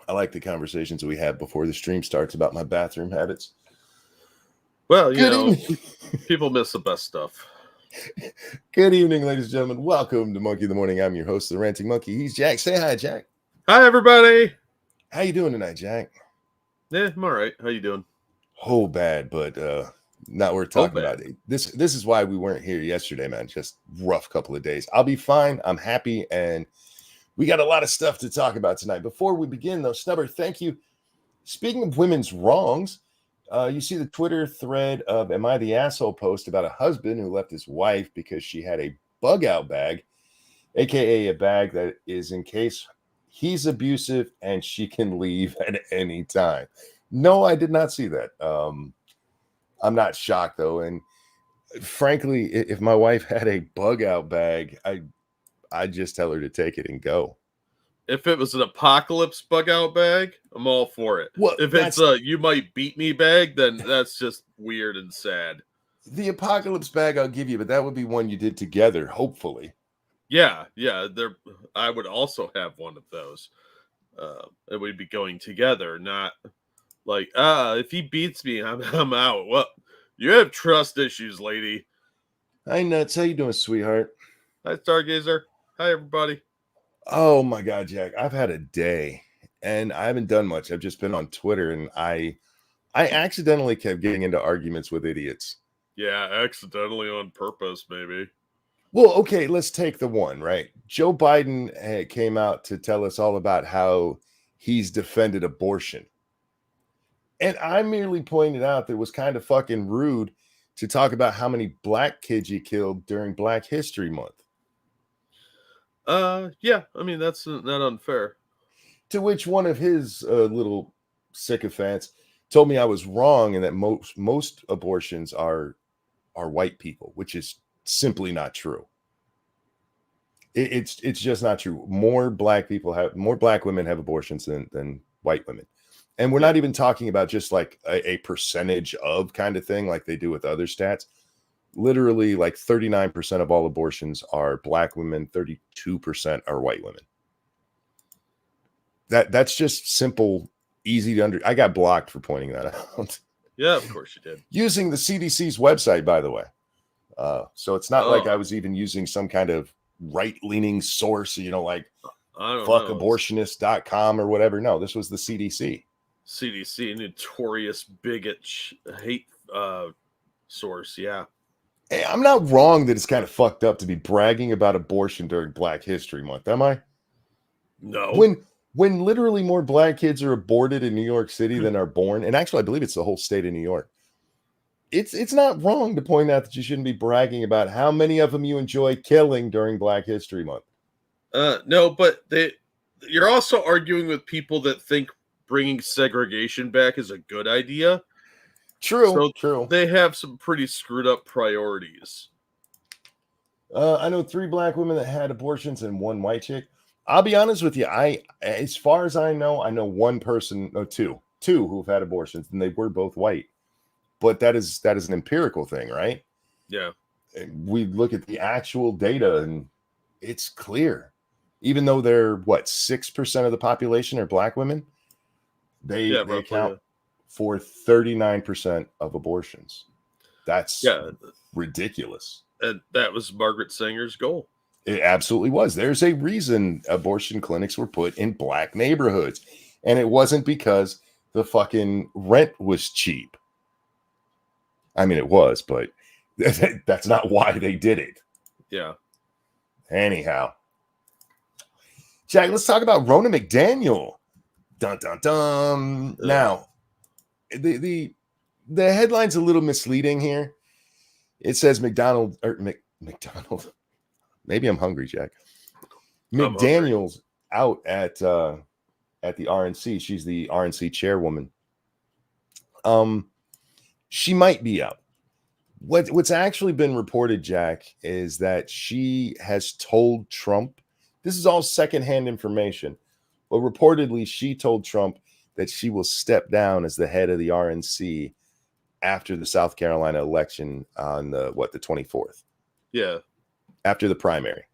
I like the conversations we have before the stream starts about my bathroom habits. Well, Good evening. people miss the best stuff. Good evening, ladies and gentlemen. Welcome to Monkey of the Morning. I'm your host, the Ranting Monkey. He's Jack. Say hi, Jack. Hi, everybody. How you doing tonight, Jack? Yeah, I'm all right. How you doing? Oh, bad, but not worth talking about. This is why we weren't here yesterday, man. Just rough couple of days. I'll be fine. I'm happy, and we got a lot of stuff to talk about tonight. Before we begin, though, Snubber, thank you. Speaking of women's wrongs, you see the Twitter thread of Am I the Asshole post about a husband who left his wife because she had a bug out bag, aka a bag that is in case he's abusive and she can leave at any time. No, I did not see that. I'm not shocked, though. And frankly, if my wife had a bug out bag, I'd just tell her to take it and go. If it was an apocalypse bug out bag, I'm all for it. Well, if it's a you might beat me bag, then that's just weird and sad. The apocalypse bag I'll give you, but that would be one you did together, hopefully. Yeah. I would also have one of those. And we'd be going together, not like, if he beats me, I'm out. Well, you have trust issues, lady. Hi, Nuts. How you doing, sweetheart? Hi, Stargazer. Hi, everybody. Oh, my God, Jack. I've had a day, and I haven't done much. I've just been on Twitter, and I accidentally kept getting into arguments with idiots. Yeah, accidentally on purpose, maybe. Well, okay, let's take the one, right? Joe Biden came out to tell us all about how he's defended abortion. And I merely pointed out that it was kind of fucking rude to talk about how many black kids you killed during Black History Month. Yeah, I mean, that's not unfair. To which one of his little sycophants told me I was wrong and that most abortions are white people, which is simply not true. It's just not true. More black women have abortions than white women. And we're not even talking about just like a percentage of kind of thing like they do with other stats. Literally, like 39% of all abortions are black women, 32% are white women. That's just simple, easy to I got blocked for pointing that out. Yeah, of course you did. Using the CDC's website, by the way. So it's not like I was even using some kind of right-leaning source, like fuckabortionist.com or whatever. No, this was the CDC. CDC, notorious bigot hate source, yeah. Hey, I'm not wrong that it's kind of fucked up to be bragging about abortion during Black History Month, am I? No. When literally more black kids are aborted in New York City than are born, and actually I believe it's the whole state of New York. It's not wrong to point out that you shouldn't be bragging about how many of them you enjoy killing during Black History Month. No, but you're also arguing with people that think bringing segregation back is a good idea. True. They have some pretty screwed up priorities. I know 3 black women that had abortions and 1 white chick. I'll be honest with you. As far as I know one person, no, two who've had abortions, and they were both white. But that is an empirical thing, right? Yeah. We look at the actual data, and it's clear. Even though they're 6% of the population are black women, they account for 39% of abortions. That's ridiculous. And that was Margaret Sanger's goal. It absolutely was. There's a reason abortion clinics were put in black neighborhoods. And it wasn't because the fucking rent was cheap. I mean, it was, but that's not why they did it. Yeah. Anyhow. Jack, let's talk about Ronna McDaniel. Dun, dun, dun. Now, the headline's a little misleading here. It says McDonald. Maybe I'm hungry, Jack. McDaniel's out at the RNC. She's the RNC chairwoman. She might be out. What's actually been reported, Jack, is that she has told Trump. This is all secondhand information, but reportedly she told Trump that she will step down as the head of the RNC after the South Carolina election on the 24th. Yeah. After the primary.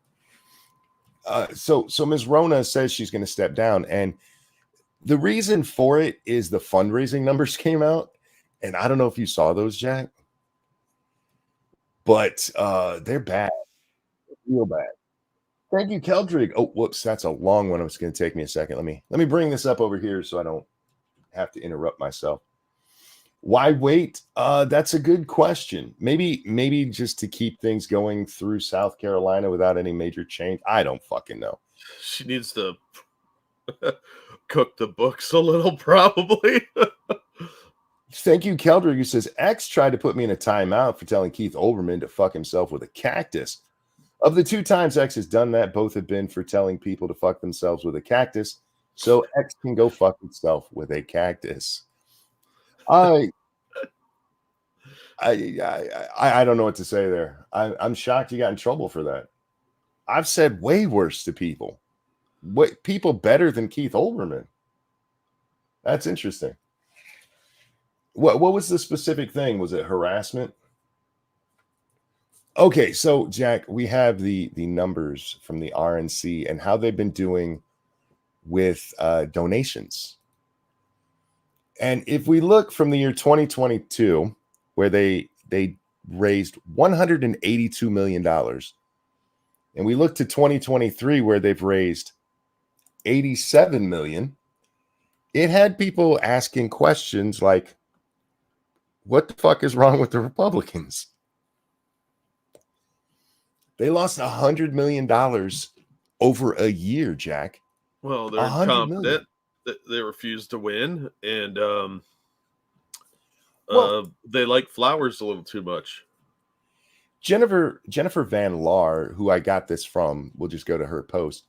So Ms. Ronna says she's going to step down, and The reason for it is the fundraising numbers came out, and I don't know if you saw those, Jack, but they're bad, real bad. Thank you, Keldrig. Oh, whoops, that's a long one. It's going to take me a second. Let me bring this up over here so I don't have to interrupt myself. Why wait? That's a good question. Maybe just to keep things going through South Carolina without any major change. I don't fucking know. She needs to cook the books a little, probably. Thank you, Keldrig, who says X tried to put me in a timeout for telling Keith Olbermann to fuck himself with a cactus. Of the 2 times X has done that, both have been for telling people to fuck themselves with a cactus. So X can go fuck itself with a cactus. I don't know what to say there. I'm shocked you got in trouble for that. I've said way worse to people. People better than Keith Olbermann. That's interesting. What was the specific thing? Was it harassment? Okay, so Jack, we have the numbers from the RNC and how they've been doing with donations. And if we look from the year 2022, where they raised $182 million, and we look to 2023, where they've raised $87 million, it had people asking questions like, what the fuck is wrong with the Republicans? They lost $100 million over a year, Jack. Well, they're incompetent. They refuse to win, and they like flowers a little too much. Jennifer Van Laar, who I got this from, we'll just go to her post.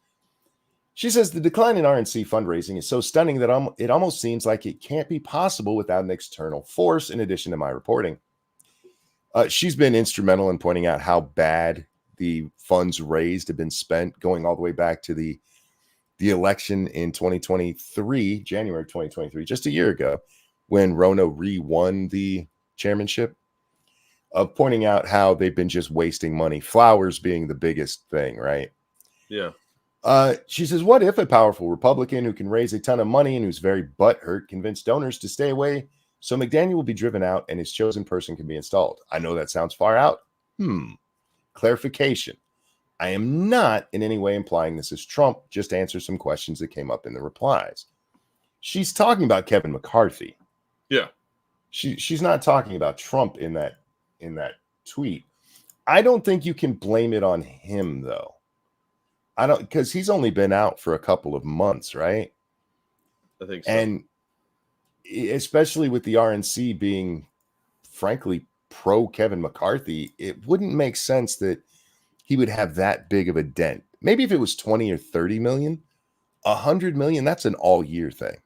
She says the decline in RNC fundraising is so stunning that it almost seems like it can't be possible without an external force in addition to my reporting. She's been instrumental in pointing out how bad the funds raised have been spent, going all the way back to the election in 2023, January 2023, just a year ago, when Rona re-won the chairmanship, of pointing out how they've been just wasting money, flowers being the biggest thing, right? Yeah. She says, what if a powerful Republican who can raise a ton of money and who's very butthurt convinced donors to stay away so McDaniel will be driven out and his chosen person can be installed? I know that sounds far out. Clarification. I am not in any way implying this is Trump, just answer some questions that came up in the replies. She's talking about Kevin McCarthy. Yeah. She's not talking about Trump in that tweet. I don't think you can blame it on him, though. I don't, because he's only been out for a couple of months, right? I think so. And especially with the RNC being, frankly, pro Kevin McCarthy, it wouldn't make sense that he would have that big of a dent. Maybe if it was 20 or 30 million, 100 million, that's an all year thing.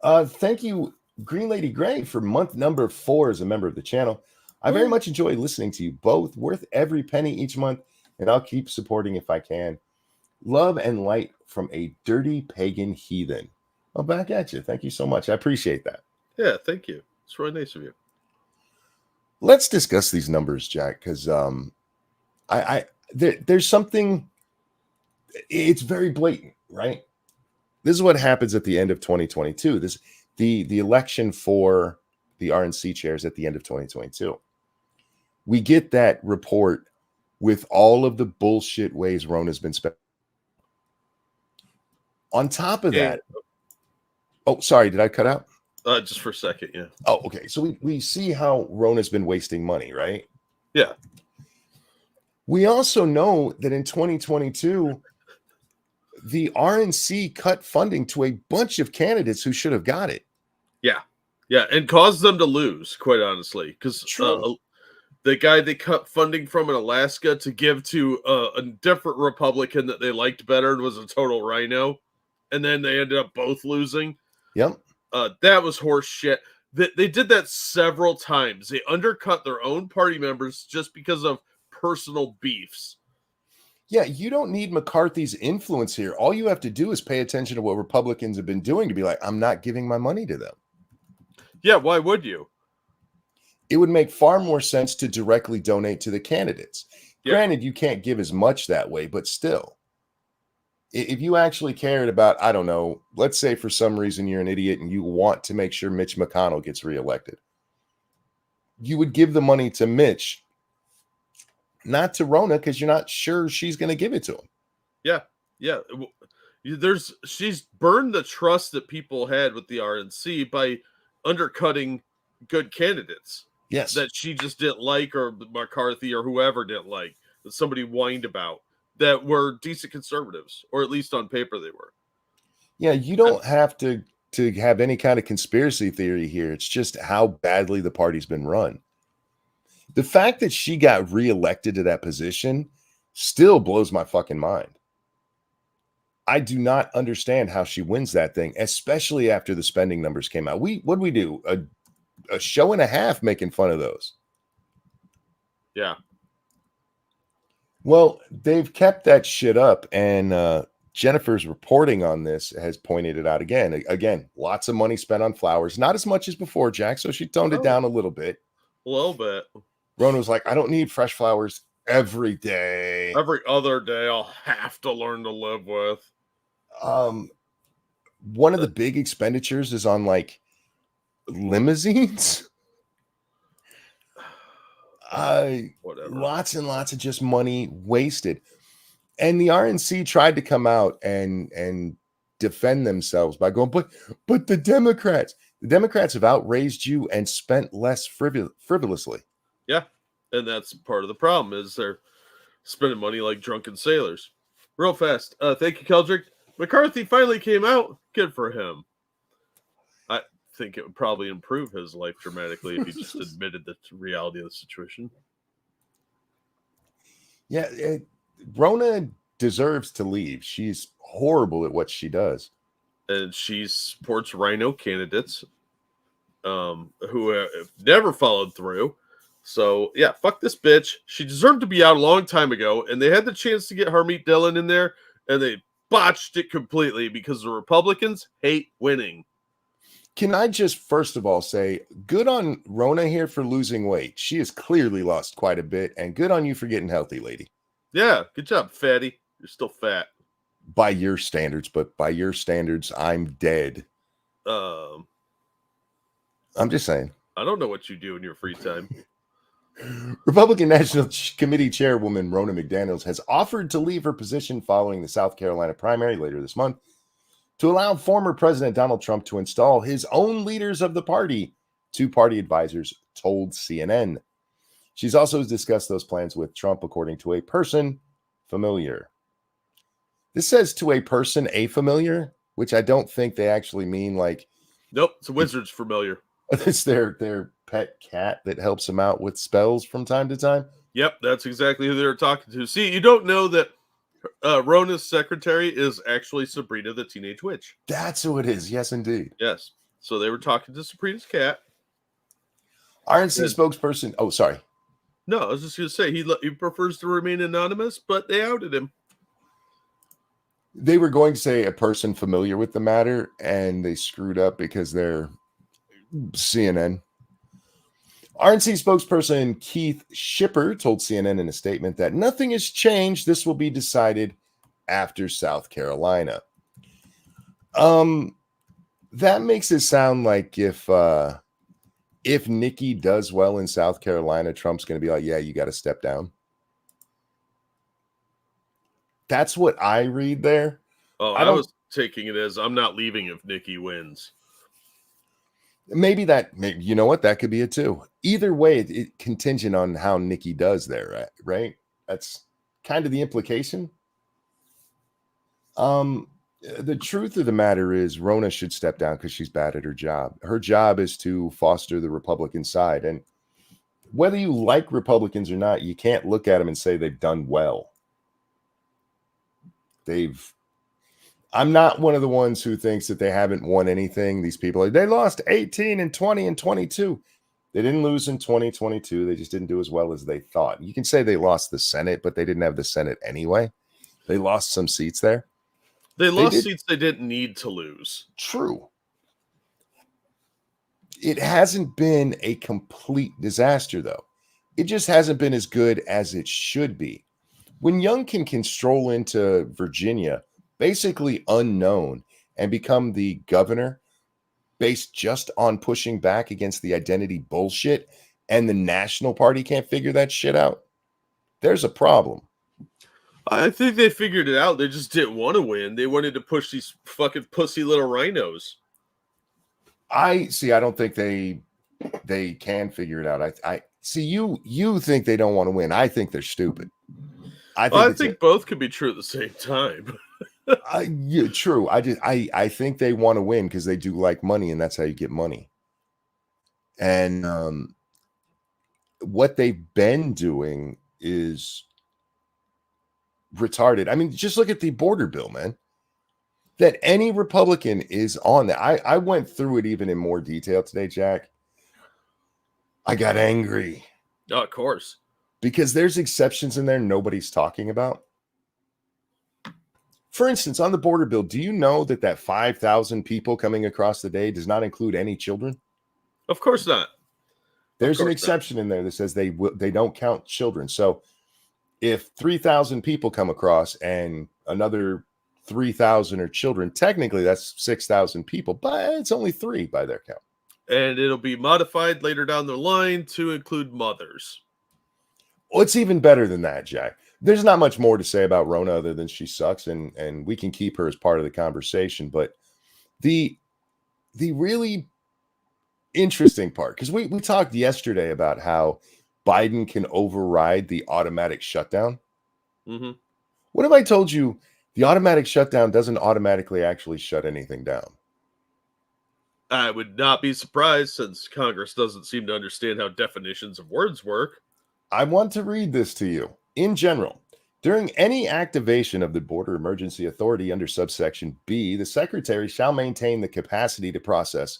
Thank you, Green Lady Gray, for month number 4 as a member of the channel. I very much enjoy listening to you both, worth every penny each month, and I'll keep supporting if I can. Love and light from a dirty pagan heathen. Well, back at you. Thank you so much. I appreciate that. Yeah, thank you. It's really nice of you. Let's discuss these numbers, Jack, because there's something. It's very blatant, right? This is what happens at the end of 2022. The election for the RNC chairs at the end of 2022. We get that report with all of the bullshit ways Rona's been spent. On top of that, oh, sorry, did I cut out? Just for a second, yeah. Oh, okay. So we see how Rona's been wasting money, right? Yeah. We also know that in 2022, the RNC cut funding to a bunch of candidates who should have got it. Yeah. Yeah, and caused them to lose, quite honestly, because the guy they cut funding from in Alaska to give to a different Republican that they liked better and was a total rhino, and then they ended up both losing. Yep. That was horse shit. They did that several times. They undercut their own party members just because of personal beefs. Yeah, you don't need McCarthy's influence here. All you have to do is pay attention to what Republicans have been doing to be like, I'm not giving my money to them. Yeah, why would you? It would make far more sense to directly donate to the candidates. Yeah. Granted, you can't give as much that way, but still. If you actually cared about, I don't know, let's say for some reason you're an idiot and you want to make sure Mitch McConnell gets reelected, you would give the money to Mitch, not to Rona, because you're not sure she's going to give it to him. Yeah. Yeah. She's burned the trust that people had with the RNC by undercutting good candidates. Yes. That she just didn't like, or McCarthy or whoever didn't like, that somebody whined about, that were decent conservatives, or at least on paper they were. Yeah, you don't have to have any kind of conspiracy theory here. It's just how badly the party's been run. The fact that she got reelected to that position still blows my fucking mind. I do not understand how she wins that thing, especially after the spending numbers came out. What did we do? A show and a half making fun of those. Yeah. Well, they've kept that shit up, and Jennifer's reporting on this has pointed it out again. Again, lots of money spent on flowers, not as much as before, Jack. So she toned it down a little bit. A little bit. Rona was like, I don't need fresh flowers every day. Every other day, I'll have to learn to live with. One of the big expenditures is on like limousines. Lots and lots of just money wasted. And the RNC tried to come out and defend themselves by going, but the Democrats have outraised you and spent less frivolously. Yeah. And that's part of the problem, is they're spending money like drunken sailors. Real fast. Thank you, Keldrick. McCarthy finally came out. Good for him. I think it would probably improve his life dramatically if he just admitted the reality of the situation. Yeah, Rona deserves to leave. She's horrible at what she does. And she supports rhino candidates who have never followed through. So, yeah, fuck this bitch. She deserved to be out a long time ago, and they had the chance to get Harmeet Dillon in there, and they botched it completely because the Republicans hate winning. Can I just first of all say, good on Rona here for losing weight. She has clearly lost quite a bit, and good on you for getting healthy, lady. Yeah, good job, fatty. You're still fat. By your standards, but by your standards, I'm dead. I'm just saying. I don't know what you do in your free time. Republican National Committee Chairwoman Ronna McDaniel has offered to leave her position following the South Carolina primary later this month to allow former President Donald Trump to install his own leaders of the party, two party advisors told CNN. She's also discussed those plans with Trump, according to a person familiar. This says to a person a familiar, which I don't think they actually mean like. Nope, it's a wizard's familiar. It's their pet cat that helps them out with spells from time to time. Yep, that's exactly who they're talking to. See, you don't know that Rona's secretary is actually Sabrina the Teenage Witch. That's who it is. Yes, indeed. Yes. So they were talking to Sabrina's cat. RNC spokesperson. Oh, sorry. No, I was just going to say he prefers to remain anonymous, but they outed him. They were going to say a person familiar with the matter, and they screwed up because they're CNN. RNC spokesperson Keith Shipper told CNN in a statement that nothing has changed. This will be decided after South Carolina. That makes it sound like if Nikki does well in South Carolina, Trump's going to be like, yeah, you got to step down. That's what I read there. Oh, I was taking it as I'm not leaving if Nikki wins. Maybe you know what? That could be it too. Either way, it contingent on how Nikki does there, right? That's kind of the implication. The truth of the matter is Rona should step down because she's bad at her job. Her job is to foster the Republican side. And whether you like Republicans or not, you can't look at them and say they've done well. I'm not one of the ones who thinks that they haven't won anything. These people, they lost 18 and 20 and 22. They didn't lose in 2022. They just didn't do as well as they thought. You can say they lost the Senate, but they didn't have the Senate anyway. They lost some seats there. They lost seats they didn't need to lose. True. It hasn't been a complete disaster, though. It just hasn't been as good as it should be. When Young can stroll into Virginia, basically unknown and become the governor based just on pushing back against the identity bullshit, and the National Party can't figure that shit out, there's a problem. I think they figured it out. They just didn't want to win. They wanted to push these fucking pussy little rhinos. I don't think they can figure it out. I see you think they don't want to win. I think they're stupid. I think both could be true at the same time. Yeah, true. I think they want to win because they do like money, and that's how you get money. And what they've been doing is retarded. I mean, just look at the border bill, man. That any Republican is on that. I went through it even in more detail today, Jack. I got angry. Oh, of course. Because there's exceptions in there nobody's talking about. For instance, on the border bill, do you know that 5,000 people coming across the day does not include any children? Of course not. There's an exception in there that says they don't count children. So if 3,000 people come across and another 3,000 are children, technically that's 6,000 people, but it's only 3 by their count. And it'll be modified later down the line to include mothers. Well, it's even better than that, Jack. There's not much more to say about Rona other than she sucks, and we can keep her as part of the conversation. But the really interesting part, because we talked yesterday about how Biden can override the automatic shutdown. Mm-hmm. What if I told you the automatic shutdown doesn't automatically actually shut anything down? I would not be surprised, since Congress doesn't seem to understand how definitions of words work. I want to read this to you. In general, during any activation of the Border Emergency Authority under subsection B, the Secretary shall maintain the capacity to process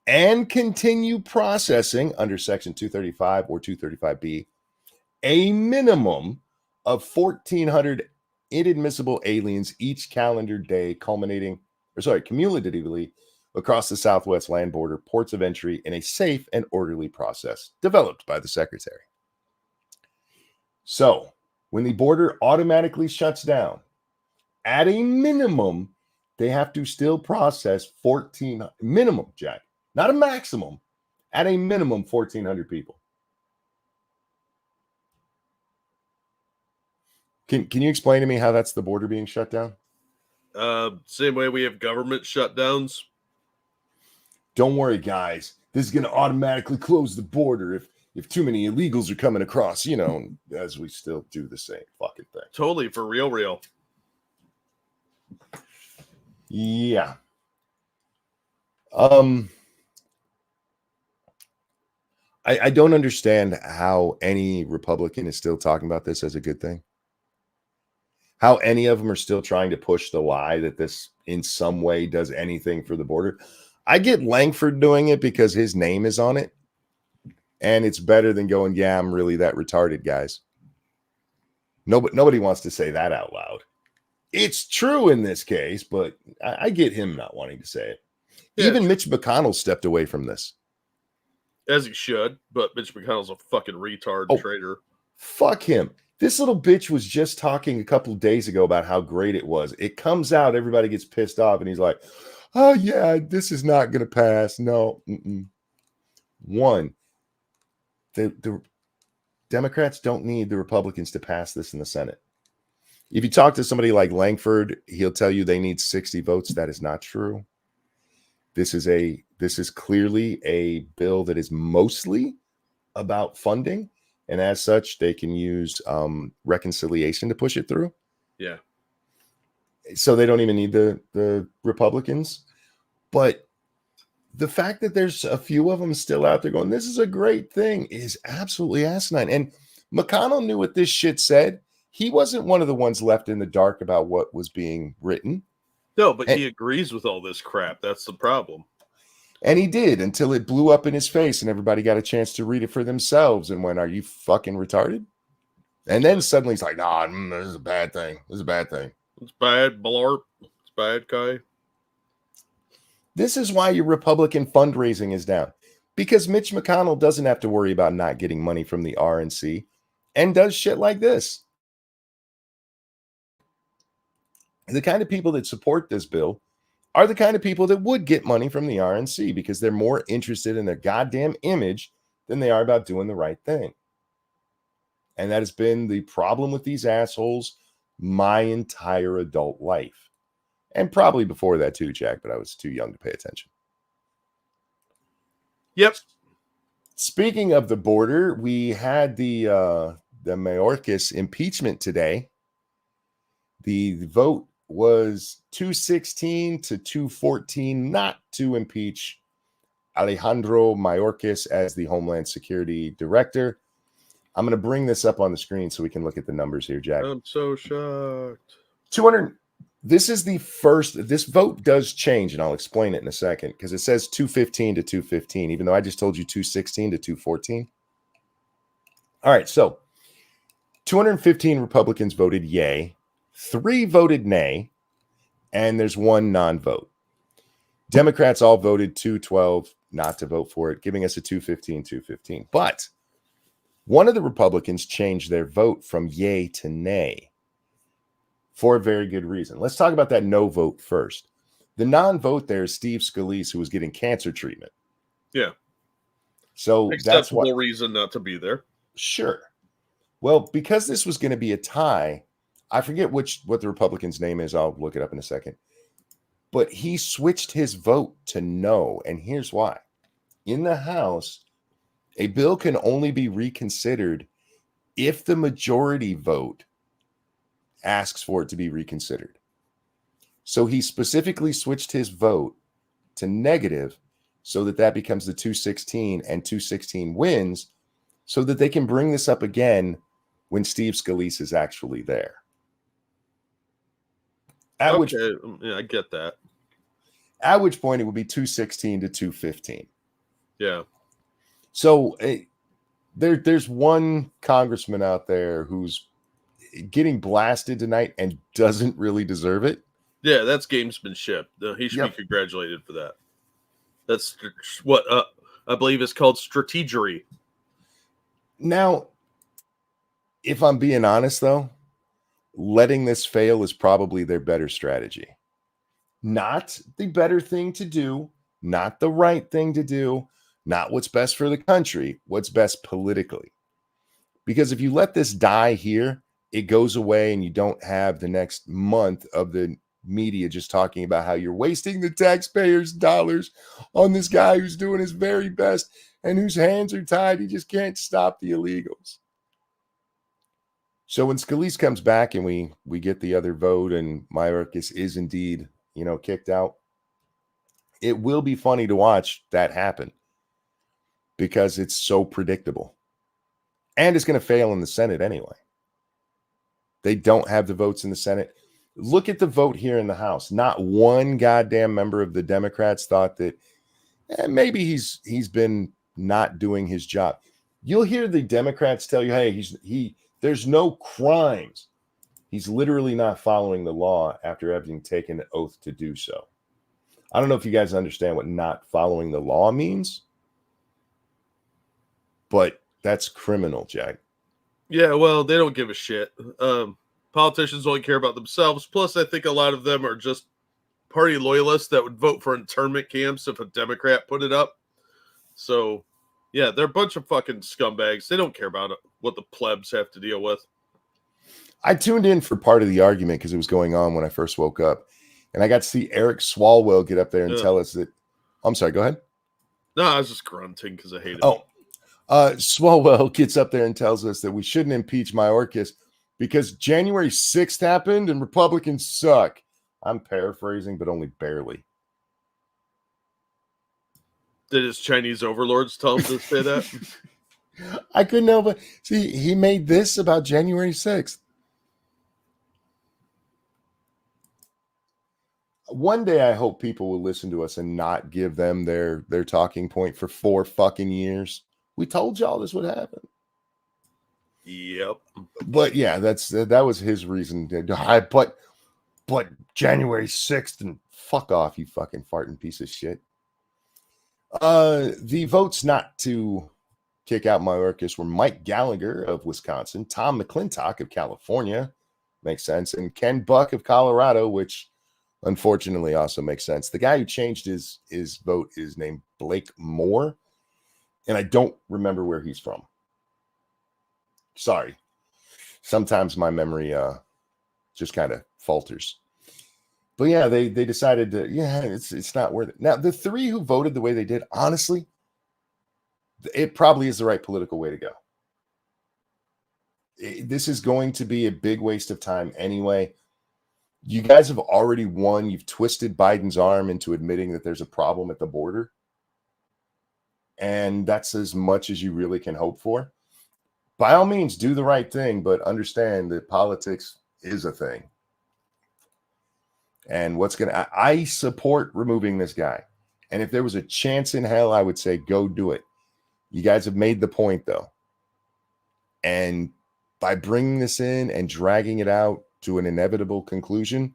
and continue processing under section 235 or 235B a minimum of 1,400 inadmissible aliens each calendar day, cumulatively across the Southwest land border, ports of entry in a safe and orderly process developed by the Secretary. So, when the border automatically shuts down, at a minimum, they have to still process 14 minimum, Jack, not a maximum, at a minimum 1,400 people. Can you explain to me how that's the border being shut down? Same way we have government shutdowns. Don't worry, guys. This is going to automatically close the border if too many illegals are coming across, as we still do the same fucking thing. Totally, for real. Yeah. I don't understand how any Republican is still talking about this as a good thing. How any of them are still trying to push the lie that this in some way does anything for the border. I get Langford doing it because his name is on it. And it's better than going, yeah, I'm really that retarded, guys. Nobody wants to say that out loud. It's true in this case, but I get him not wanting to say it. Yeah. Even Mitch McConnell stepped away from this. As he should, but Mitch McConnell's a fucking retard traitor. Fuck him. This little bitch was just talking a couple of days ago about how great it was. It comes out, everybody gets pissed off, and he's like, oh, yeah, this is not going to pass. No. One, the Democrats don't need the Republicans to pass this in the Senate. If you talk to somebody like Langford, he'll tell you they need 60 votes. That is not true. This is clearly a bill that is mostly about funding, and as such, they can use reconciliation to push it through. Yeah. So they don't even need the Republicans. But the fact that there's a few of them still out there going, this is a great thing, is absolutely asinine. And McConnell knew what this shit said. He wasn't one of the ones left in the dark about what was being written. No, but he agrees with all this crap. That's the problem. And he did, until it blew up in his face and everybody got a chance to read it for themselves and went, are you fucking retarded? And then suddenly he's like, nah, this is a bad thing. This is a bad thing. It's bad, blarp. It's bad, guy. This is why your Republican fundraising is down. Because Mitch McConnell doesn't have to worry about not getting money from the RNC and does shit like this. the kind of people that support this bill are the kind of people that would get money from the RNC because they're more interested in their goddamn image than they are about doing the right thing. And that has been the problem with these assholes my entire adult life. And probably before that too, Jack, but I was too young to pay attention. Yep. Speaking of the border, we had the Mayorkas impeachment today. The vote was 216 to 214 not to impeach Alejandro Mayorkas as the Homeland Security Director. I'm going to bring this up on the screen so we can look at the numbers here, Jack. I'm so shocked. 200. This is the first. This vote does change, and I'll explain it in a second because it says 215 to 215, even though I just told you 216 to 214. All right, so 215 Republicans voted yay, 3 voted nay, and there's 1 non-vote. Democrats all voted 212 not to vote for it, giving us a 215. But one of the Republicans changed their vote from yay to nay for a very good reason. Let's talk about that no vote first. The non-vote there is Steve Scalise, who was getting cancer treatment. Yeah. So that's what reason not to be there. Sure. Well, because this was going to be a tie, I forget what the Republican's name is. I'll look it up in a second. But he switched his vote to no, and here's why. In the House, a bill can only be reconsidered if the majority vote asks for it to be reconsidered. So he specifically switched his vote to negative so that becomes the 216 and 216 wins so that they can bring this up again when Steve Scalise is actually there. Yeah, I get that. At which point it would be 216 to 215. Yeah. So there's one congressman out there who's getting blasted tonight and doesn't really deserve it. Yeah, that's gamesmanship. He should be congratulated for that. That's what I believe is called strategery. Now, if I'm being honest, though, letting this fail is probably their better strategy. Not the better thing to do, not the right thing to do, not what's best for the country, what's best politically. Because if you let this die here, it goes away and you don't have the next month of the media just talking about how you're wasting the taxpayers' dollars on this guy who's doing his very best and whose hands are tied. He just can't stop the illegals. So when Scalise comes back and we get the other vote and Mayorkas is indeed, kicked out, it will be funny to watch that happen because it's so predictable. And it's going to fail in the Senate anyway. They don't have the votes in the Senate. Look at the vote here in the House. Not one goddamn member of the Democrats thought that maybe he's been not doing his job. You'll hear the Democrats tell you, hey, there's no crimes. He's literally not following the law after having taken an oath to do so. I don't know if you guys understand what not following the law means, but that's criminal, Jack. Yeah, well, they don't give a shit. Politicians only care about themselves. Plus, I think a lot of them are just party loyalists that would vote for internment camps if a Democrat put it up. So, yeah, they're a bunch of fucking scumbags. They don't care about what the plebs have to deal with. I tuned in for part of the argument because it was going on when I first woke up. And I got to see Eric Swalwell get up there and tell us that... I'm sorry, go ahead. No, I was just grunting because I hate it. Swalwell gets up there and tells us that we shouldn't impeach Mayorkas because January 6th happened and Republicans suck. I'm paraphrasing, but only barely. Did his Chinese overlords tell him to say that? I couldn't help but see, he made this about January 6th. One day I hope people will listen to us and not give them their talking point for 4 fucking years. We told y'all this would happen. Yep. But yeah, that was his reason. But January 6th and fuck off, you fucking farting piece of shit. The votes not to kick out Mayorkas were Mike Gallagher of Wisconsin, Tom McClintock of California, Makes sense. And Ken Buck of Colorado, which unfortunately also makes sense. The guy who changed his vote is named Blake Moore, and I don't remember where he's from. Sorry. Sometimes my memory just kind of falters. But yeah, they decided to, it's not worth it. Now, the three who voted the way they did, honestly, it probably is the right political way to go. This is going to be a big waste of time anyway. You guys have already won. You've twisted Biden's arm into admitting that there's a problem at the border. And that's as much as you really can hope for. By all means, do the right thing, but understand that politics is a thing. And I support removing this guy. And if there was a chance in hell, I would say go do it. You guys have made the point, though. And by bringing this in and dragging it out to an inevitable conclusion,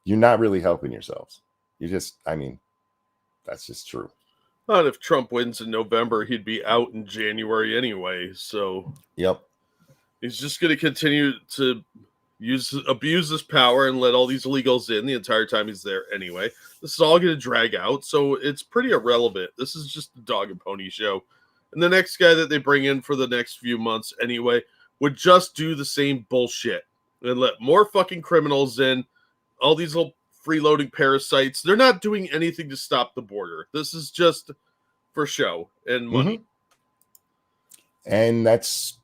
you're not really helping yourselves. That's just true. Not if Trump wins in November, he'd be out in January anyway. So, yep, he's just going to continue to abuse his power and let all these illegals in the entire time he's there anyway. This is all going to drag out, so it's pretty irrelevant. This is just a dog and pony show. And the next guy that they bring in for the next few months anyway would just do the same bullshit and let more fucking criminals in, all these little freeloading parasites. They're not doing anything to stop the border. This is just for show and money. Mm-hmm. And that's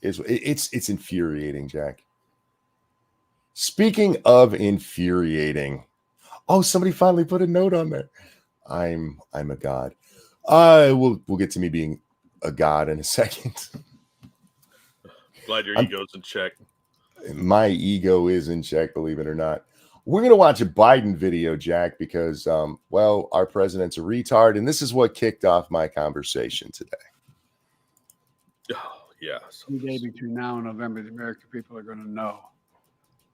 it's infuriating, Jack. Speaking of infuriating, somebody finally put a note on there. I'm a god. We'll get to me being a god in a second. Glad your ego's in check. My ego is in check, believe it or not. We're going to watch a Biden video, Jack, because, our president's a retard, and this is what kicked off my conversation today. Oh, yeah. Someday between now and November, the American people are going to know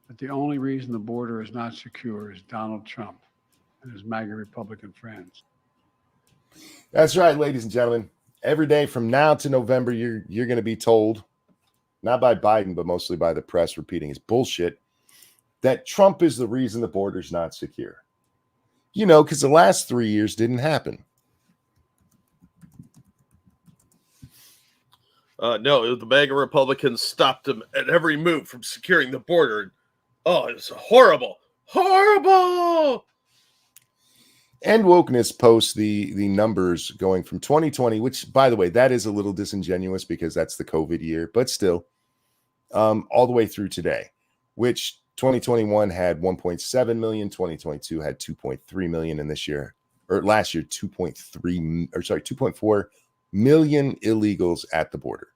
that the only reason the border is not secure is Donald Trump and his MAGA Republican friends. That's right, ladies and gentlemen. Every day from now to November, you're going to be told, not by Biden, but mostly by the press repeating his bullshit, that Trump is the reason the border's not secure. Because the last 3 years didn't happen. No, the MAGA Republicans stopped him at every move from securing the border. Oh, it was horrible. Horrible! And Wokeness posts the numbers going from 2020, which, by the way, that is a little disingenuous because that's the COVID year, but still, all the way through today, which 2021 had 1.7 million, 2022 had 2.3 million, and last year 2.4 million illegals at the border.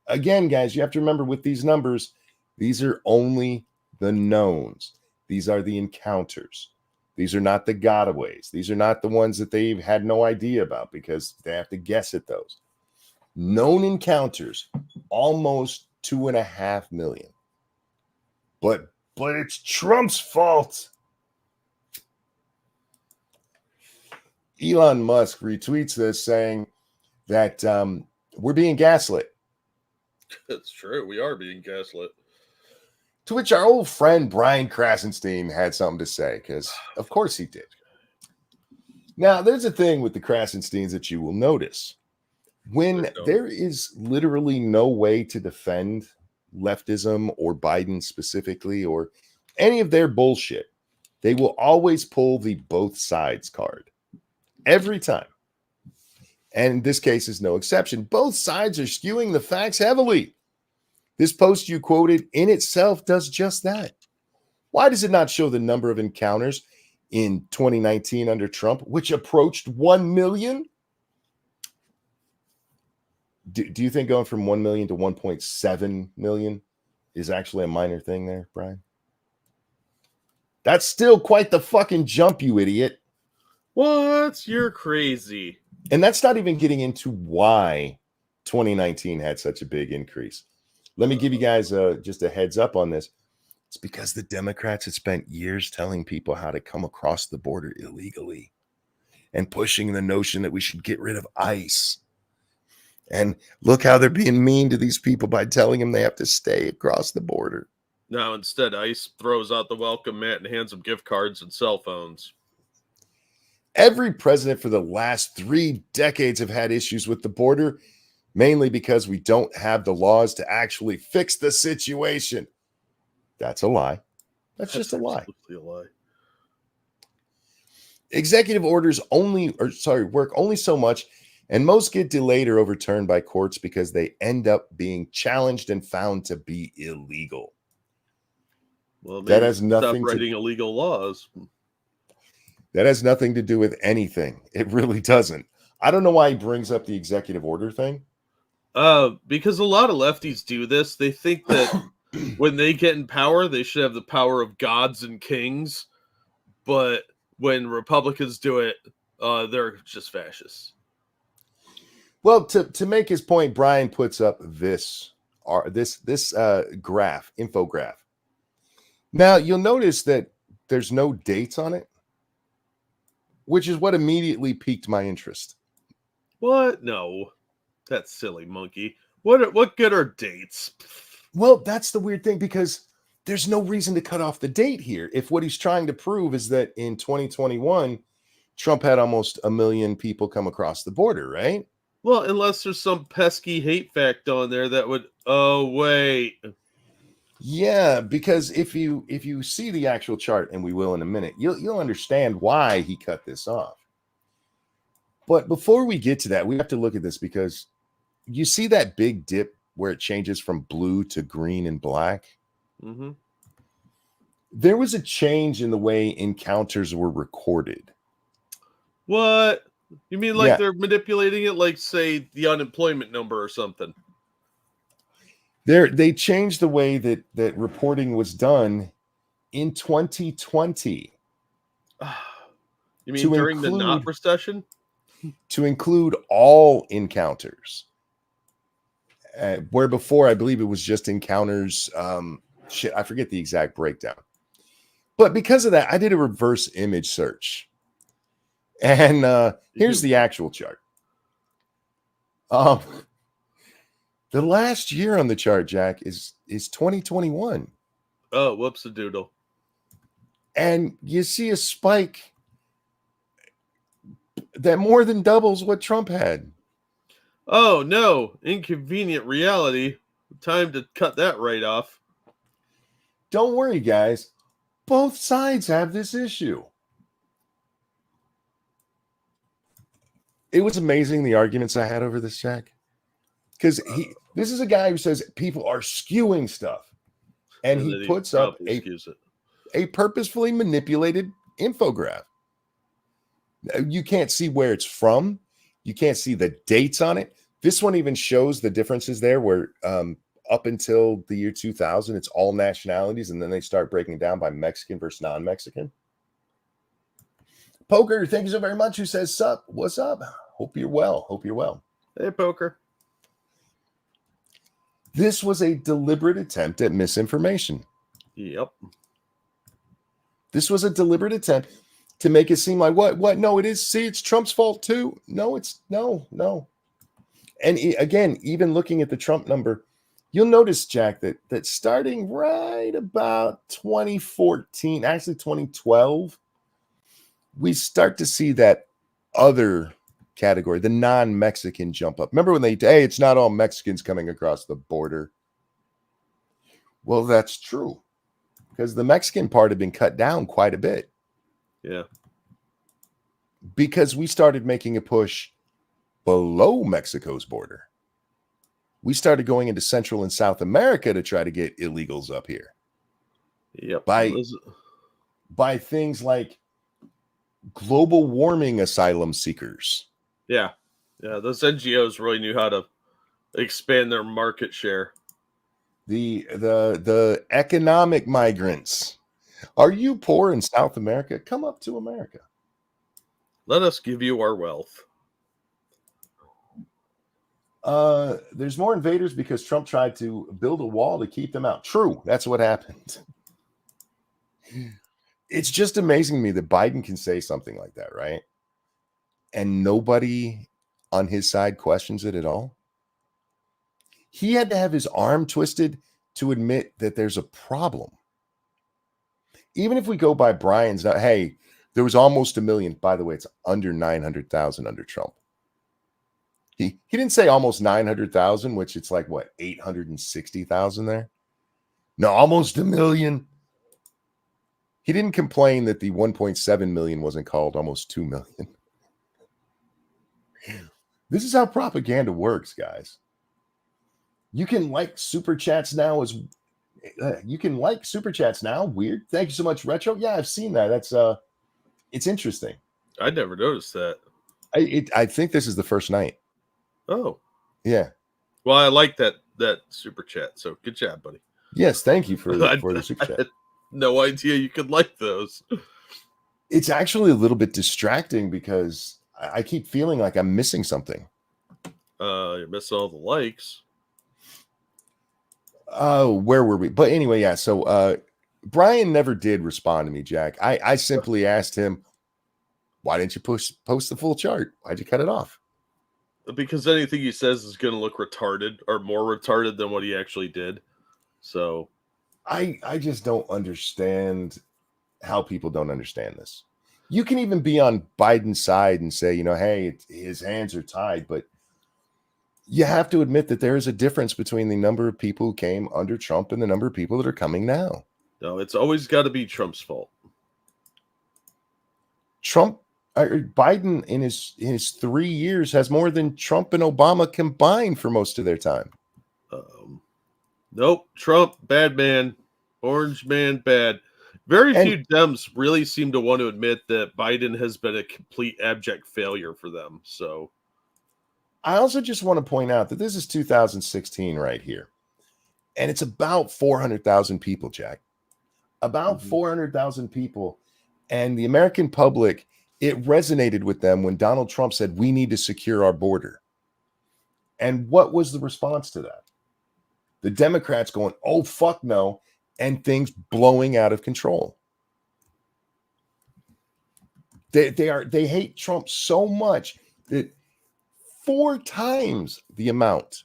Again, guys, you have to remember with these numbers, these are only the knowns. These are the encounters. These are not the gotaways. These are not the ones that they've had no idea about because they have to guess at those. Known encounters, almost 2.5 million. But it's Trump's fault. Elon Musk retweets this saying that we're being gaslit. That's true. We are being gaslit. To which our old friend Brian Krassenstein had something to say, because of course he did. Now, there's a thing with the Krassensteins that you will notice. When there is literally no way to defend leftism or Biden specifically or any of their bullshit, they will always pull the both sides card. Every time. And in this case is no exception. Both sides are skewing the facts heavily. This post you quoted in itself does just that. Why does it not show the number of encounters in 2019 under Trump, which approached 1 million? Do you think going from 1 million to 1.7 million is actually a minor thing there, Brian? That's still quite the fucking jump, you idiot. What? You're crazy. And that's not even getting into why 2019 had such a big increase. Let me give you guys just a heads up on this. It's because the Democrats had spent years telling people how to come across the border illegally and pushing the notion that we should get rid of ICE. And look how they're being mean to these people by telling them they have to stay across the border. Now, instead, ICE throws out the welcome mat and hands them gift cards and cell phones. Every president for the last 3 decades have had issues with the border, mainly because we don't have the laws to actually fix the situation. That's a lie. That's just a lie. A lie. Executive orders work only so much, and most get delayed or overturned by courts because they end up being challenged and found to be illegal. Well, that has nothing stop writing illegal laws. That has nothing to do with anything. It really doesn't. I don't know why he brings up the executive order thing. Because a lot of lefties do this. They think that when they get in power, they should have the power of gods and kings. But when Republicans do it, they're just fascists. Well, to make his point, Brian puts up this infograph. Now, you'll notice that there's no dates on it, which is what immediately piqued my interest. What? No. That's silly, monkey. What good are dates? Well, that's the weird thing, because there's no reason to cut off the date here. If what he's trying to prove is that in 2021, Trump had almost 1 million people come across the border, right? Well, unless there's some pesky hate fact on there that would... Oh, wait. Yeah, because if you see the actual chart, and we will in a minute, you'll understand why he cut this off. But before we get to that, we have to look at this, because you see that big dip where it changes from blue to green and black? Mm-hmm. There was a change in the way encounters were recorded. What? You mean like they're manipulating it, like, say, the unemployment number or something? They changed the way that reporting was done in 2020. You mean during the not recession? To include all encounters. Where before, I believe it was just encounters. I forget the exact breakdown. But because of that, I did a reverse image search. And here's the actual chart. The last year on the chart, Jack, is 2021. Oh, whoops a doodle. And you see a spike that more than doubles what Trump had. Oh, no. Inconvenient reality. Time to cut that right off. Don't worry, guys. Both sides have this issue. It was amazing the arguments I had over this, Jack. Because this is a guy who says people are skewing stuff. And he puts up a purposefully manipulated infograph. You can't see where it's from. You can't see the dates on it. This one even shows the differences there where up until the year 2000, it's all nationalities. And then they start breaking down by Mexican versus non-Mexican. Poker, thank you so very much. Who says sup? What's up? Hope you're well. Hope you're well. Hey, Poker. This was a deliberate attempt at misinformation. Yep. This was a deliberate attempt to make it seem like what? No, it is. See, it's Trump's fault too. No, it's no. And again, even looking at the Trump number, you'll notice, Jack, that starting right about 2014, actually 2012, we start to see that other category, the non-Mexican, jump up. Remember when hey, it's not all Mexicans coming across the border. Well, that's true, because the Mexican part had been cut down quite a bit. Yeah. Because we started making a push below Mexico's border. We started going into Central and South America to try to get illegals up here. Yep. By things like global warming asylum seekers. Yeah. Those NGOs really knew how to expand their market share. The economic migrants. Are you poor in South America? Come up to America. Let us give you our wealth. There's more invaders because Trump tried to build a wall to keep them out. True. That's what happened. It's just amazing to me that Biden can say something like that, right? And nobody on his side questions it at all. He had to have his arm twisted to admit that there's a problem. Even if we go by Brian's, hey, there was almost 1 million. By the way, it's under 900,000 under Trump. He didn't say almost 900,000, which it's like, what, 860,000 there? No, almost 1 million. He didn't complain that the 1.7 million wasn't called almost 2 million. This is how propaganda works, guys. You can like super chats now Weird. Thank you so much, Retro. Yeah, I've seen that. That's it's interesting. I never noticed that. I think this is the first night. Oh, yeah. Well, I like that super chat. So good job, buddy. Yes, thank you for the super chat. I had no idea you could like those. It's actually a little bit distracting because I keep feeling like I'm missing something. You're missing all the likes. Oh, where were we? But anyway, yeah. So Brian never did respond to me, Jack. I simply asked him, why didn't you post the full chart? Why'd you cut it off? Because anything he says is going to look retarded or more retarded than what he actually did. So I just don't understand how people don't understand this. You can even be on Biden's side and say, hey, his hands are tied, but you have to admit that there is a difference between the number of people who came under Trump and the number of people that are coming now. No, it's always got to be Trump's fault. Biden in his 3 years has more than Trump and Obama combined for most of their time. Nope. Trump, bad man. Orange man, bad. Very few Dems really seem to want to admit that Biden has been a complete abject failure for them. So I also just want to point out that this is 2016 right here. And it's about 400,000 people, Jack. About 400,000 people. And the American public, it resonated with them when Donald Trump said, we need to secure our border. And what was the response to that? The Democrats going, oh, fuck no, and things blowing out of control. They hate Trump so much that 4 times the amount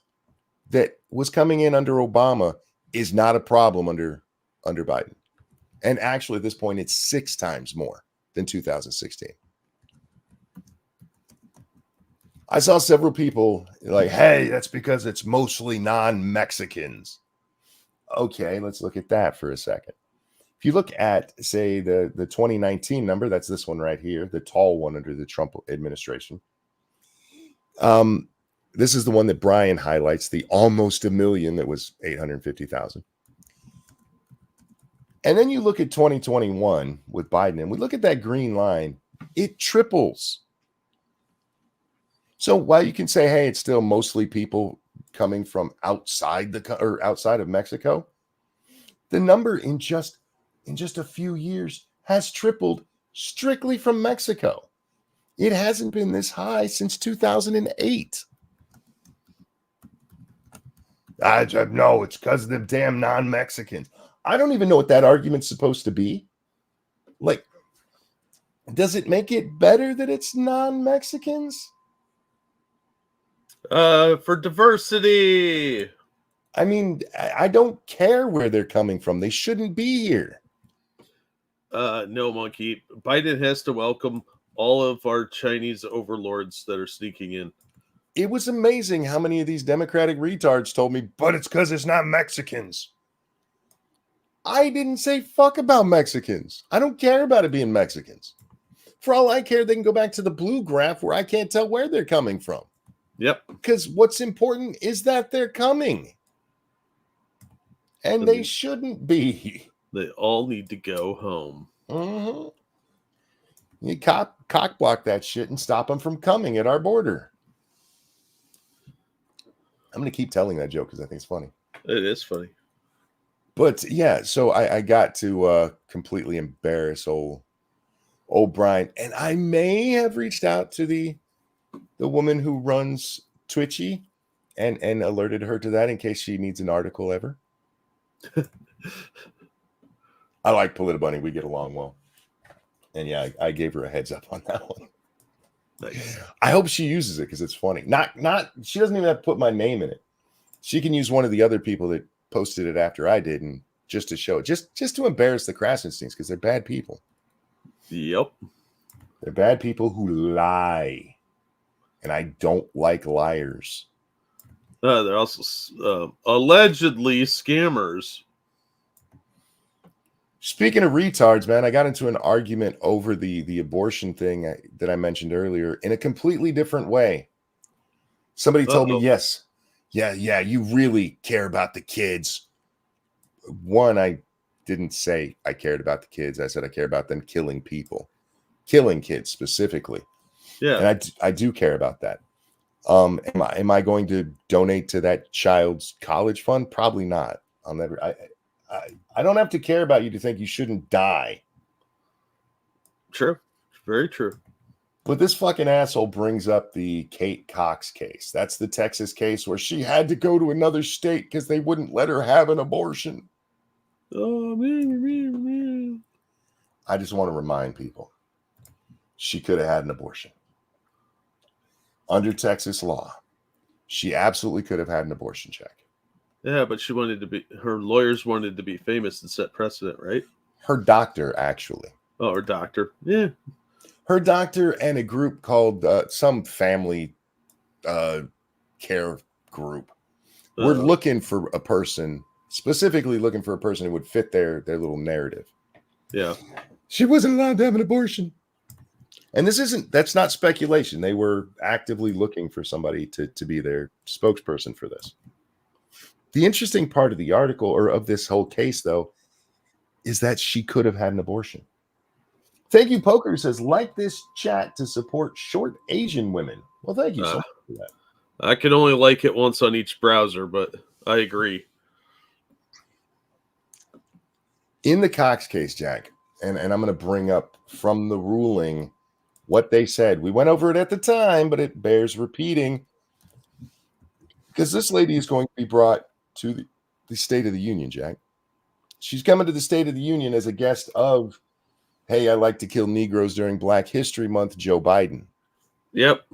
that was coming in under Obama is not a problem under Biden. And actually, at this point, it's 6 times more than 2016. I saw several people like, hey, that's because it's mostly non-Mexicans. Okay, let's look at that for a second. If you look at, say, the 2019 number, that's this one right here, the tall one under the Trump administration. This is the one that Brian highlights, the almost 1 million that was 850,000. And then you look at 2021 with Biden, and we look at that green line, it triples. So while you can say, hey, it's still mostly people coming from outside of Mexico, the number in just a few years has tripled strictly from Mexico. It hasn't been this high since 2008. No, it's because of the damn non-Mexicans. I don't even know what that argument's supposed to be. Like, does it make it better that it's non-Mexicans? For diversity. I mean, I don't care where they're coming from. They shouldn't be here. No, Monkey. Biden has to welcome all of our Chinese overlords that are sneaking in. It was amazing how many of these Democratic retards told me, but it's because it's not Mexicans. I didn't say fuck about Mexicans. I don't care about it being Mexicans. For all I care, they can go back to the blue graph where I can't tell where they're coming from. Yep. Because what's important is that they're coming. And they shouldn't be. They all need to go home. Mm-hmm. You cock block that shit and stop them from coming at our border. I'm going to keep telling that joke because I think it's funny. It is funny. But yeah, so I got to completely embarrass old Brian. And I may have reached out to the woman who runs Twitchy and alerted her to that in case she needs an article ever. I like Politibunny. We get along well. And yeah, I gave her a heads up on that one. Nice. I hope she uses it because it's funny. Not she doesn't even have to put my name in it. She can use one of the other people that posted it after I did, and just to show it, just to embarrass the Krassensteins, because they're bad people. Yep. They're bad people who lie. And I don't like liars. They're also allegedly scammers. Speaking of retards, man, I got into an argument over the abortion thing that I mentioned earlier in a completely different way. Somebody told me, yes, yeah, you really care about the kids. One, I didn't say I cared about the kids. I said I care about them killing people, killing kids specifically. Yeah, and I do care about that. Am I going to donate to that child's college fund? Probably not. I'll never. I don't have to care about you to think you shouldn't die. True. Very true. But this fucking asshole brings up the Kate Cox case. That's the Texas case where she had to go to another state because they wouldn't let her have an abortion. Oh, man. I just want to remind people, she could have had an abortion. Under Texas law, she absolutely could have had an abortion check. Yeah, but her lawyers wanted to be famous and set precedent, right? Her doctor, actually. Oh, her doctor. Yeah. Her doctor and a group called some family care group were looking for a person, specifically looking for a person who would fit their little narrative. Yeah. She wasn't allowed to have an abortion. And that's not speculation. They were actively looking for somebody to be their spokesperson for this. The interesting part of the article, or of this whole case, though, is that she could have had an abortion. Thank you, Poker says, like this chat to support short Asian women. Well, thank you so much for that. I can only like it once on each browser, but I agree. In the Cox case, Jack, and I'm going to bring up from the ruling what they said. We went over it at the time, but it bears repeating, because this lady is going to be brought to the State of the Union, Jack. She's coming to the State of the Union as a guest of, hey, I like to kill Negroes during Black History Month, Joe Biden. Yep.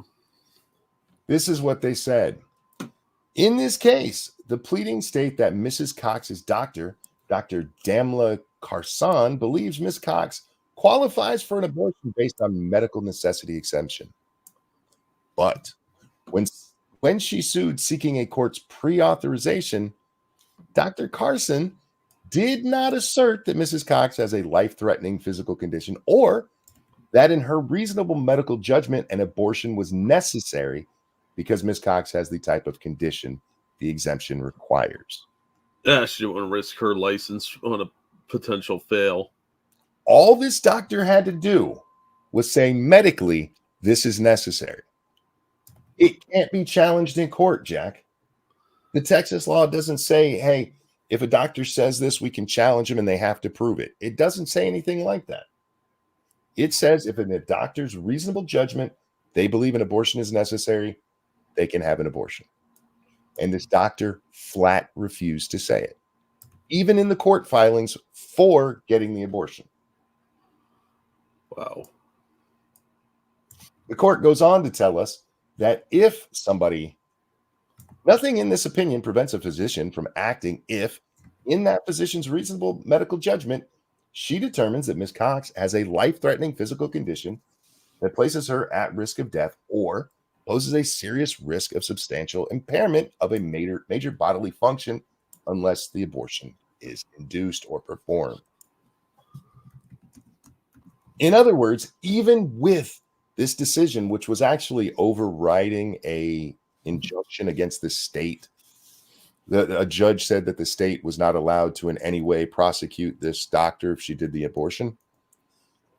This is what they said. In this case, the pleadings state that Mrs. Cox's doctor, Dr. Damla Carson, believes Ms. Cox qualifies for an abortion based on medical necessity exemption. But when she sued seeking a court's pre-authorization, Dr. Carson did not assert that Mrs. Cox has a life-threatening physical condition or that in her reasonable medical judgment an abortion was necessary because Ms. Cox has the type of condition the exemption requires. Yeah, she didn't want to risk her license on a potential fail. All this doctor had to do was say medically, this is necessary. It can't be challenged in court, Jack. The Texas law doesn't say, hey, if a doctor says this, we can challenge him and they have to prove it. It doesn't say anything like that. It says if in the doctor's reasonable judgment, they believe an abortion is necessary, they can have an abortion. And this doctor flat refused to say it, even in the court filings for getting the abortion. Wow. The court goes on to tell us that if somebody, nothing in this opinion prevents a physician from acting if, in that physician's reasonable medical judgment, she determines that Ms. Cox has a life-threatening physical condition that places her at risk of death or poses a serious risk of substantial impairment of a major bodily function unless the abortion is induced or performed. In other words, even with this decision, which was actually overriding a injunction against the state, a judge said that the state was not allowed to in any way prosecute this doctor if she did the abortion.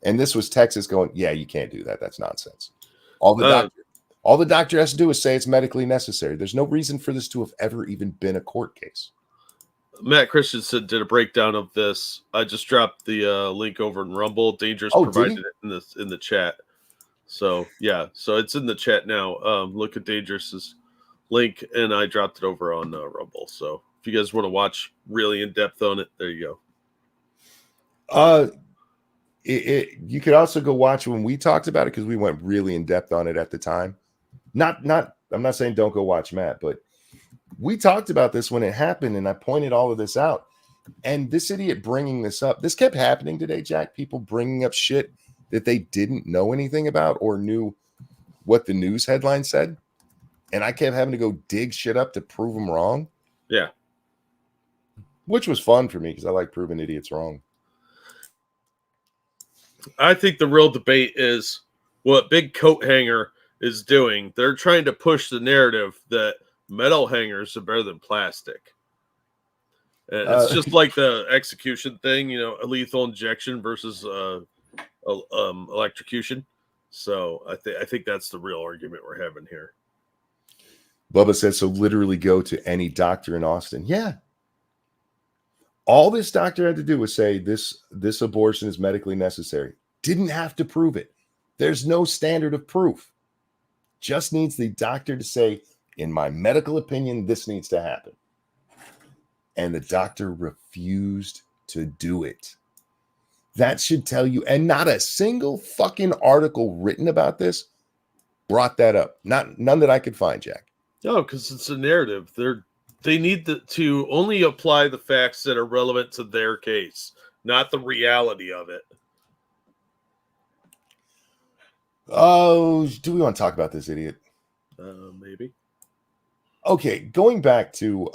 And this was Texas going, yeah, you can't do that. That's nonsense. All the doctor has to do is say it's medically necessary. There's no reason for this to have ever even been a court case. Matt Christensen did a breakdown of this. I just dropped the link over in Rumble. Dangerous provided it in the chat. So yeah, so it's in the chat now. Look at Dangerous's link, and I dropped it over on Rumble. So if you guys want to watch really in depth on it, there you go. You could also go watch when we talked about it because we went really in depth on it at the time. I'm not saying don't go watch Matt, but We talked about this when it happened, and I pointed all of this out. And this idiot bringing this up, this kept happening today, Jack. People bringing up shit that they didn't know anything about or knew what the news headline said. And I kept having to go dig shit up to prove them wrong. Yeah. Which was fun for me because I like proving idiots wrong. I think the real debate is what Big Coat Hanger is doing. They're trying to push the narrative that metal hangers are better than plastic. And it's just like the execution thing, a lethal injection versus electrocution. So I think that's the real argument we're having here. Bubba says, so literally go to any doctor in Austin. Yeah. All this doctor had to do was say this abortion is medically necessary. Didn't have to prove it. There's no standard of proof. Just needs the doctor to say, in my medical opinion, this needs to happen. And the doctor refused to do it. That should tell you, and not a single fucking article written about this brought that up. None that I could find, Jack. No, because it's a narrative. They need to only apply the facts that are relevant to their case, not the reality of it. Oh, do we want to talk about this idiot? Maybe. Okay, going back to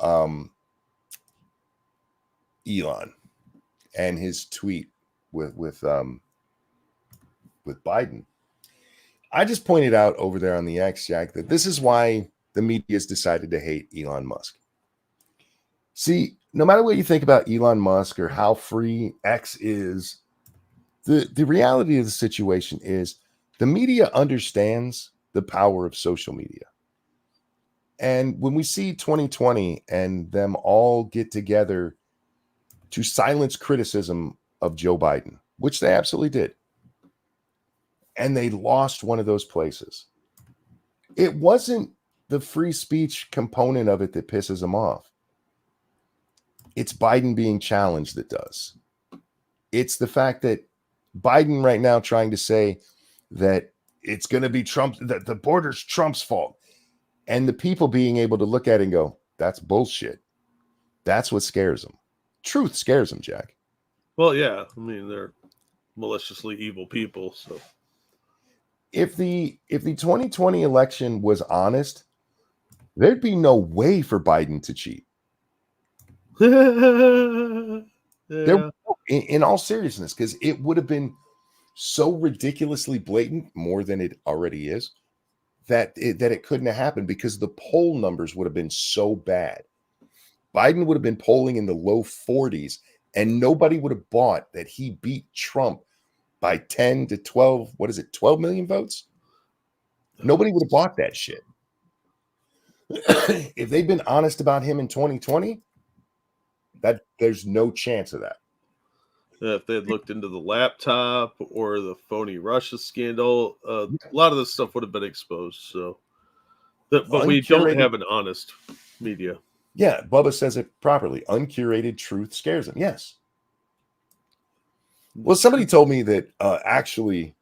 Elon and his tweet with Biden. I just pointed out over there on the X, Jack, that this is why the media has decided to hate Elon Musk. See, no matter what you think about Elon Musk or how free X is, the reality of the situation is the media understands the power of social media. And when we see 2020 and them all get together to silence criticism of Joe Biden, which they absolutely did, and they lost one of those places, it wasn't the free speech component of it that pisses them off. It's Biden being challenged that does. It's the fact that Biden right now trying to say that it's going to be Trump, that the border's Trump's fault. And the people being able to look at it and go, that's bullshit. That's what scares them. Truth scares them, Jack. Well, yeah. I mean, they're maliciously evil people. So if the 2020 election was honest, there'd be no way for Biden to cheat. Yeah. There, in all seriousness, because it would have been so ridiculously blatant, more than it already is, that it couldn't have happened because the poll numbers would have been so bad. Biden would have been polling in the low 40s, and nobody would have bought that he beat Trump by 10 to 12, 12 million votes? Nobody would have bought that shit. If they'd been honest about him in 2020, that there's no chance of that. If they had looked into the laptop or the phony Russia scandal, a lot of this stuff would have been exposed. So, but we don't have an honest media. Yeah, Bubba says it properly. Uncurated truth scares them. Yes. Well, somebody told me that actually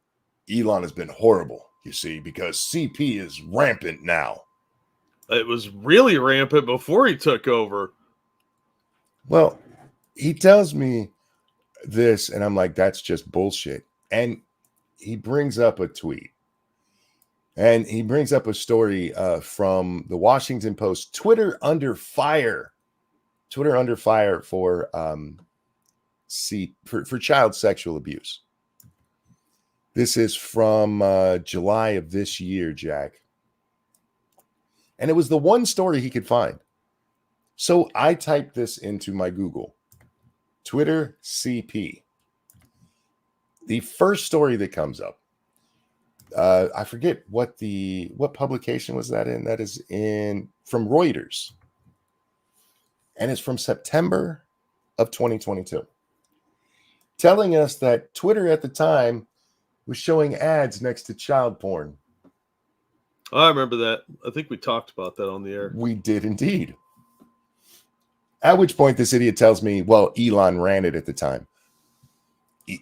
Elon has been horrible, you see, because CP is rampant now. It was really rampant before he took over. Well, he tells me this, and I'm like, that's just bullshit. And he brings up a tweet. And he brings up a story from the Washington Post. Twitter under fire. Twitter under fire for child sexual abuse. This is from July of this year, Jack. And it was the one story he could find. So I typed this into my Google. Twitter CP. The first story that comes up. I forget what publication was that in. That is from Reuters. And it's from September of 2022. Telling us that Twitter at the time was showing ads next to child porn. I remember that. I think we talked about that on the air. We did indeed. At which point this idiot tells me, well, Elon ran it at the time.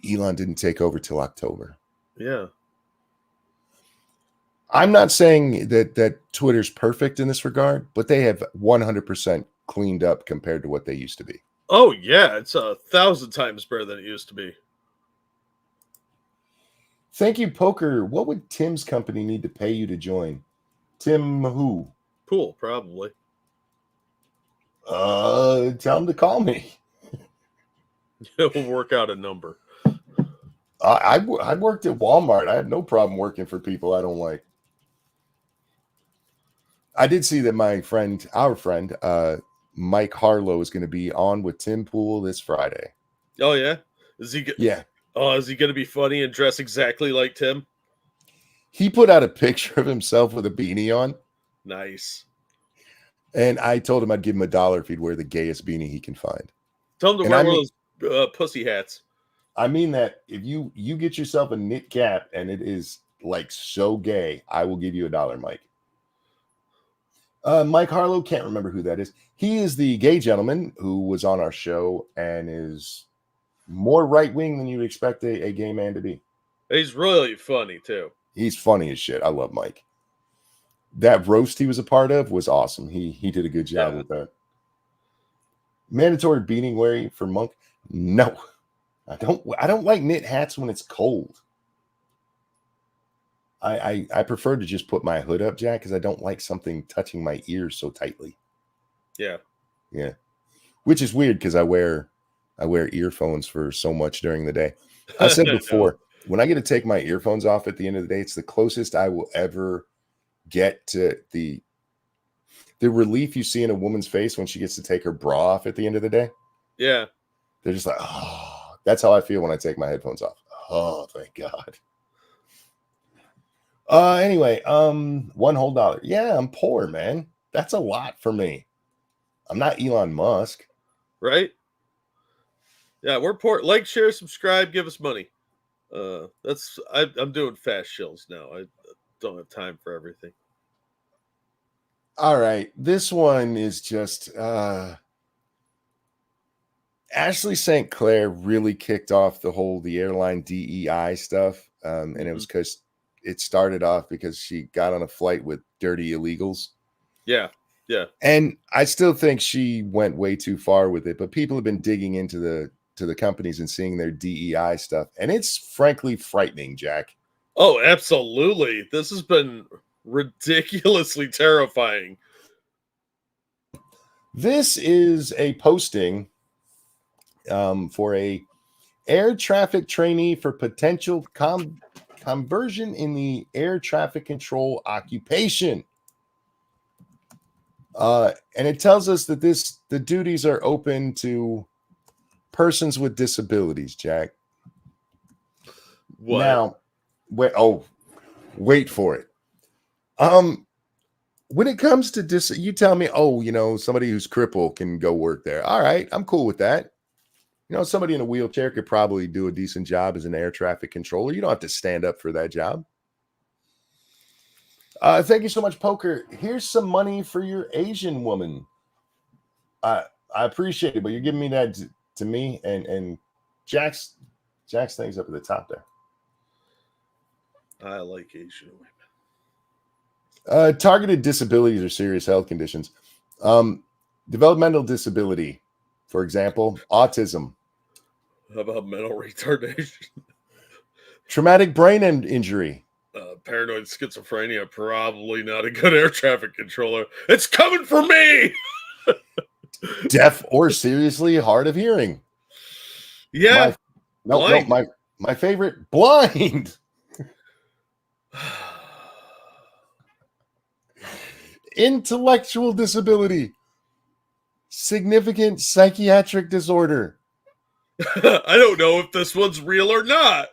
Elon didn't take over till October. Yeah. I'm not saying that Twitter's perfect in this regard, but they have 100% cleaned up compared to what they used to be. Oh yeah, it's 1,000 times better than it used to be. Thank you, Poker. What would Tim's company need to pay you to join? Tim who? Pool, probably. Tell him to call me. We'll work out a number. I worked at Walmart. I had no problem working for people I don't like. I did see that our friend, Mike Harlow, is going to be on with Tim Pool this Friday. Oh yeah, Yeah. Oh, is he going to be funny and dress exactly like Tim? He put out a picture of himself with a beanie on. Nice. And I told him I'd give him $1 if he'd wear the gayest beanie he can find. Tell him to wear one of those pussy hats. I mean that if you get yourself a knit cap and it is like so gay, I will give you $1, Mike. Mike Harlow, can't remember who that is. He is the gay gentleman who was on our show and is more right-wing than you'd expect a gay man to be. He's really funny, too. He's funny as shit. I love Mike. That roast he was a part of was awesome. He did a good job with that. Mandatory beanie wearing for Monk? No. I don't like knit hats when it's cold. I prefer to just put my hood up, Jack, because I don't like something touching my ears so tightly. Yeah. Yeah. Which is weird because I wear earphones for so much during the day. I said before, when I get to take my earphones off at the end of the day, it's the closest I will ever get to the relief you see in a woman's face when she gets to take her bra off at the end of the day. Yeah. They're just like, oh, that's how I feel when I take my headphones off. Oh, thank God. Anyway, $1 whole. Yeah, I'm poor, man. That's a lot for me. I'm not Elon Musk. Right? Yeah, we're poor. Like, share, subscribe, give us money. I'm doing fast shills now. I don't have time for everything. All right. This one is just Ashley St. Clair really kicked off the airline DEI stuff. And it was because it started off because she got on a flight with dirty illegals. Yeah. Yeah. And I still think she went way too far with it, but people have been digging into the companies and seeing their DEI stuff. And it's frankly frightening, Jack. Oh, absolutely. This has been ridiculously terrifying. This is a posting for a air traffic trainee for potential conversion in the air traffic control occupation. And it tells us that the duties are open to persons with disabilities, Jack. What? Now, wait for it. When it comes to you tell me, somebody who's crippled can go work there. All right, I'm cool with that. Somebody in a wheelchair could probably do a decent job as an air traffic controller. You don't have to stand up for that job. Thank you so much, Poker. Here's some money for your Asian woman. I appreciate it, but you're giving me that to me and Jack's things up at the top there. I like Asian women. Targeted disabilities or serious health conditions. Developmental disability, for example, autism. How about mental retardation? Traumatic brain injury. Paranoid schizophrenia, probably not a good air traffic controller. It's coming for me! Deaf or seriously hard of hearing. Yeah. My favorite, blind. Intellectual disability. Significant psychiatric disorder. I don't know if this one's real or not.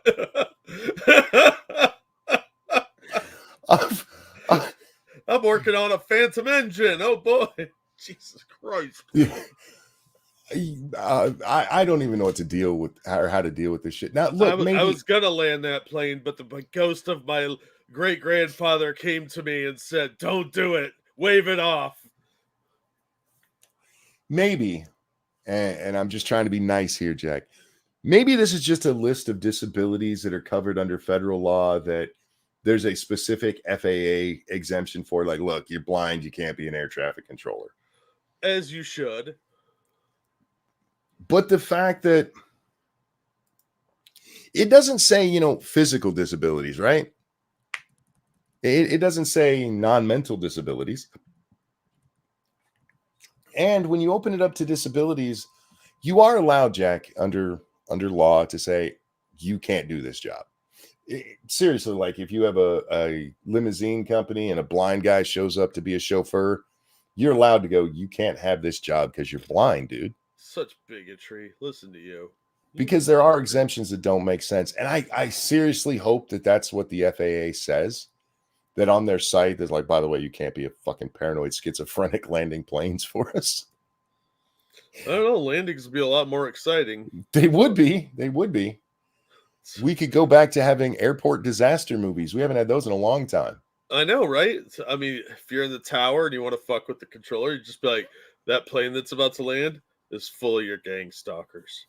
I'm working on a phantom engine. Oh boy. Jesus Christ. I don't even know what to deal with or how to deal with this shit. Now, look, I was going to land that plane, but the ghost of my great-grandfather came to me and said, don't do it. Wave it off. Maybe, and I'm just trying to be nice here, Jack. Maybe this is just a list of disabilities that are covered under federal law that there's a specific FAA exemption for, like, look, you're blind, you can't be an air traffic controller. As you should. But the fact that it doesn't say, physical disabilities, right? It doesn't say non-mental disabilities. And when you open it up to disabilities, you are allowed, Jack, under law to say you can't do this job. Seriously, like if you have a limousine company and a blind guy shows up to be a chauffeur, you're allowed to go, you can't have this job because you're blind, dude. Such bigotry. Listen to you. Because there are exemptions that don't make sense. And I seriously hope that that's what the FAA says, that on their site, there's like, by the way, you can't be a fucking paranoid schizophrenic landing planes for us. I don't know. Landings would be a lot more exciting. They would be. They would be. We could go back to having airport disaster movies. We haven't had those in a long time. I know, right? I mean, if you're in the tower and you want to fuck with the controller, you just be like, that plane that's about to land is full of your gang stalkers.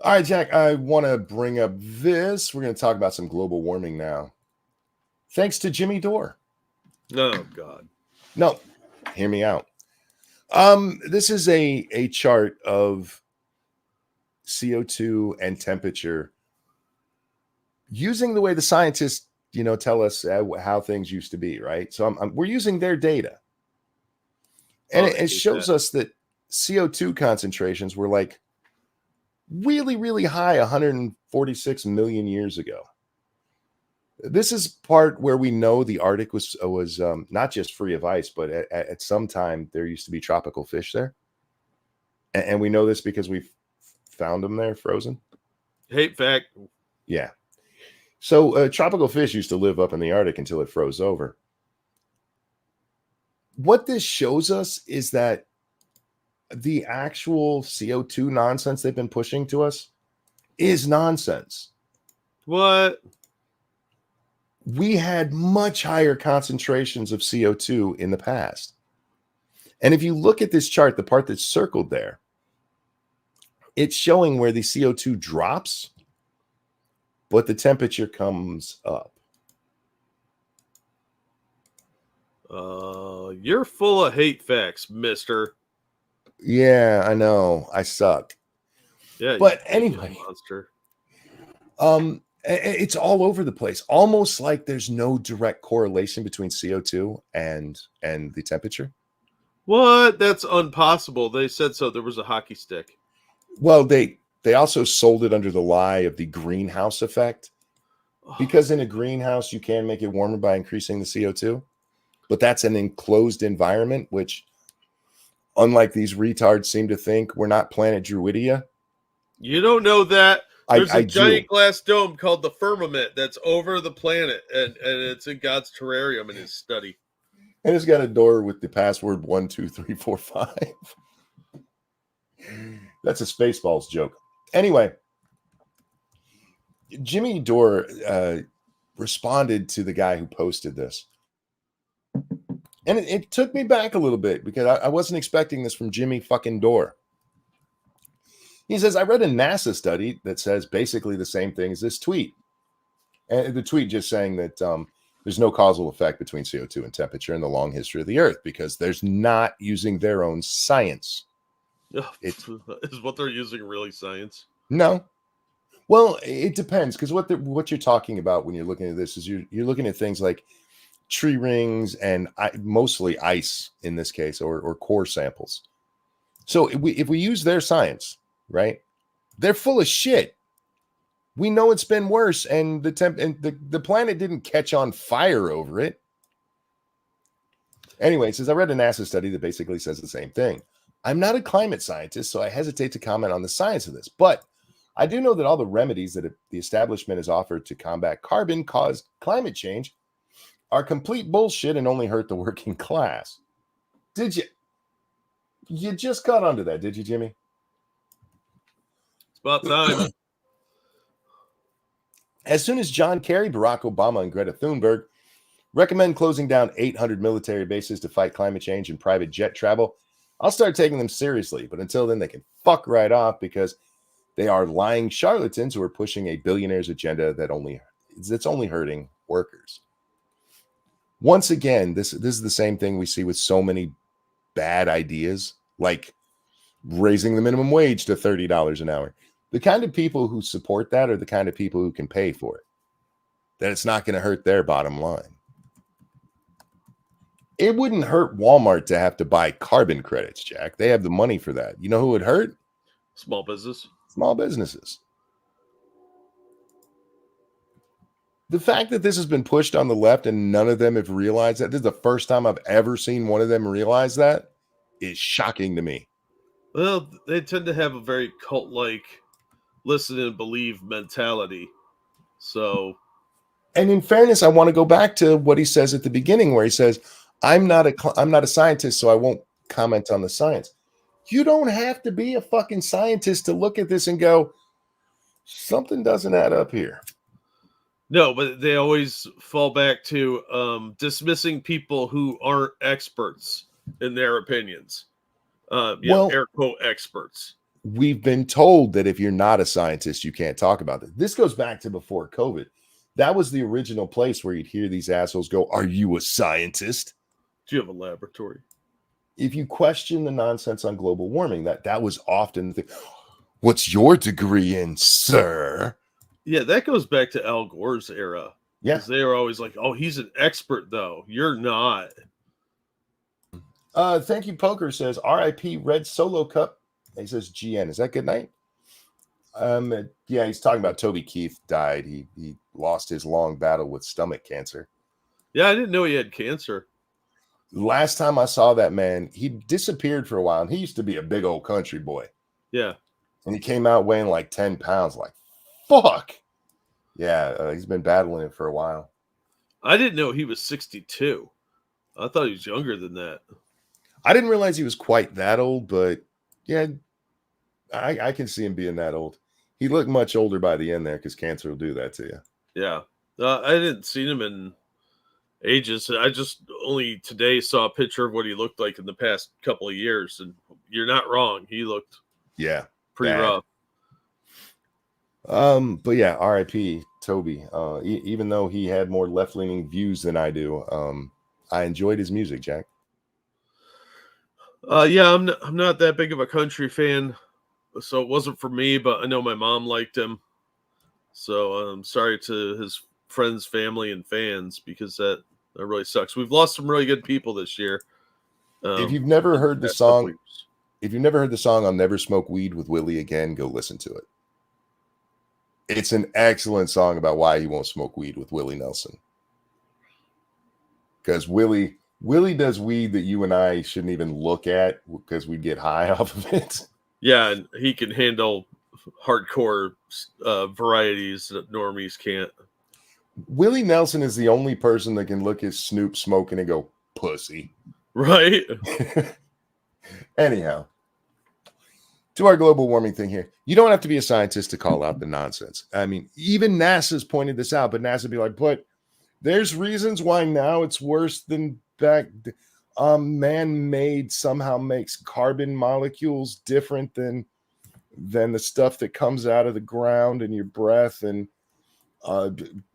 All right, Jack, I want to bring up this. We're going to talk about some global warming now. Thanks to Jimmy Dore. Oh, God. No, hear me out. This is a chart of CO2 and temperature using the way the scientists, tell us how things used to be, right? So we're using their data. And it shows us that CO2 concentrations were like really, really high 146 million years ago. This is part where we know the Arctic was not just free of ice, but at some time there used to be tropical fish there. And we know this because we found them there frozen. Hate fact. Yeah. So tropical fish used to live up in the Arctic until it froze over. What this shows us is that the actual CO2 nonsense they've been pushing to us is nonsense. What? We had much higher concentrations of CO2 in the past. And if you look at this chart, the part that's circled there, it's showing where the CO2 drops, but the temperature comes up. You're full of hate facts, mister. Yeah, I know. I suck. Yeah, but anyway, monster. It's all over the place. Almost like there's no direct correlation between CO2 and the temperature. What? That's impossible. They said so. There was a hockey stick. Well, they also sold it under the lie of the greenhouse effect, because in a greenhouse you can make it warmer by increasing the CO2, but that's an enclosed environment, which, unlike these retards seem to think, we're not planet Druidia. You don't know that. There's a giant do. glass dome called the firmament that's over the planet, and it's in God's terrarium in his study. And it's got a door with the password 12345. That's a Spaceballs joke. Anyway, Jimmy Dore responded to the guy who posted this. And it took me back a little bit because I wasn't expecting this from Jimmy fucking Dore. He says, I read a NASA study that says basically the same thing as this tweet. And the tweet just saying that there's no causal effect between CO2 and temperature in the long history of the Earth because there's not using their own science. Is what they're using really science? No. Well, it depends, because what you're talking about when you're looking at this is you're looking at things like tree rings and mostly ice in this case, or core samples. So if we use their science, right, they're full of shit. We know it's been worse, and the planet didn't catch on fire over it. Anyway, it says, I read a NASA study that basically says the same thing. I'm not a climate scientist, so I hesitate to comment on the science of this, but I do know that all the remedies that the establishment has offered to combat carbon-caused climate change are complete bullshit and only hurt the working class. Did you? You just caught onto that, did you, Jimmy? It's about time. As soon as John Kerry, Barack Obama, and Greta Thunberg recommend closing down 800 military bases to fight climate change and private jet travel, I'll start taking them seriously. But until then, they can fuck right off, because they are lying charlatans who are pushing a billionaire's agenda that only it's only hurting workers. Once again, this is the same thing we see with so many bad ideas, like raising the minimum wage to $30 an hour. The kind of people who support that are the kind of people who can pay for it, that it's not going to hurt their bottom line. It wouldn't hurt Walmart to have to buy carbon credits, Jack. They have the money for that. You know who would hurt? Small business. Small businesses. The fact that this has been pushed on the left and none of them have realized that, this is the first time I've ever seen one of them realize that, is shocking to me. Well, they tend to have a very cult-like listen and believe mentality. So, and in fairness, I want to go back to what he says at the beginning, where he says, I'm not a scientist, so I won't comment on the science. You don't have to be a fucking scientist to look at this and go, something doesn't add up here. No, but they always fall back to dismissing people who aren't experts in their opinions. Air quote experts. We've been told that if you're not a scientist, you can't talk about this. This goes back to before COVID. That was the original place where you'd hear these assholes go, are you a scientist? Do you have a laboratory? If you question the nonsense on global warming, that was often the, what's your degree in, sir? Yeah, that goes back to Al Gore's era. Yeah. Because they were always like, oh, he's an expert, though. You're not. Thank you, Poker says, RIP Red Solo Cup. He says, GN. Is that good night? Yeah, he's talking about Toby Keith died. He lost his long battle with stomach cancer. Yeah, I didn't know he had cancer. Last time I saw that man, he disappeared for a while, and he used to be a big old country boy. Yeah. And he came out weighing like 10 pounds. Like, fuck. Yeah, he's been battling it for a while. I didn't know he was 62. I thought he was younger than that. I didn't realize he was quite that old, but yeah, I can see him being that old. He looked much older by the end there because cancer will do that to you. Yeah. I didn't see him in ages. I just only today saw a picture of what he looked like in the past couple of years. And you're not wrong. He looked pretty rough. But yeah, RIP Toby. Even though he had more left-leaning views than I do, I enjoyed his music, Jack. Yeah, I'm not that big of a country fan, so it wasn't for me, but I know my mom liked him. So I'm sorry to his friends, family, and fans, because that really sucks. We've lost some really good people this year. If you've never heard the song, I'll Never Smoke Weed with Willie Again, go listen to it. It's an excellent song about why he won't smoke weed with Willie Nelson. Because Willie does weed that you and I shouldn't even look at because we get high off of it. Yeah, and he can handle hardcore varieties that normies can't. Willie Nelson is the only person that can look at Snoop smoking and go, pussy. Right? Anyhow, to our global warming thing here, you don't have to be a scientist to call out the nonsense. I mean, even NASA's pointed this out, but NASA be like, but there's reasons why now it's worse than back. Man-made somehow makes carbon molecules different than the stuff that comes out of the ground and your breath, and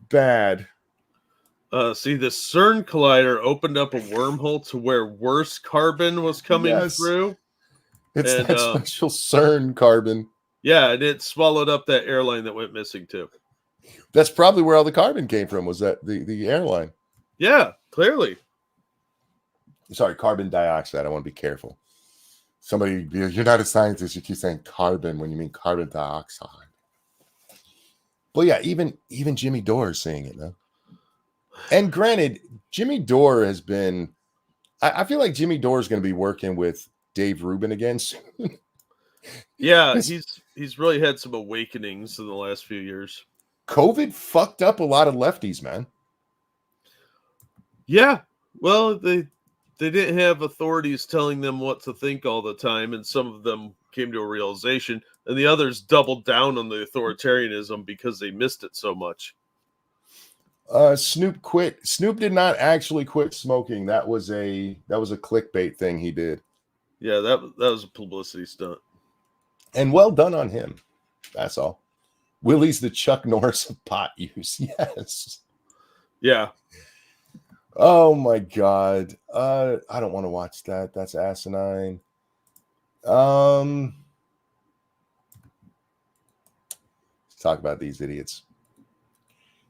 bad. See, the CERN collider opened up a wormhole to where worse carbon was coming through. It's that special CERN carbon. Yeah, and it swallowed up that airline that went missing too. That's probably where all the carbon came from, was that the airline. Yeah, clearly. Sorry, carbon dioxide. I want to be careful. Somebody, you're not a scientist, you keep saying carbon when you mean carbon dioxide. But yeah, even Jimmy Dore is saying it now. And granted, Jimmy Dore has been, I feel like Jimmy Dore is going to be working with Dave Rubin again soon. Yeah, he's really had some awakenings in the last few years. COVID fucked up a lot of lefties, man. Yeah, well, they didn't have authorities telling them what to think all the time, and some of them came to a realization, and the others doubled down on the authoritarianism because they missed it so much. Snoop quit. Snoop did not actually quit smoking. That was a clickbait thing he did. Yeah, that was a publicity stunt. And well done on him. That's all. Willie's the Chuck Norris of pot use. Yes. Yeah. Oh my God. I don't want to watch that. That's asinine. Let's talk about these idiots.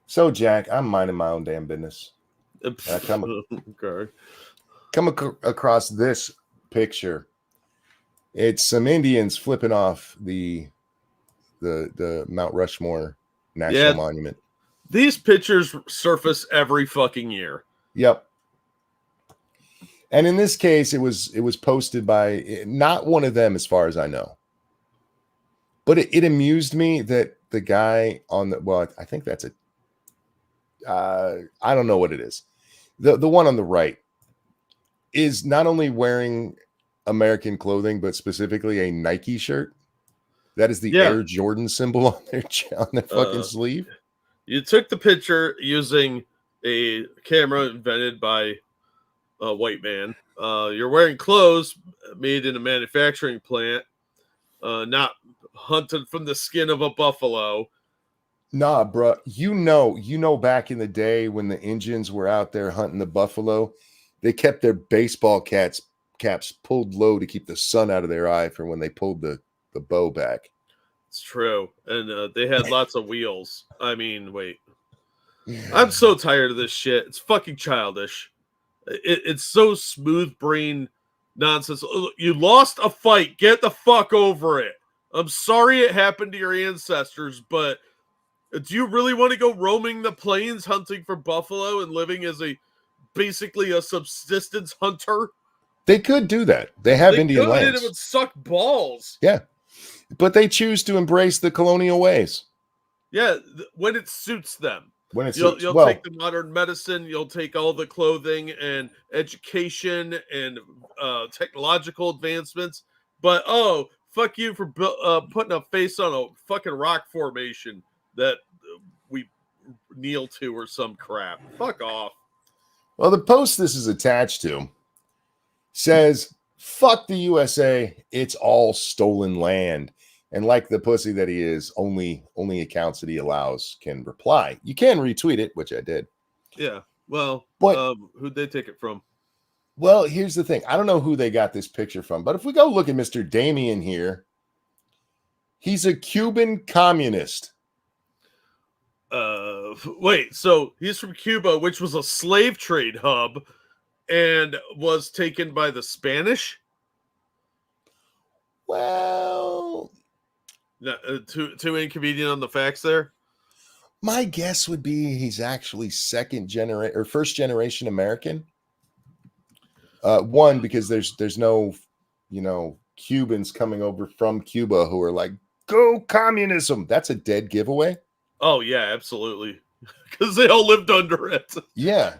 So, Jack, I'm minding my own damn business. I come across this picture. It's some Indians flipping off the Mount Rushmore National Monument. These pictures surface every fucking year. Yep. And in this case, it was posted by not one of them, as far as I know. But it amused me that the guy on the I think that's I don't know what it is. The one on the right is not only wearing American clothing, but specifically a Nike shirt. That is the Air Jordan symbol on their fucking sleeve. You took the picture using a camera invented by a white man. You're wearing clothes made in a manufacturing plant, not hunted from the skin of a buffalo. Nah, bro. You know, back in the day when the Indians were out there hunting the buffalo, they kept their baseball caps pulled low to keep the sun out of their eye for when they pulled the bow back. It's true. And they had lots of wheels. I mean, wait. I'm so tired of this shit. It's fucking childish. It's so smooth brain nonsense. You lost a fight. Get the fuck over it. I'm sorry it happened to your ancestors, but do you really want to go roaming the plains hunting for buffalo and living as basically a subsistence hunter? They could do that. They have Indian lands. And it would suck balls. Yeah. But they choose to embrace the colonial ways. Yeah, when it suits them. When you'll take the modern medicine, you'll take all the clothing and education and technological advancements. But fuck you for putting a face on a fucking rock formation that we kneel to or some crap. Fuck off. Well, the post this is attached to says, "Fuck the USA, it's all stolen land." And like the pussy that he is, only accounts that he allows can reply. You can retweet it, which I did. Yeah. Well, but who'd they take it from? Well, here's the thing. I don't know who they got this picture from, but if we go look at Mr. Damien here, he's a Cuban communist. Wait, so he's from Cuba, which was a slave trade hub and was taken by the Spanish? Well, too inconvenient on the facts there. My guess would be he's actually first generation American. One, because there's no, Cubans coming over from Cuba who are like, go communism. That's a dead giveaway. Oh yeah, absolutely. Because they all lived under it. Yeah.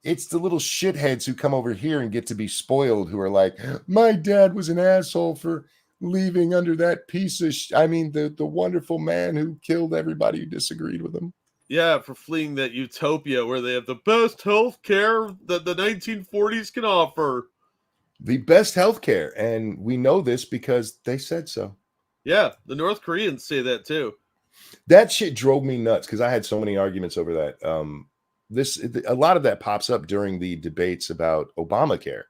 It's the little shitheads who come over here and get to be spoiled who are like, my dad was an asshole for leaving under that piece of the wonderful man who killed everybody who disagreed with him. Yeah, for fleeing that utopia where they have the best health care that the 1940s can offer. The best health care. And we know this because they said so. Yeah, the North Koreans say that too. That shit drove me nuts because I had so many arguments over that. A lot of that pops up during the debates about Obamacare.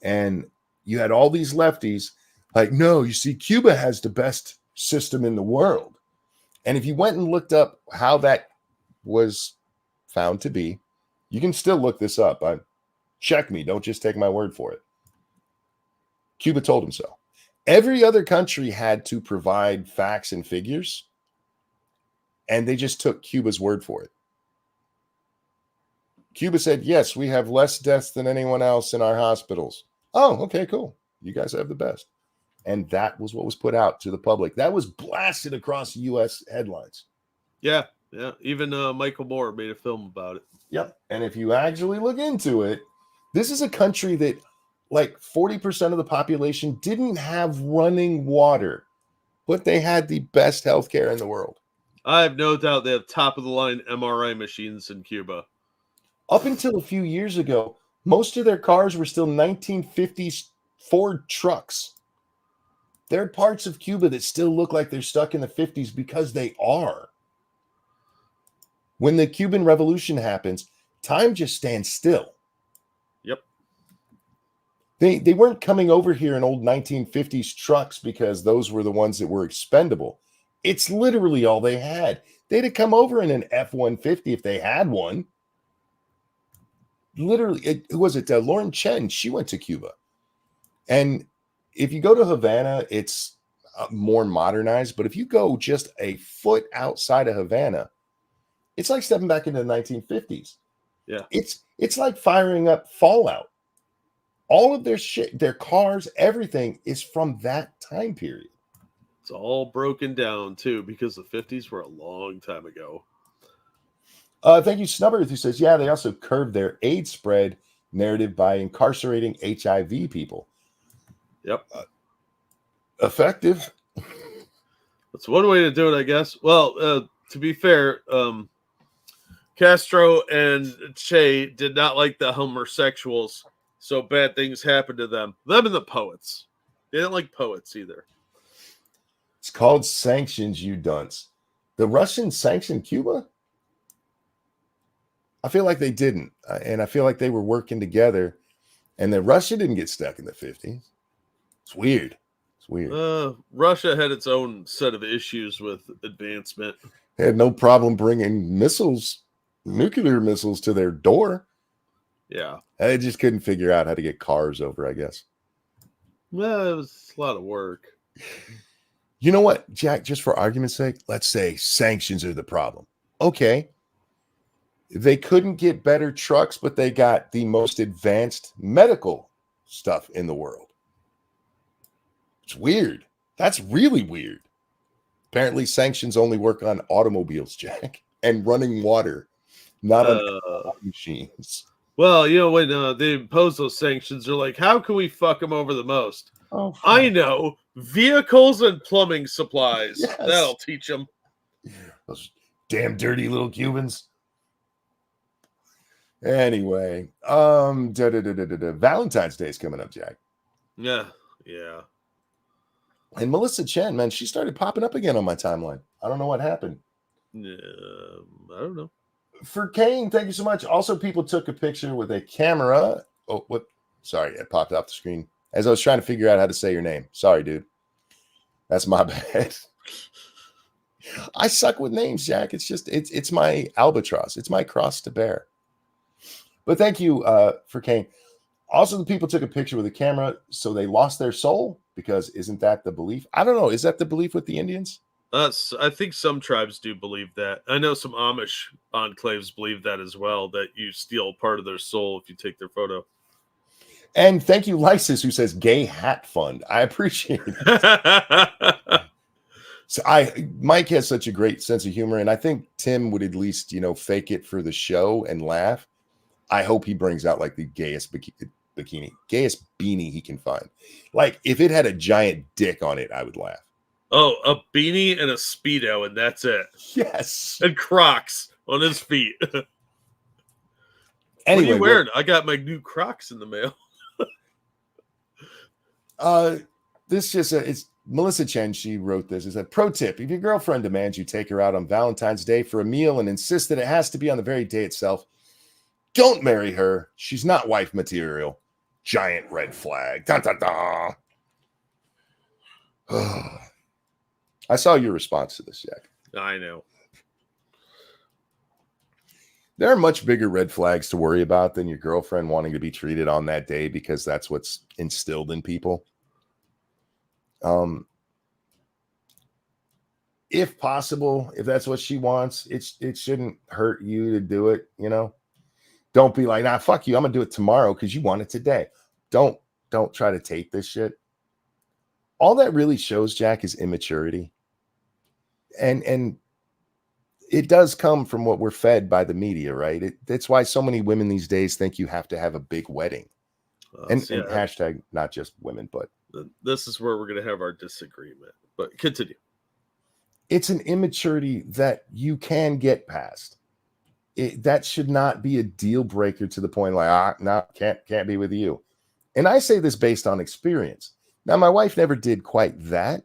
And you had all these lefties like, no, you see, Cuba has the best system in the world. And if you went and looked up how that was found to be, you can still look this up. Check me. Don't just take my word for it. Cuba told him so. Every other country had to provide facts and figures, and they just took Cuba's word for it. Cuba said, yes, we have less deaths than anyone else in our hospitals. Oh, okay, cool. You guys have the best. And that was what was put out to the public. That was blasted across U.S. headlines. Yeah. Even Michael Moore made a film about it. Yep. And if you actually look into it, this is a country that like 40% of the population didn't have running water, but they had the best healthcare in the world. I have no doubt they have top-of-the-line MRI machines in Cuba. Up until a few years ago, most of their cars were still 1950s Ford trucks. There are parts of Cuba that still look like they're stuck in the 50s because they are. When the Cuban Revolution happens, time just stands still. Yep. They weren't coming over here in old 1950s trucks because those were the ones that were expendable. It's literally all they had. They'd have come over in an F-150 if they had one. Literally, who was it? Lauren Chen, she went to Cuba. And if you go to Havana, it's more modernized. But if you go just a foot outside of Havana, it's like stepping back into the 1950s. Yeah. It's like firing up Fallout. All of their shit, their cars, everything is from that time period. It's all broken down, too, because the 50s were a long time ago. Thank you, Snubberth, who says, yeah, they also curbed their AIDS spread narrative by incarcerating HIV people. Yep. Effective. That's one way to do it, I guess. Well, to be fair, Castro and Che did not like the homosexuals, so bad things happened to them. Them and the poets. They didn't like poets either. It's called sanctions, you dunce. The Russians sanctioned Cuba? I feel like they didn't. And I feel like they were working together. And then Russia didn't get stuck in the 50s. It's weird. It's weird. Russia had its own set of issues with advancement. They had no problem bringing missiles, nuclear missiles, to their door. Yeah. They just couldn't figure out how to get cars over, I guess. Well, it was a lot of work. You know what, Jack, just for argument's sake, let's say sanctions are the problem. Okay. They couldn't get better trucks, but they got the most advanced medical stuff in the world. It's weird. That's really weird. Apparently, sanctions only work on automobiles, Jack, and running water, not on machines. Well, when they impose those sanctions, they're like, how can we fuck them over the most? Oh, I know. Vehicles and plumbing supplies. Yes. That'll teach them. Those damn dirty little Cubans. Anyway, Valentine's Day is coming up, Jack. Yeah. And Melissa Chen, man, she started popping up again on my timeline. I don't know what happened. I don't know. For Kane, thank you so much. Also, people took a picture with a camera. Oh, what? Sorry, it popped off the screen as I was trying to figure out how to say your name. Sorry, dude. That's my bad. I suck with names, Jack. It's my albatross. It's my cross to bear. But thank you for Kane. Also, the people took a picture with a camera, so they lost their soul, because isn't that the belief? I don't know. Is that the belief with the Indians? I think some tribes do believe that. I know some Amish enclaves believe that as well, that you steal part of their soul if you take their photo. And thank you, Lysis, who says gay hat fund. I appreciate it. So Mike has such a great sense of humor, and I think Tim would at least, fake it for the show and laugh. I hope he brings out like the gayest gayest beanie he can find. Like if it had a giant dick on it, I would laugh. Oh, a beanie and a Speedo, and that's it. Yes. And Crocs on his feet. Anyway, what are you wearing? I got my new Crocs in the mail. It's Melissa Chen. She wrote this. It's a pro tip. If your girlfriend demands you take her out on Valentine's Day for a meal and insists that it has to be on the very day itself, don't marry her. She's not wife material. Giant red flag. Da, da, da. I saw your response to this, Jack. I know. There are much bigger red flags to worry about than your girlfriend wanting to be treated on that day, because that's what's instilled in people. If possible, if that's what she wants, it shouldn't hurt you to do it, Don't be like, nah, fuck you. I'm gonna do it tomorrow because you want it today. Don't try to tape this shit. All that really shows, Jack, is immaturity. And it does come from what we're fed by the media, right? That's why so many women these days think you have to have a big wedding. And hashtag not just women, but this is where we're going to have our disagreement. But continue. It's an immaturity that you can get past. That should not be a deal breaker to the point like, no, can't be with you. And I say this based on experience. Now, my wife never did quite that,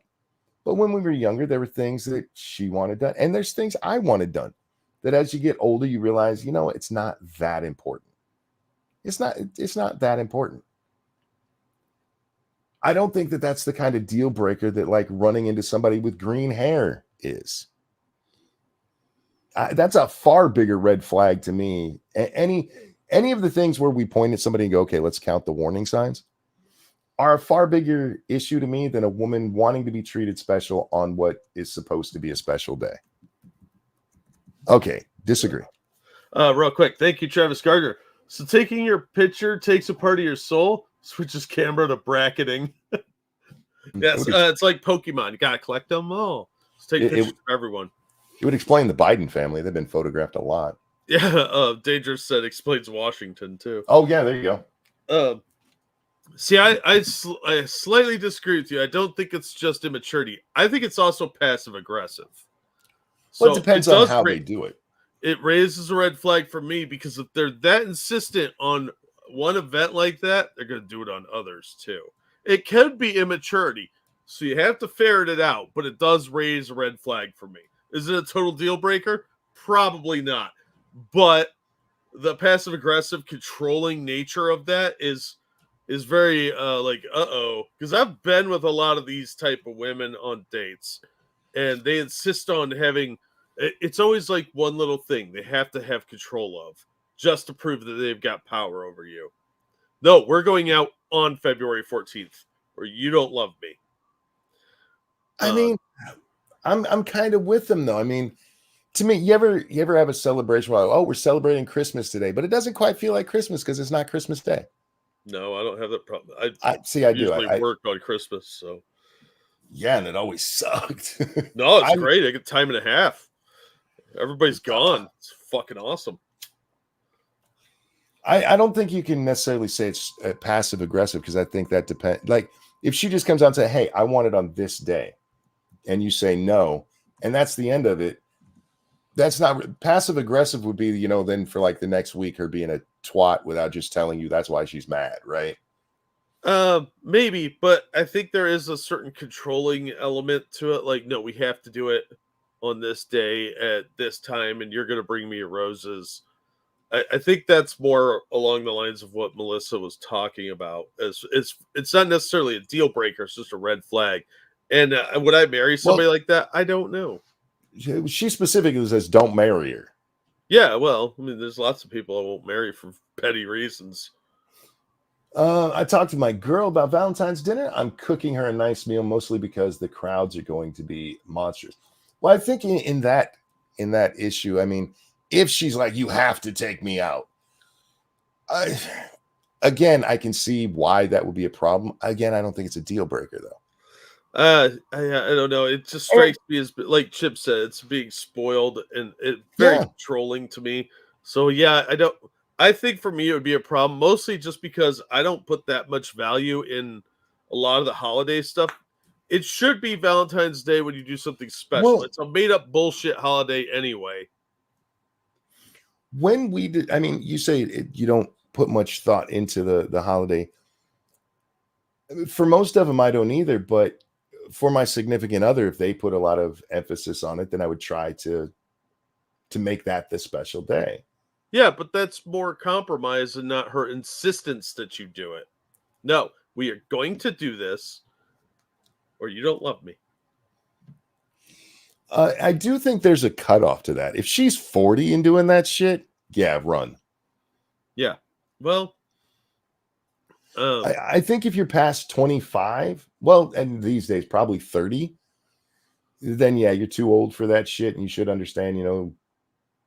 but when we were younger, there were things that she wanted done, and there's things I wanted done. That as you get older, you realize, it's not that important. It's not that important. I don't think that that's the kind of deal breaker that like running into somebody with green hair is. That's a far bigger red flag to me. Any of the things where we point at somebody and go, okay, let's count the warning signs, are a far bigger issue to me than a woman wanting to be treated special on what is supposed to be a special day. Okay, disagree. Real quick, thank you, Travis Gardner. So taking your picture takes a part of your soul, switches camera to bracketing. Yes, it's like Pokemon. You gotta collect them all. Let's take pictures of everyone. It would explain the Biden family. They've been photographed a lot. Yeah, Dangerous said explains Washington too. Oh yeah, there you go. See, I slightly disagree with you. I don't think it's just immaturity. I think it's also passive aggressive. So well, it depends on how they do it. It raises a red flag for me because if they're that insistent on one event like that, they're going to do it on others too. It could be immaturity, so you have to ferret it out, but it does raise a red flag for me. Is it a total deal breaker? Probably not. But the passive aggressive controlling nature of that is very because I've been with a lot of these type of women on dates, and they insist on having. It's always like one little thing they have to have control of just to prove that they've got power over you. No, we're going out on February 14th, or you don't love me. I mean, I'm kind of with them though. I mean, to me, you ever have a celebration where, oh, we're celebrating Christmas today, but it doesn't quite feel like Christmas because it's not Christmas Day. No, I don't have that problem. I usually work on Christmas, so yeah, and it always sucked. No, it's great. I get time and a half. Everybody's gone. It's fucking awesome. I don't think you can necessarily say it's passive aggressive because I think that depends. Like if she just comes out and say, "Hey, I want it on this day," and you say no, and that's the end of it. That's not passive aggressive. Would be then for like the next week her being a twat without just telling you that's why she's mad, right? Maybe, but I think there is a certain controlling element to it. Like, no, we have to do it on this day at this time, and you're going to bring me roses. I think that's more along the lines of what Melissa was talking about. It's not necessarily a deal breaker; it's just a red flag. And would I marry somebody like that? I don't know. She specifically says, "Don't marry her." Yeah, well, I mean, there's lots of people I won't marry for petty reasons. I talked to my girl about Valentine's dinner. I'm cooking her a nice meal, mostly because the crowds are going to be monstrous. Well, I think in that issue, I mean, if she's like, you have to take me out. I can see why that would be a problem. Again, I don't think it's a deal breaker, though. I don't know. It just strikes me as, like Chip said, it's being spoiled and it's very controlling to me. So, yeah, I think for me, it would be a problem, mostly just because I don't put that much value in a lot of the holiday stuff. It should be Valentine's Day when you do something special. Well, it's a made-up bullshit holiday anyway. When we did, I mean, you say you don't put much thought into the holiday. For most of them, I don't either. But for my significant other, if they put a lot of emphasis on it, then I would try to make that the special day. Yeah, but that's more compromise and not her insistence that you do it. No, we are going to do this, or you don't love me. I do think there's a cutoff to that. If she's 40 and doing that shit, yeah, run. Yeah. Well, I think if you're past 25, well, and these days probably 30, then yeah, you're too old for that shit, and you should understand,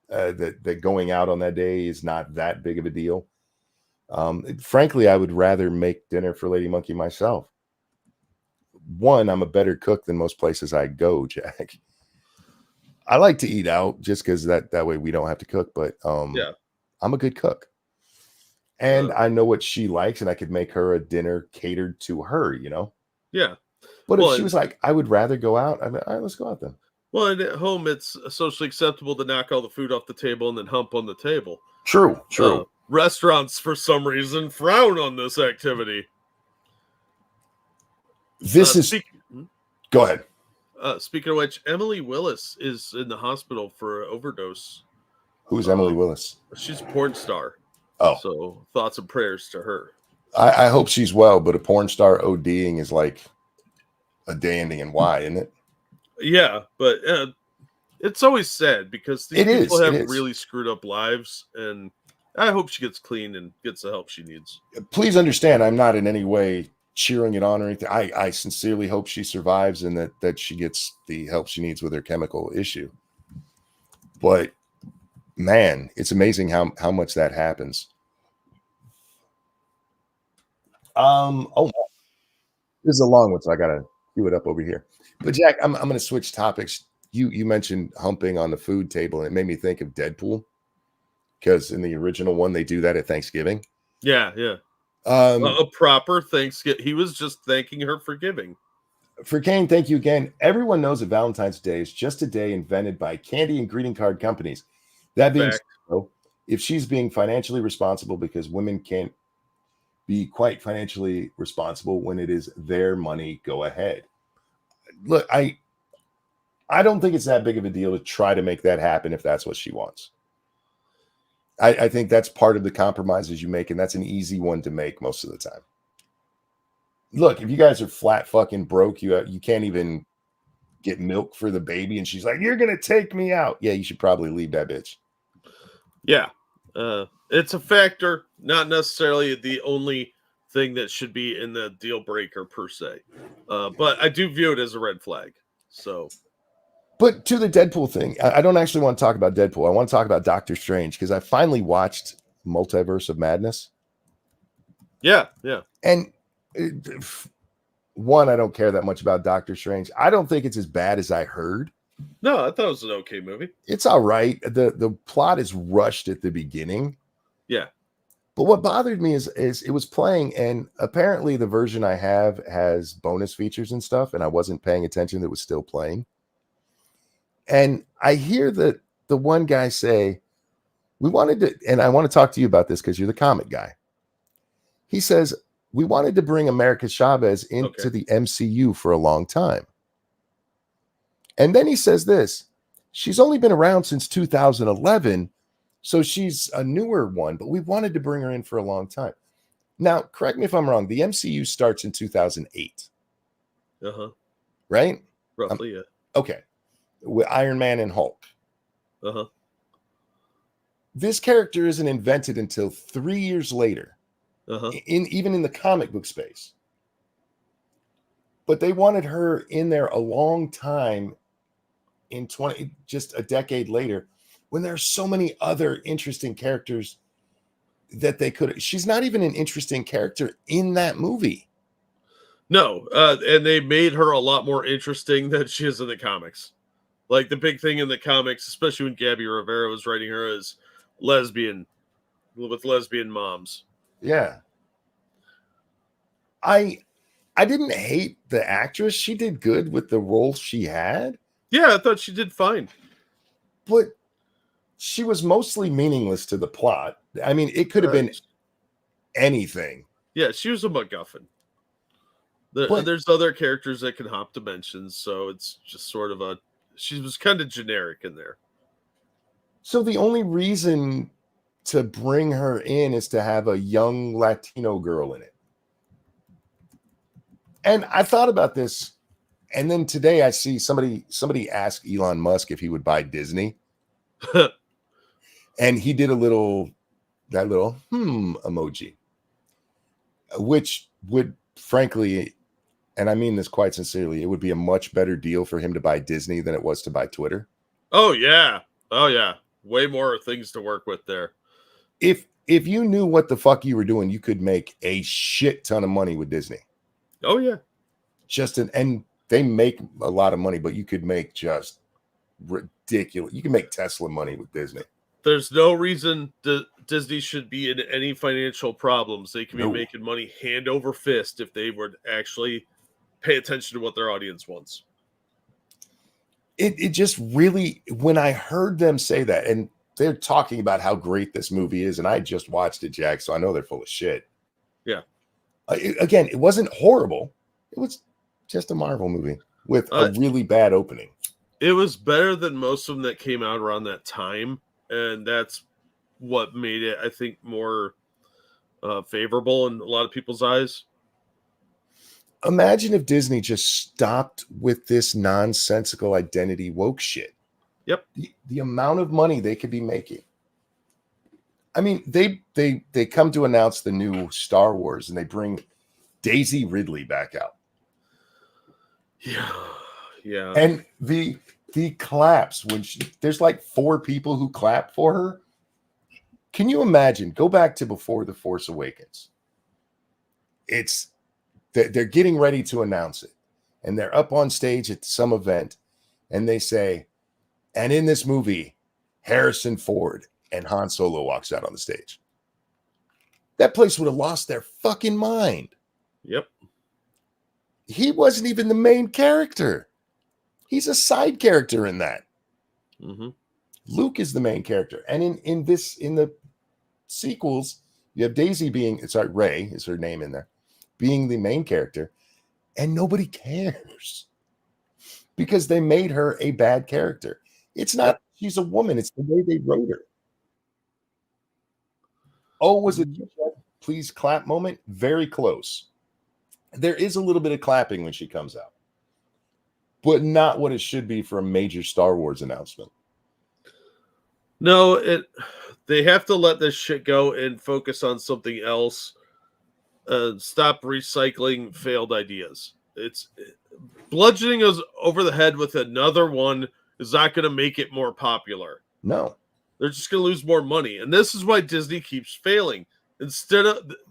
that going out on that day is not that big of a deal. Frankly, I would rather make dinner for Lady Monkey myself. One, I'm a better cook than most places I go, Jack. I like to eat out just because that way we don't have to cook, but yeah, I'm a good cook. And I know what she likes, and I could make her a dinner catered to her, Yeah. But if she was like, I would rather go out, I'd be all right, let's go out then. Well, and at home, it's socially acceptable to knock all the food off the table and then hump on the table. True. Restaurants, for some reason, frown on this activity. This is. Go ahead. Speaking of which, Emily Willis is in the hospital for an overdose. Who's Emily Willis? She's a porn star. Oh. So thoughts and prayers to her. I hope she's well, but a porn star ODing is like a day ending in Y, isn't it? Yeah, but it's always sad because these people have really screwed up lives, and I hope she gets clean and gets the help she needs. Please understand, I'm not in any way cheering it on or anything. I sincerely hope she survives and that she gets the help she needs with her chemical issue. But man, it's amazing how much that happens. Oh, this is a long one, so I gotta do it up over here. But Jack, I'm gonna switch topics. You mentioned humping on the food table, and it made me think of Deadpool, because in the original one they do that at Thanksgiving. Yeah. A proper Thanksgiving. He was just thanking her for giving. For Kane, thank you again. Everyone knows that Valentine's Day is just a day invented by candy and greeting card companies. That being so, if she's being financially responsible, because women can't be quite financially responsible when it is their money, go ahead. Look, I don't think it's that big of a deal to try to make that happen if that's what she wants. I think that's part of the compromises you make, and that's an easy one to make most of the time. Look, if you guys are flat fucking broke, you can't even get milk for the baby, and she's like, "You're gonna take me out." Yeah, you should probably leave that bitch. Yeah, it's a factor, not necessarily the only thing that should be in the deal breaker per se. But I do view it as a red flag. So, but to the Deadpool thing, I don't actually want to talk about Deadpool. I want to talk about Doctor Strange, because I finally watched Multiverse of Madness. Yeah. And one, I don't care that much about Doctor Strange. I don't think it's as bad as I heard. No, I thought it was an okay movie. It's all right. The plot is rushed at the beginning. Yeah. But what bothered me is it was playing, and apparently the version I have has bonus features and stuff, and I wasn't paying attention that it was still playing. And I hear that the one guy say, we wanted to, and I want to talk to you about this because you're the comic guy. He says, we wanted to bring America Chavez into the MCU for a long time. And then he says this, she's only been around since 2011, so she's a newer one, but we wanted to bring her in for a long time. Now, correct me if I'm wrong, the MCU starts in 2008. Right? Roughly, yeah. Okay. With Iron Man and Hulk. Uh-huh. This character isn't invented until 3 years later. Uh-huh. Even in the comic book space. But they wanted her in there a long time, just a decade later, when there are so many other interesting characters that they could. She's not even an interesting character in that movie. No, and they made her a lot more interesting than she is in the comics. Like, the big thing in the comics, especially when Gabby Rivera was writing her, is lesbian, with lesbian moms. Yeah. I didn't hate the actress. She did good with the role she had. Yeah, I thought she did fine. But she was mostly meaningless to the plot. I mean, it could have been anything. Yeah, she was a MacGuffin. There's other characters that can hop dimensions, so it's just sort of she was kind of generic in there. So the only reason to bring her in is to have a young Latino girl in it. And I thought about this, and then today I see somebody ask Elon Musk if he would buy Disney. And he did that little emoji, which would, frankly, and I mean this quite sincerely, it would be a much better deal for him to buy Disney than it was to buy Twitter. Oh yeah. Way more things to work with there. If you knew what the fuck you were doing, you could make a shit ton of money with Disney. Oh yeah. And they make a lot of money, but you could make just ridiculous. You can make Tesla money with Disney. There's no reason Disney should be in any financial problems. They can be making money hand over fist if they would actually pay attention to what their audience wants. It just really, when I heard them say that, and they're talking about how great this movie is, and I just watched it, Jack, so I know they're full of shit. Yeah. Again, it wasn't horrible. Just a Marvel movie with a really bad opening. It was better than most of them that came out around that time, and that's what made it, I think, more favorable in a lot of people's eyes. Imagine if Disney just stopped with this nonsensical identity woke shit. Yep. The amount of money they could be making. I mean, they come to announce the new Star Wars and they bring Daisy Ridley back out. Yeah. Yeah. And the claps when there's like 4 people who clap for her. Can you imagine? Go back to before The Force Awakens. They're getting ready to announce it, and they're up on stage at some event, and they say, and in this movie, Harrison Ford and Han Solo walks out on the stage. That place would have lost their fucking mind. Yep. He wasn't even the main character. He's a side character in that. Mm-hmm. Luke is the main character. And in the sequels, you have Daisy Rey is her name in there, being the main character, and nobody cares because they made her a bad character. It's not, she's a woman. It's the way they wrote her. Oh, was it please clap moment? Very close. There is a little bit of clapping when she comes out, but not what it should be for a major Star Wars announcement. No, they have to let this shit go and focus on something else. Stop recycling failed ideas. It's bludgeoning us over the head with another one is not going to make it more popular. No. They're just going to lose more money. And this is why Disney keeps failing.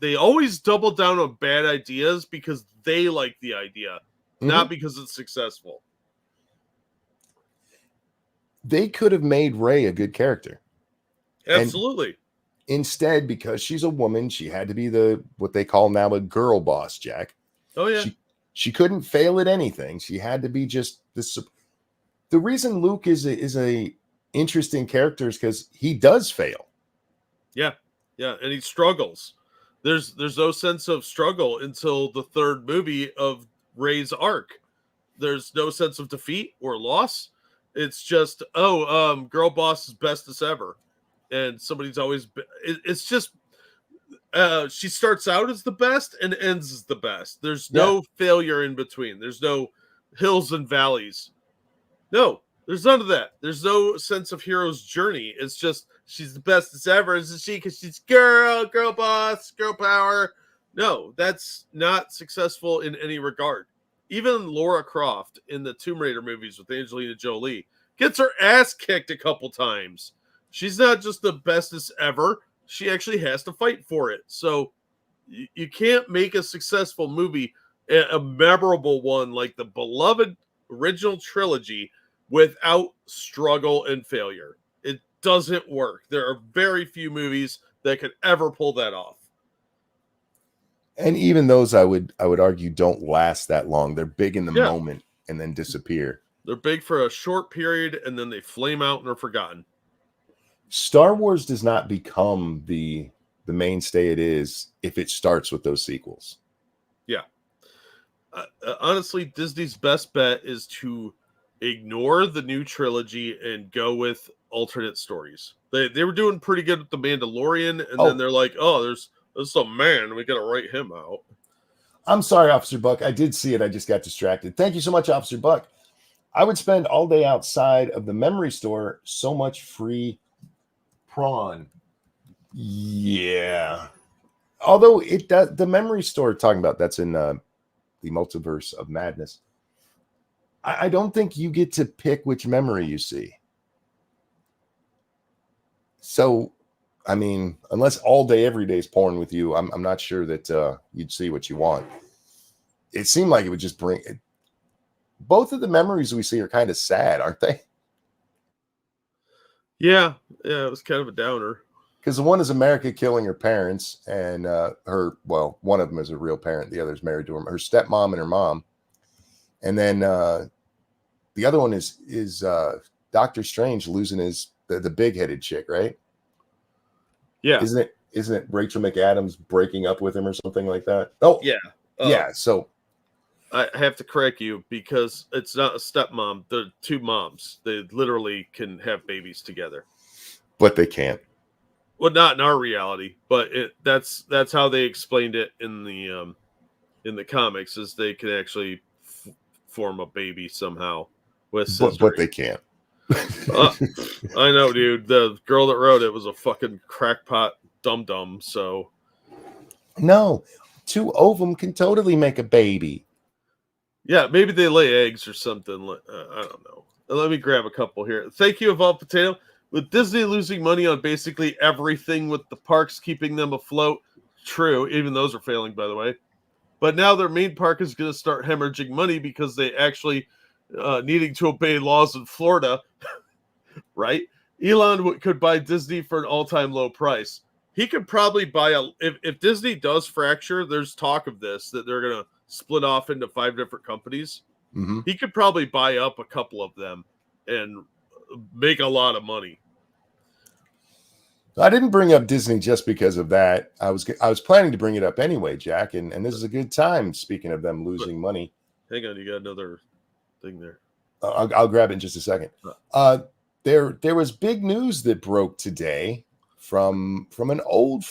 They always double down on bad ideas because they like the idea, not because it's successful. They could have made Rey a good character. Absolutely. And instead, because she's a woman, she had to be what they call now a girl boss, Jack. Oh, yeah. She couldn't fail at anything. She had to be just this. The reason Luke is a interesting character is because he does fail. Yeah. Yeah. And he struggles. There's no sense of struggle until the third movie of Rey's arc. There's no sense of defeat or loss. It's just, girl boss is bestest ever. And somebody's always, it's just, she starts out as the best and ends as the best. There's no failure in between. There's no hills and valleys. No, there's none of that. There's no sense of hero's journey. It's just, she's the best as ever, isn't she? Because she's girl boss, girl power. No, that's not successful in any regard. Even Laura Croft in the Tomb Raider movies with Angelina Jolie gets her ass kicked a couple times. She's not just the bestest ever. She actually has to fight for it. So you can't make a successful movie, a memorable one like the beloved original trilogy, without struggle and failure. It doesn't work. There are very few movies that could ever pull that off. And even those, I would argue, don't last that long. They're big in the moment and then disappear. They're big for a short period and then they flame out and are forgotten. Star Wars does not become the mainstay it is if it starts with those sequels. Yeah. Honestly, Disney's best bet is to ignore the new trilogy and go with alternate stories. They were doing pretty good with The Mandalorian, and then they're like, oh, there's some man, we got to write him out. I'm sorry, Officer Buck. I did see it. I just got distracted. Thank you so much, Officer Buck. I would spend all day outside of the memory store. So much free prawn. Yeah. Although it does, the memory store talking about that's in the multiverse of madness. I don't think you get to pick which memory you see. So, I mean, unless all day, every day is porn with you, I'm not sure that you'd see what you want. It seemed like it would just bring it. Both of the memories we see are kind of sad, aren't they? Yeah, it was kind of a downer. Because the one is America killing her parents, and one of them is a real parent. The other's married to her stepmom and her mom. And then the other one is Doctor Strange losing the big-headed chick, right? Yeah. Isn't it Rachel McAdams breaking up with him or something like that? Oh, yeah. Yeah. So I have to correct you because it's not a stepmom. They're two moms. They literally can have babies together. But they can't. Well, not in our reality, but that's how they explained it in the comics. Is they could actually form a baby somehow with scissoring. But they can't. I know, dude. The girl that wrote it was a fucking crackpot dum-dum. So no, two of them can totally make a baby. Yeah, maybe they lay eggs or something. I don't know. Let me grab a couple here. Thank you, Evolved Potato. With Disney losing money on basically everything with the parks keeping them afloat, true, even those are failing, by the way. But now their main park is going to start hemorrhaging money because they actually needing to obey laws in Florida, right? Elon could buy Disney for an all-time low price. He could probably buy if Disney does fracture, there's talk of this, that they're going to split off into 5 different companies. Mm-hmm. He could probably buy up a couple of them and make a lot of money. I didn't bring up Disney just because of that. I was planning to bring it up anyway, Jack, and this is a good time. Speaking of them losing money, hang on, you got another thing there. I'll grab it in just a second. There was big news that broke today from an old,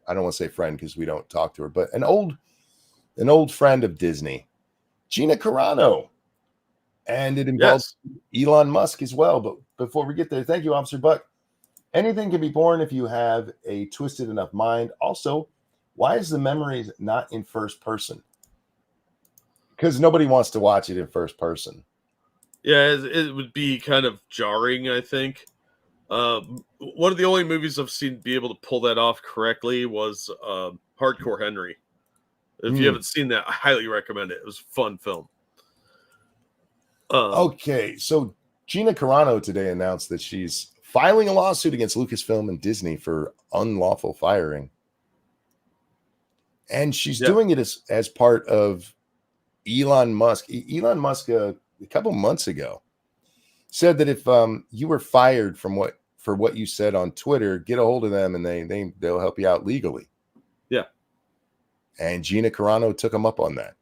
I don't want to say friend because we don't talk to her, but an old friend of Disney, Gina Carano, and it involves Elon Musk as well. But before we get there, thank you, Officer Buck. Anything can be born if you have a twisted enough mind. Also, why is the memories not in first person? Because nobody wants to watch it in first person. Yeah, it would be kind of jarring, I think. One of the only movies I've seen be able to pull that off correctly was Hardcore Henry. If you haven't seen that, I highly recommend it. It was a fun film. Okay, so Gina Carano today announced that she's filing a lawsuit against Lucasfilm and Disney for unlawful firing. And she's doing it as part of Elon Musk. Elon Musk, a couple months ago, said that if you were fired for what you said on Twitter, get a hold of them and they'll help you out legally. Yeah. And Gina Carano took him up on that.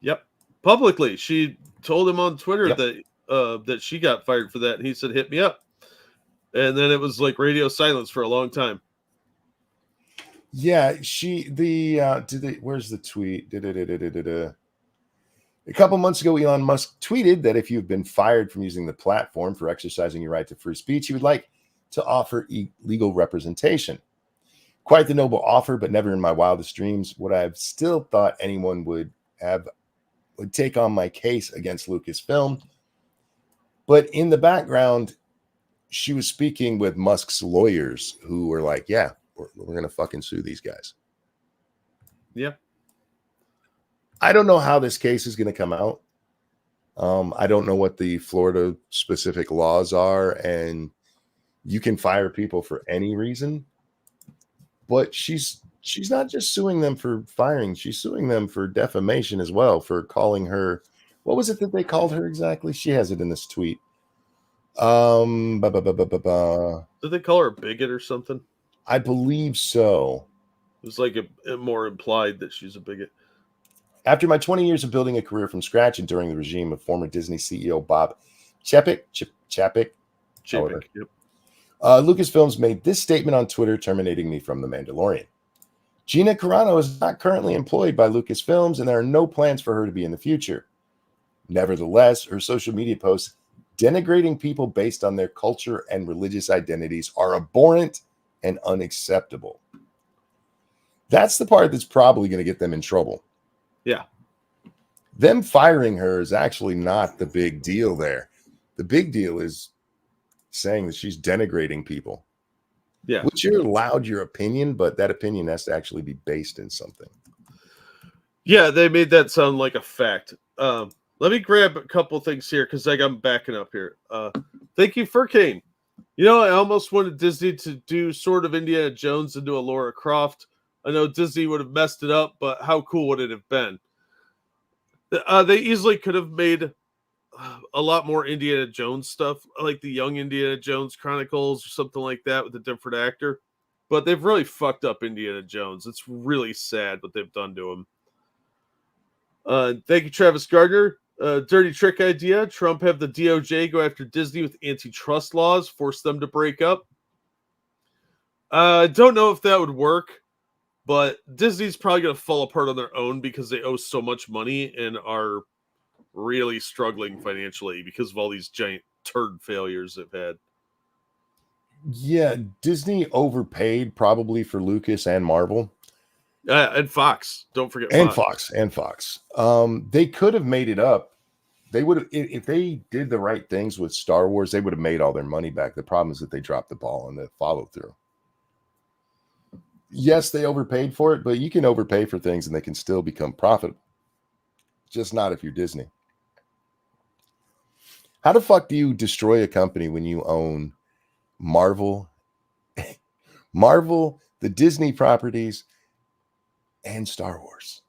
Yep. Publicly. She told him on Twitter that she got fired for that. And he said, hit me up. And then it was like radio silence for a long time. Yeah, where's the tweet? A couple months ago, Elon Musk tweeted that if you've been fired from using the platform for exercising your right to free speech, he would like to offer legal representation. Quite the noble offer, but never in my wildest dreams would I have still thought anyone would take on my case against Lucasfilm. But in the background, she was speaking with Musk's lawyers who were like, yeah, we're going to fucking sue these guys. Yeah. I don't know how this case is going to come out. I don't know what the Florida specific laws are, and you can fire people for any reason. But she's not just suing them for firing. She's suing them for defamation as well, for calling her. What was it that they called her exactly? She has it in this tweet. Did they call her a bigot or something? I believe so. It was like a more implied that she's a bigot. After my 20 years of building a career from scratch and during the regime of former Disney CEO Bob Chapek, yep. Lucasfilms made this statement on Twitter terminating me from The Mandalorian. Gina Carano is not currently employed by Lucasfilms, and there are no plans for her to be in the future. Nevertheless, her social media posts denigrating people based on their culture and religious identities are abhorrent and unacceptable. That's the part that's probably going to get them in trouble. Yeah. Them firing her is actually not the big deal there. The big deal is saying that she's denigrating people. Yeah. Which you're allowed your opinion, but that opinion has to actually be based in something. Yeah, they made that sound like a fact. Let me grab a couple things here because I'm backing up here. Thank you, Furcane. I almost wanted Disney to do sort of Indiana Jones and do a Laura Croft. I know Disney would have messed it up, but how cool would it have been? They easily could have made a lot more Indiana Jones stuff, like the Young Indiana Jones Chronicles or something like that with a different actor. But they've really fucked up Indiana Jones. It's really sad what they've done to him. Thank you, Travis Gardner. Dirty trick idea. Trump have the DOJ go after Disney with antitrust laws, force them to break up. I don't know if that would work, but Disney's probably going to fall apart on their own because they owe so much money and are really struggling financially because of all these giant turd failures they've had. Yeah, Disney overpaid probably for Lucas and Marvel. And Fox. Don't forget Fox. They could have made it up. They would have, if they did the right things with Star Wars, they would have made all their money back. The problem is that they dropped the ball on the follow through. Yes, they overpaid for it, but you can overpay for things and they can still become profitable. Just not if you're Disney. How the fuck do you destroy a company when you own Marvel, the Disney properties, and Star Wars?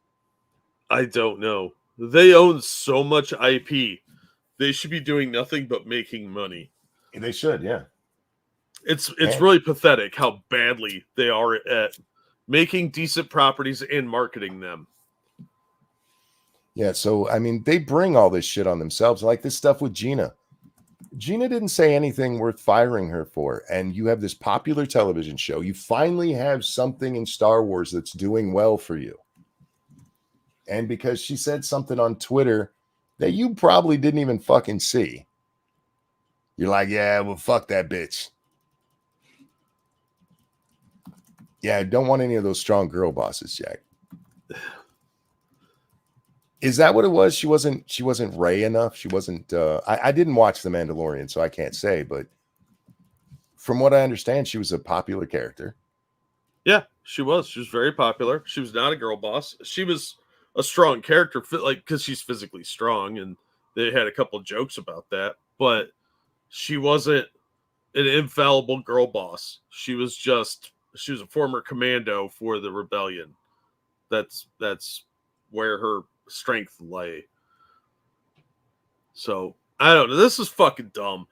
I don't know. They own so much IP. They should be doing nothing but making money. They should, yeah. It's really pathetic how badly they are at making decent properties and marketing them. Yeah, so I mean, they bring all this shit on themselves, like this stuff with Gina. Gina didn't say anything worth firing her for, and you have this popular television show. You finally have something in Star Wars that's doing well for you. And because she said something on Twitter that you probably didn't even fucking see, you're like, yeah, well, fuck that bitch. Yeah, I don't want any of those strong girl bosses, Jack. Is that what it was? She wasn't Rey enough. She wasn't. I didn't watch The Mandalorian, so I can't say. But from what I understand, she was a popular character. Yeah, she was. She was very popular. She was not a girl boss. She was a strong character, like because she's physically strong, and they had a couple jokes about that. But she wasn't an infallible girl boss. She was a former commando for the rebellion. That's where her strength lay. So I don't know. This is fucking dumb.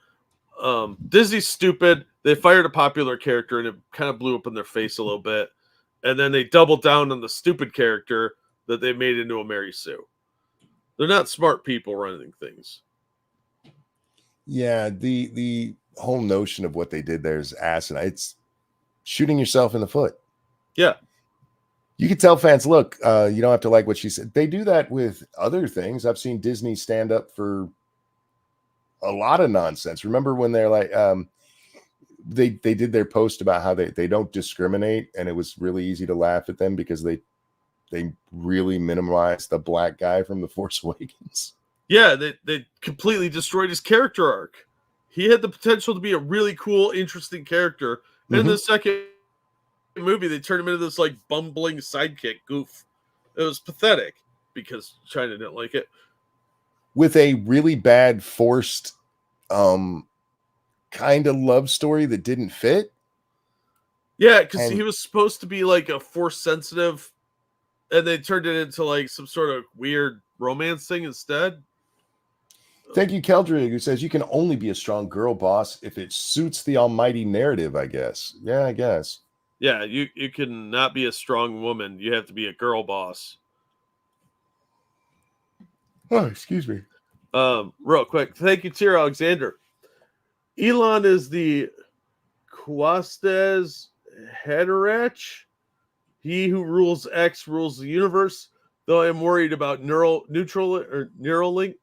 Disney's stupid. They fired a popular character and it kind of blew up in their face a little bit. And then they doubled down on the stupid character that they made into a Mary Sue. They're not smart people running things. Yeah, the whole notion of what they did there is asinine. It's shooting yourself in the foot. Yeah. You can tell fans, look, you don't have to like what she said. They do that with other things. I've seen Disney stand up for a lot of nonsense. Remember when they're like, they did their post about how they don't discriminate, and it was really easy to laugh at them because they really minimized the black guy from The Force Awakens. Yeah, they completely destroyed his character arc. He had the potential to be a really cool, interesting character. And in the second movie, they turned him into this like bumbling sidekick goof. It was pathetic because China didn't like it. With a really bad forced kind of love story that didn't fit. Yeah, because he was supposed to be like a force sensitive, and they turned it into like some sort of weird romance thing instead. Thank you, Keldrig, who says you can only be a strong girl boss if it suits the almighty narrative, I guess. Yeah, I guess. Yeah, you can not be a strong woman. You have to be a girl boss. Oh, excuse me. Real quick. Thank you, Tyr Alexander. Elon is the Quastes Haderach. He who rules X rules the universe. Though I am worried about Neuralink.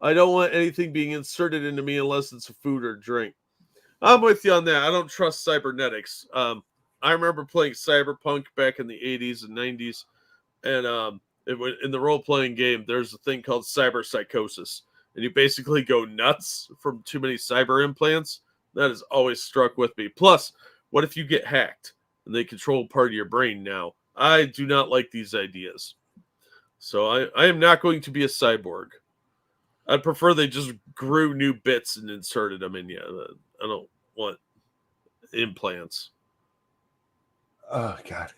I don't want anything being inserted into me unless it's a food or drink. I'm with you on that. I don't trust cybernetics. I remember playing Cyberpunk back in the 80s and 90s. And in the role-playing game, there's a thing called cyber psychosis. And you basically go nuts from too many cyber implants. That has always struck with me. Plus, what if you get hacked and they control part of your brain now? I do not like these ideas. So I am not going to be a cyborg. I'd prefer they just grew new bits and inserted them in you. I don't want implants. Oh, God.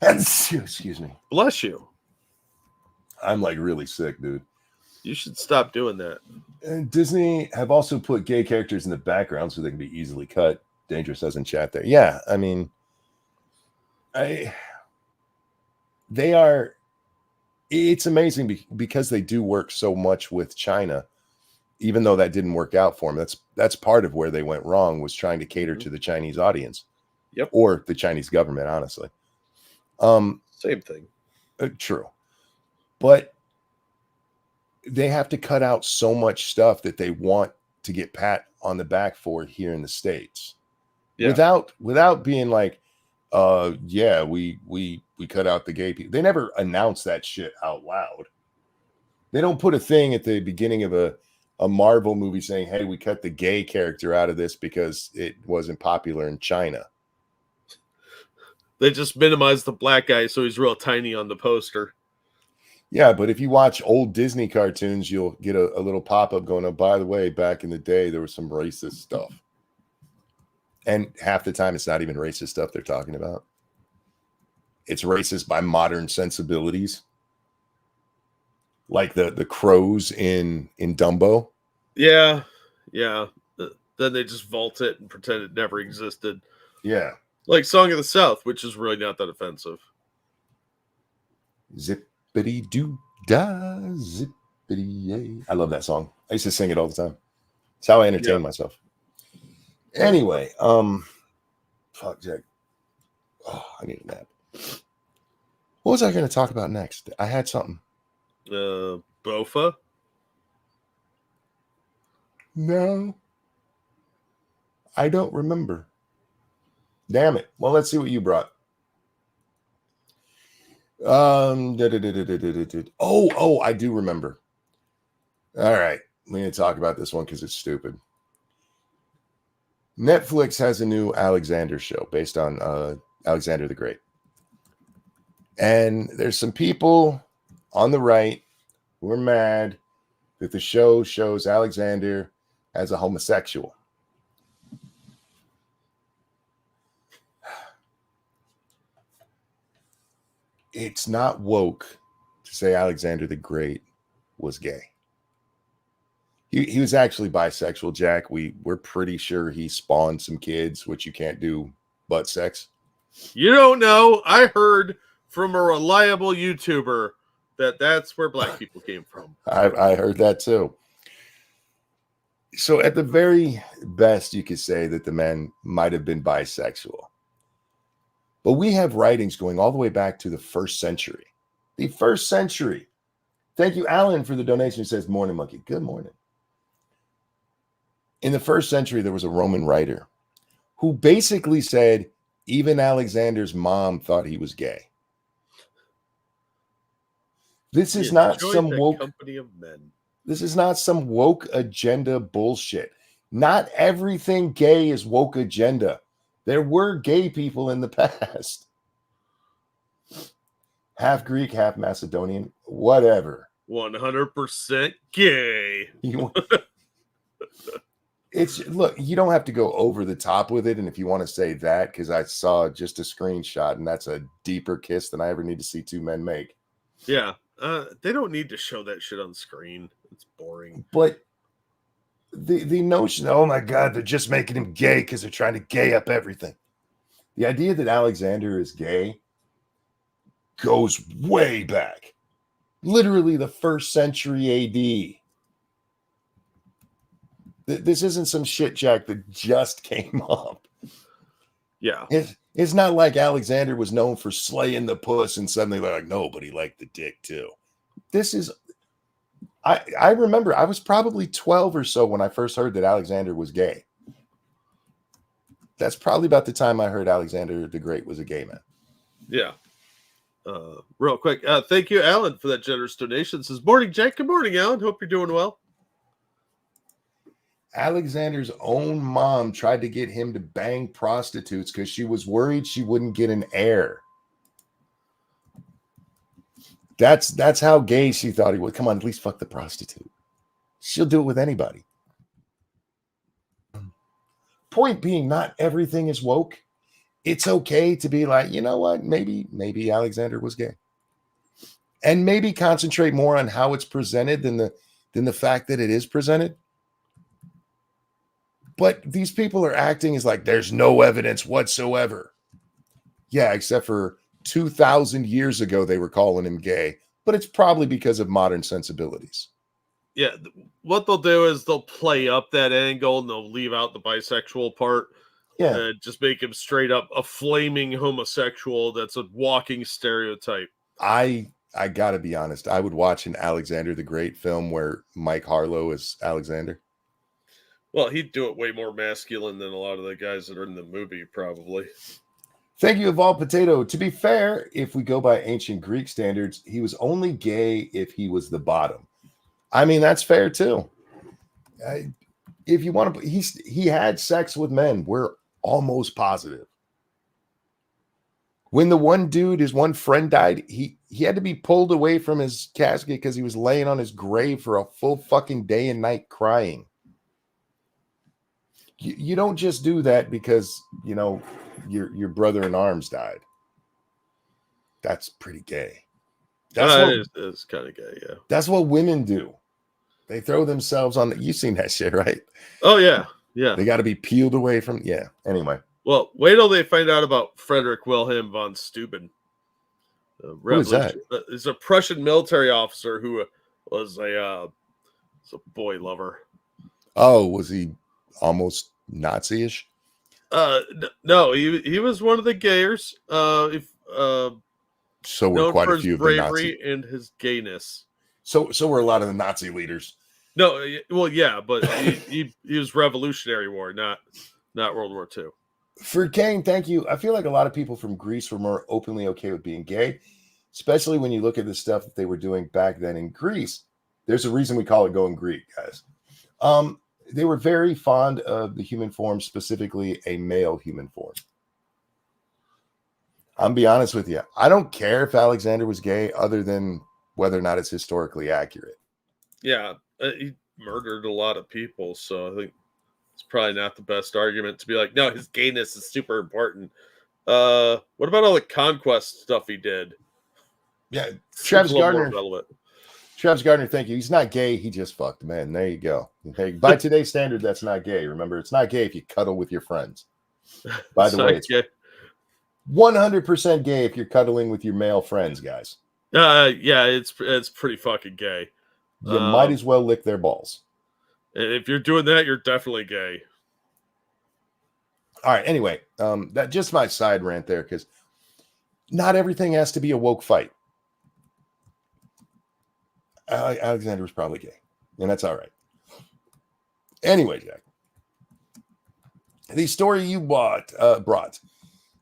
Excuse me. Bless you. I'm like really sick, dude. You should stop doing that. And Disney have also put gay characters in the background so they can be easily cut. Dangerous says in chat there. Yeah, I mean, they are It's amazing because they do work so much with China, even though that didn't work out for them. That's part of where they went wrong, was trying to cater to the Chinese audience. Yep. Or the Chinese government, honestly. Same thing. True. But they have to cut out so much stuff that they want to get pat on the back for here in the States. Yeah. Without being like, yeah, we cut out the gay people. They never announce that shit out loud. They don't put a thing at the beginning of a Marvel movie saying, hey, we cut the gay character out of this because it wasn't popular in China. They just minimize the black guy so he's real tiny on the poster. Yeah, but if you watch old Disney cartoons, you'll get a little pop-up going, oh, by the way, back in the day, there was some racist stuff. And half the time, it's not even racist stuff they're talking about. It's racist by modern sensibilities. Like the crows in Dumbo. Yeah. Then they just vault it and pretend it never existed. Yeah. Like Song of the South, which is really not that offensive. Zippity doo da, zippity yay. I love that song. I used to sing it all the time. It's how I entertain myself. Anyway, fuck Jack. Oh, I need a nap. What was I going to talk about next? I had something. Bofa? No. I don't remember. Damn it. Well, let's see what you brought. Oh, I do remember. All right. We need to talk about this one because it's stupid. Netflix has a new Alexander show based on Alexander the Great. And there's some people on the right who are mad that the show shows Alexander as a homosexual. It's not woke to say Alexander the Great was gay. He was actually bisexual, Jack. We're pretty sure he spawned some kids, which you can't do butt sex. You don't know. I heard from a reliable YouTuber that's where black people came from. I heard that too. So at the very best, you could say that the man might have been bisexual. But we have writings going all the way back to the first century. The first century. Thank you, Alan, for the donation. He says, morning, monkey. Good morning. In the first century, there was a Roman writer who basically said even Alexander's mom thought he was gay. This is not some woke company of men. This is not some woke agenda bullshit. Not everything gay is woke agenda. There were gay people in the past. Half Greek, half Macedonian, whatever. 100% gay. Look, you don't have to go over the top with it. And if you want to say that, because I saw just a screenshot and that's a deeper kiss than I ever need to see two men make. Yeah. They don't need to show that shit on screen. It's boring. But the notion, oh my God, they're just making him gay because they're trying to gay up everything. The idea that Alexander is gay goes way back. Literally the first century AD. This isn't some shit, Jack, that just came up. Yeah. It's not like Alexander was known for slaying the puss and suddenly they're like, no, but he liked the dick too. This is, I remember I was probably 12 or so when I first heard that Alexander was gay. That's probably about the time I heard Alexander the Great was a gay man. Yeah. Real quick. Thank you, Alan, for that generous donation. Says, morning, Jack. Good morning, Alan. Hope you're doing well. Alexander's own mom tried to get him to bang prostitutes because she was worried she wouldn't get an heir. That's how gay she thought he would. Come on, at least fuck the prostitute. She'll do it with anybody. Point being, not everything is woke. It's okay to be like, you know what? Maybe Alexander was gay. And maybe concentrate more on how it's presented than the fact that it is presented. But these people are acting as like there's no evidence whatsoever. Yeah, except for 2,000 years ago, they were calling him gay. but it's probably because of modern sensibilities. Yeah, what they'll do is they'll play up that angle and they'll leave out the bisexual part. Yeah. And just make him straight up a flaming homosexual that's a walking stereotype. I gotta be honest. I would watch an Alexander the Great film where Mike Harlow is Alexander. Well, he'd do it way more masculine than a lot of the guys that are in the movie, probably. Thank you, Evolved Potato. To be fair, if we go by ancient Greek standards, he was only gay if he was the bottom. I mean, that's fair too. If you want to, he had sex with men. We're almost positive. When the one dude, his one friend died, he had to be pulled away from his casket because he was laying on his grave for a full fucking day and night crying. You don't just do that because, you know, your brother in arms died. That's pretty gay. It's kind of gay, yeah. That's what women do. They throw themselves on. You've seen that shit, right? Oh, yeah. Yeah. They got to be peeled away from. Yeah. Anyway. Well, wait till they find out about Frederick Wilhelm von Steuben. Who is that? He's a Prussian military officer who was a boy lover. Oh, was he almost Nazi-ish? No, he was one of the gayers. So were quite a few of the bravery and his gayness. So were a lot of the Nazi leaders. No, well, yeah, but he was Revolutionary War, not World War II. For Kane, thank you. I feel like a lot of people from Greece were more openly okay with being gay, especially when you look at the stuff that they were doing back then in Greece. There's a reason we call it going Greek, guys. They were very fond of the human form, specifically a male human form. I'm be honest with you. I don't care if Alexander was gay, other than whether or not it's historically accurate. Yeah, he murdered a lot of people, so I think it's probably not the best argument to be like, no, his gayness is super important. What about all the conquest stuff he did? Yeah, Travis Gardner. Relevant. Travis Gardner, thank you. He's not gay. He just fucked, man. There you go. Hey, by today's standard, that's not gay. Remember, it's not gay if you cuddle with your friends. By the way, it's 100% gay if you're cuddling with your male friends, guys. Yeah, it's pretty fucking gay. You might as well lick their balls. If you're doing that, you're definitely gay. All right. Anyway, that just my side rant there, because not everything has to be a woke fight. Alexander was probably gay, and that's all right. Anyway, Jack, the story you brought.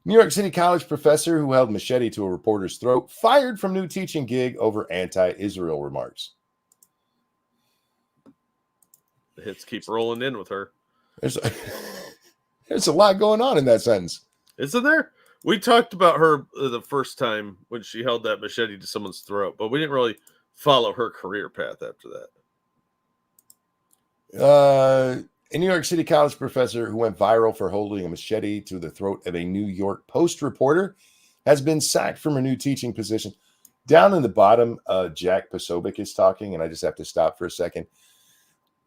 New York City College professor who held machete to a reporter's throat fired from new teaching gig over anti-Israel remarks. The hits keep rolling in with her. There's a lot going on in that sentence. Isn't there? We talked about her the first time when she held that machete to someone's throat, but we didn't really follow her career path after that. A New York City college professor who went viral for holding a machete to the throat of a New York Post reporter has been sacked from her new teaching position. Down in the bottom, Jack Posobiec is talking, and I just have to stop for a second.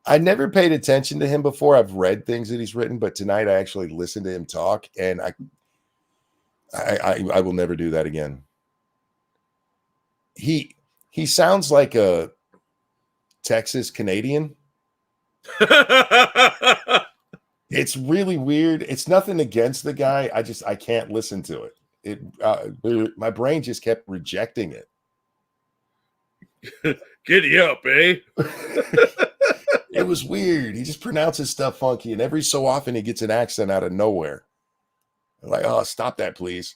I never paid attention to him before. I've read things that he's written, but tonight I actually listened to him talk, and I will never do that again. He sounds like a Texas Canadian. It's really weird. It's nothing against the guy. I can't listen to it. My brain just kept rejecting it. Giddy up, eh? It was weird. He just pronounces stuff funky, and every so often he gets an accent out of nowhere. I'm like, oh, stop that, please.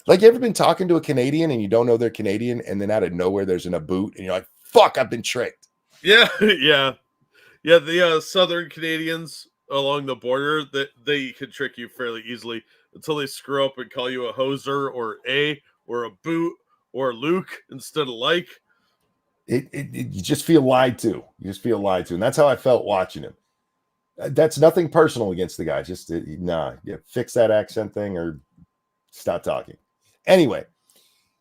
Like, you ever been talking to a Canadian and you don't know they're Canadian, and then out of nowhere there's a boot, and you're like, fuck, I've been tricked. Yeah. The Southern Canadians along the border, that they can trick you fairly easily until they screw up and call you a hoser or a boot or Luke instead of like. You just feel lied to. And that's how I felt watching him. That's nothing personal against the guy. Just fix that accent thing or stop talking. Anyway,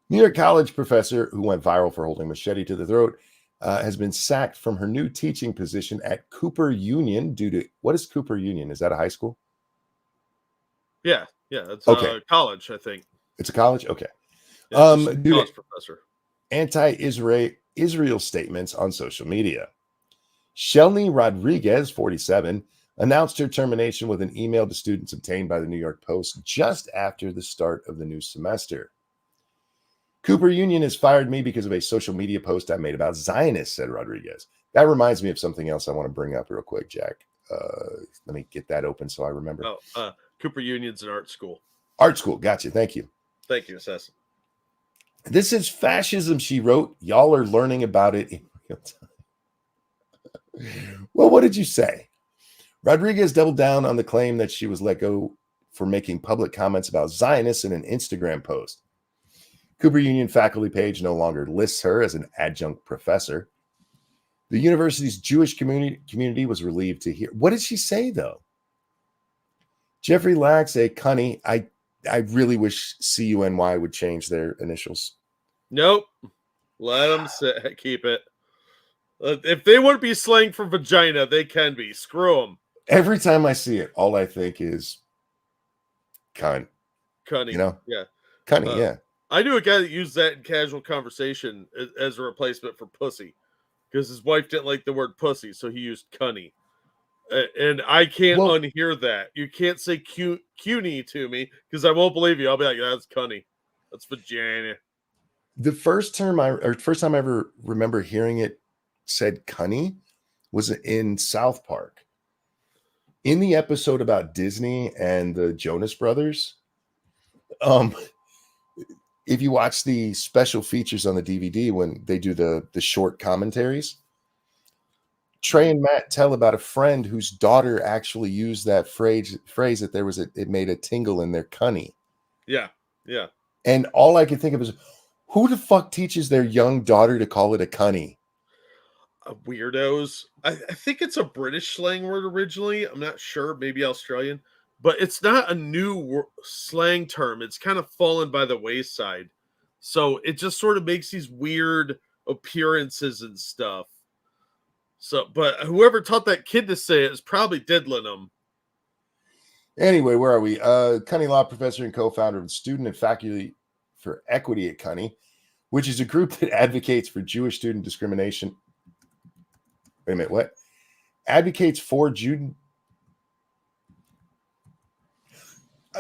New York college professor who went viral for holding machete to the throat has been sacked from her new teaching position at Cooper Union due to, what is Cooper Union? Is that a high school? Yeah, it's okay. College, I think. It's a college? Okay. Yeah, college professor. anti-Israel statements on social media. Shelny Rodriguez, 47, announced her termination with an email to students obtained by the New York Post just after the start of the new semester. Cooper Union has fired me because of a social media post I made about Zionists, said Rodriguez. That reminds me of something else I want to bring up real quick, Jack. Let me get that open so I remember. Cooper Union's an art school. Art school. Gotcha. Thank you. Thank you, Assassin. This is fascism, she wrote. Y'all are learning about it in real time. Well, what did you say? Rodriguez doubled down on the claim that she was let go for making public comments about Zionists in an Instagram post. Cooper Union faculty page no longer lists her as an adjunct professor. The university's Jewish community was relieved to hear. What did she say, though? Jeffrey Lax, a cunny. I really wish CUNY would change their initials. Nope. Let them keep it. If they want to be slang for vagina, they can be. Screw them. Every time I see it, all I think is cunt. Cunny. You know? Yeah. Cunny, yeah. I knew a guy that used that in casual conversation as a replacement for pussy because his wife didn't like the word pussy, so he used cunny. And I can't unhear that. You can't say cuny to me because I won't believe you. I'll be like, that's cunny. That's vagina. The first time I ever remember hearing it said cunny was in South Park. In the episode about Disney and the Jonas Brothers, if you watch the special features on the DVD when they do the short commentaries, Trey and Matt tell about a friend whose daughter actually used that phrase that it made a tingle in their cunny. Yeah. And all I could think of is, who the fuck teaches their young daughter to call it a cunny? Weirdos. I think it's a British slang word originally. I'm not sure, maybe Australian, but it's not a new slang term. It's kind of fallen by the wayside. So it just sort of makes these weird appearances and stuff. So, but whoever taught that kid to say it is probably diddling them. Anyway, where are we? Cunny Law professor and co-founder of the Student and Faculty for Equity at Cunny, which is a group that advocates for Jewish student discrimination. Wait a minute, what? Advocates for Jude?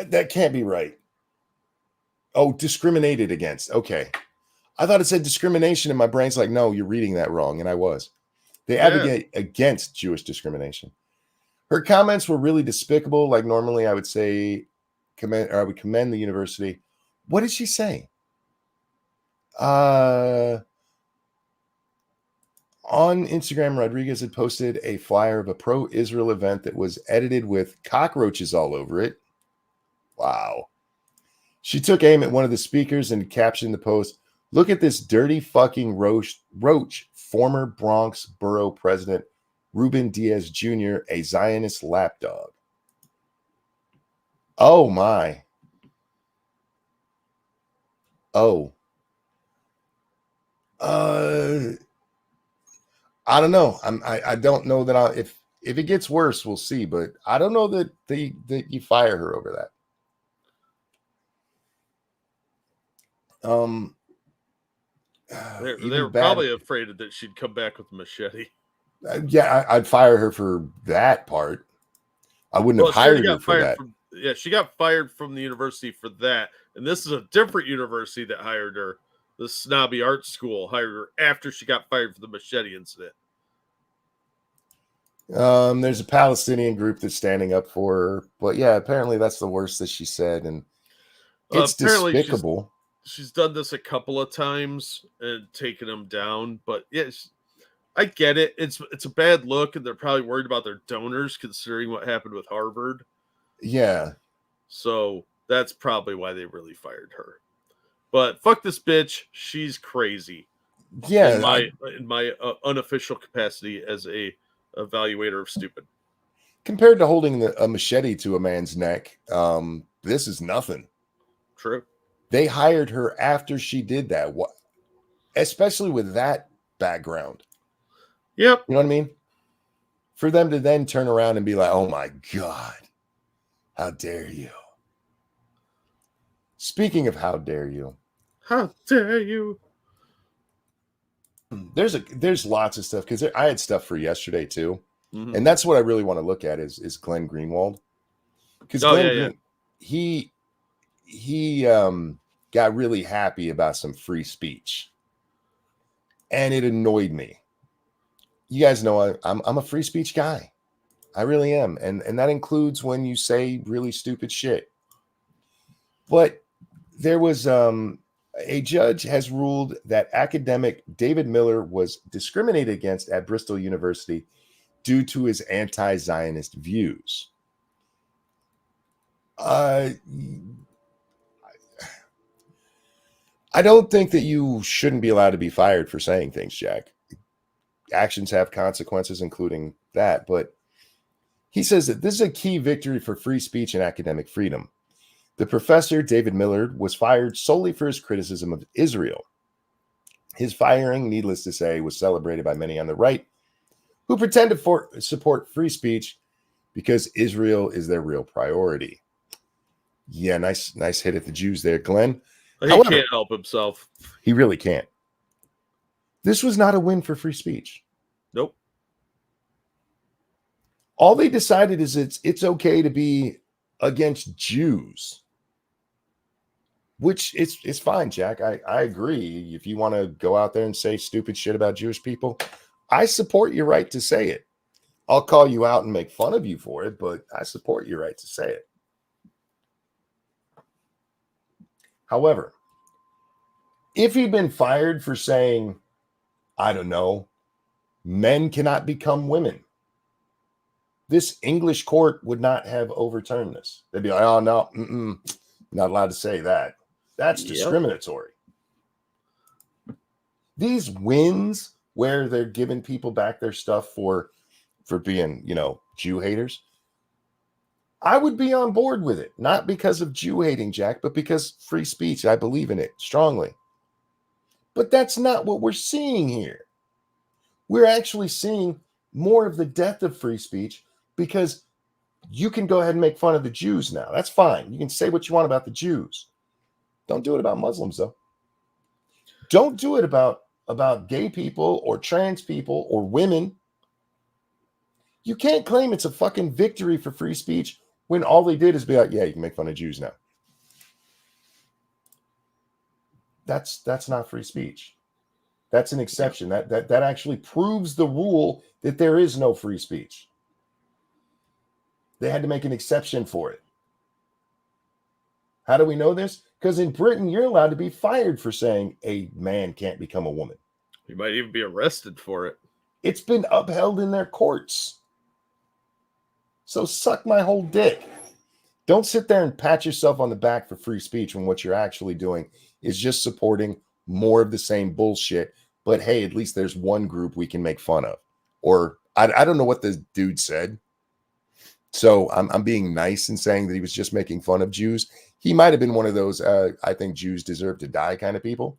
That can't be right. Oh, discriminated against. Okay. I thought it said discrimination, and my brain's like, no, you're reading that wrong, and I was. They advocate against Jewish discrimination. Her comments were really despicable. Like normally I would say, I would commend the university. What did she say? On Instagram, Rodriguez had posted a flyer of a pro-Israel event that was edited with cockroaches all over it. Wow. She took aim at one of the speakers and captioned the post, "Look at this dirty fucking roach, former Bronx borough president Ruben Diaz Jr., a Zionist lapdog." Oh my. Oh. I don't know. I don't know that if it gets worse, we'll see. But I don't know that you fire her over that. They're probably afraid that she'd come back with a machete. Yeah, I'd fire her for that part. I wouldn't have hired her for that. She got fired from the university for that. And this is a different university that hired her. The snobby art school hired her after she got fired for the machete incident. There's a Palestinian group that's standing up for her. But yeah, apparently that's the worst that she said. And it's despicable. She's done this a couple of times and taken them down. But yes, I get it. It's a bad look, and they're probably worried about their donors considering what happened with Harvard. Yeah. So that's probably why they really fired her. But fuck this bitch. She's crazy. Yeah. In my unofficial capacity as a evaluator of stupid. Compared to holding a machete to a man's neck, this is nothing. True. They hired her after she did that. What, especially with that background. Yep. You know what I mean? For them to then turn around and be like, "Oh my God, how dare you?" Speaking of how dare you. How dare you? there's lots of stuff because I had stuff for yesterday too, Mhm. and that's what I really want to look at is Glenn Greenwald, because he got really happy about some free speech, and it annoyed me. You guys know I'm a free speech guy. I really am, and that includes when you say really stupid shit. But there was a judge has ruled that academic David Miller was discriminated against at Bristol University due to his anti-Zionist views. I don't think that you shouldn't be allowed to be fired for saying things, Jack. Actions have consequences, including that. But he says that this is a key victory for free speech and academic freedom. The professor, David Miller, was fired solely for his criticism of Israel. His firing, needless to say, was celebrated by many on the right who pretend to support free speech because Israel is their real priority. Yeah, nice hit at the Jews there, Glenn. He can't help himself. He really can't. This was not a win for free speech. Nope. All they decided is it's okay to be against Jews, which it's fine, Jack. I agree. If you want to go out there and say stupid shit about Jewish people, I support your right to say it. I'll call you out and make fun of you for it, but I support your right to say it. However, if he'd been fired for saying, I don't know, men cannot become women, this English court would not have overturned this. They'd be like, oh, no, not allowed to say that. That's discriminatory. These wins where they're giving people back their stuff for being, Jew haters, I would be on board with it. Not because of Jew hating, Jack, but because free speech. I believe in it strongly. But that's not what we're seeing here. We're actually seeing more of the death of free speech because you can go ahead and make fun of the Jews now. That's fine. You can say what you want about the Jews. Don't do it about Muslims, though. Don't do it about gay people or trans people or women. You can't claim it's a fucking victory for free speech when all they did is be like, yeah, you can make fun of Jews now. That's not free speech. That's an exception. That actually proves the rule that there is no free speech. They had to make an exception for it. How do we know this? Because in Britain, you're allowed to be fired for saying a man can't become a woman. You might even be arrested for it. It's been upheld in their courts. So suck my whole dick. Don't sit there and pat yourself on the back for free speech when what you're actually doing is just supporting more of the same bullshit. But hey, at least there's one group we can make fun of. Or I don't know what the dude said. So I'm being nice in saying that he was just making fun of Jews. He might have been one of those, I think Jews deserve to die kind of people.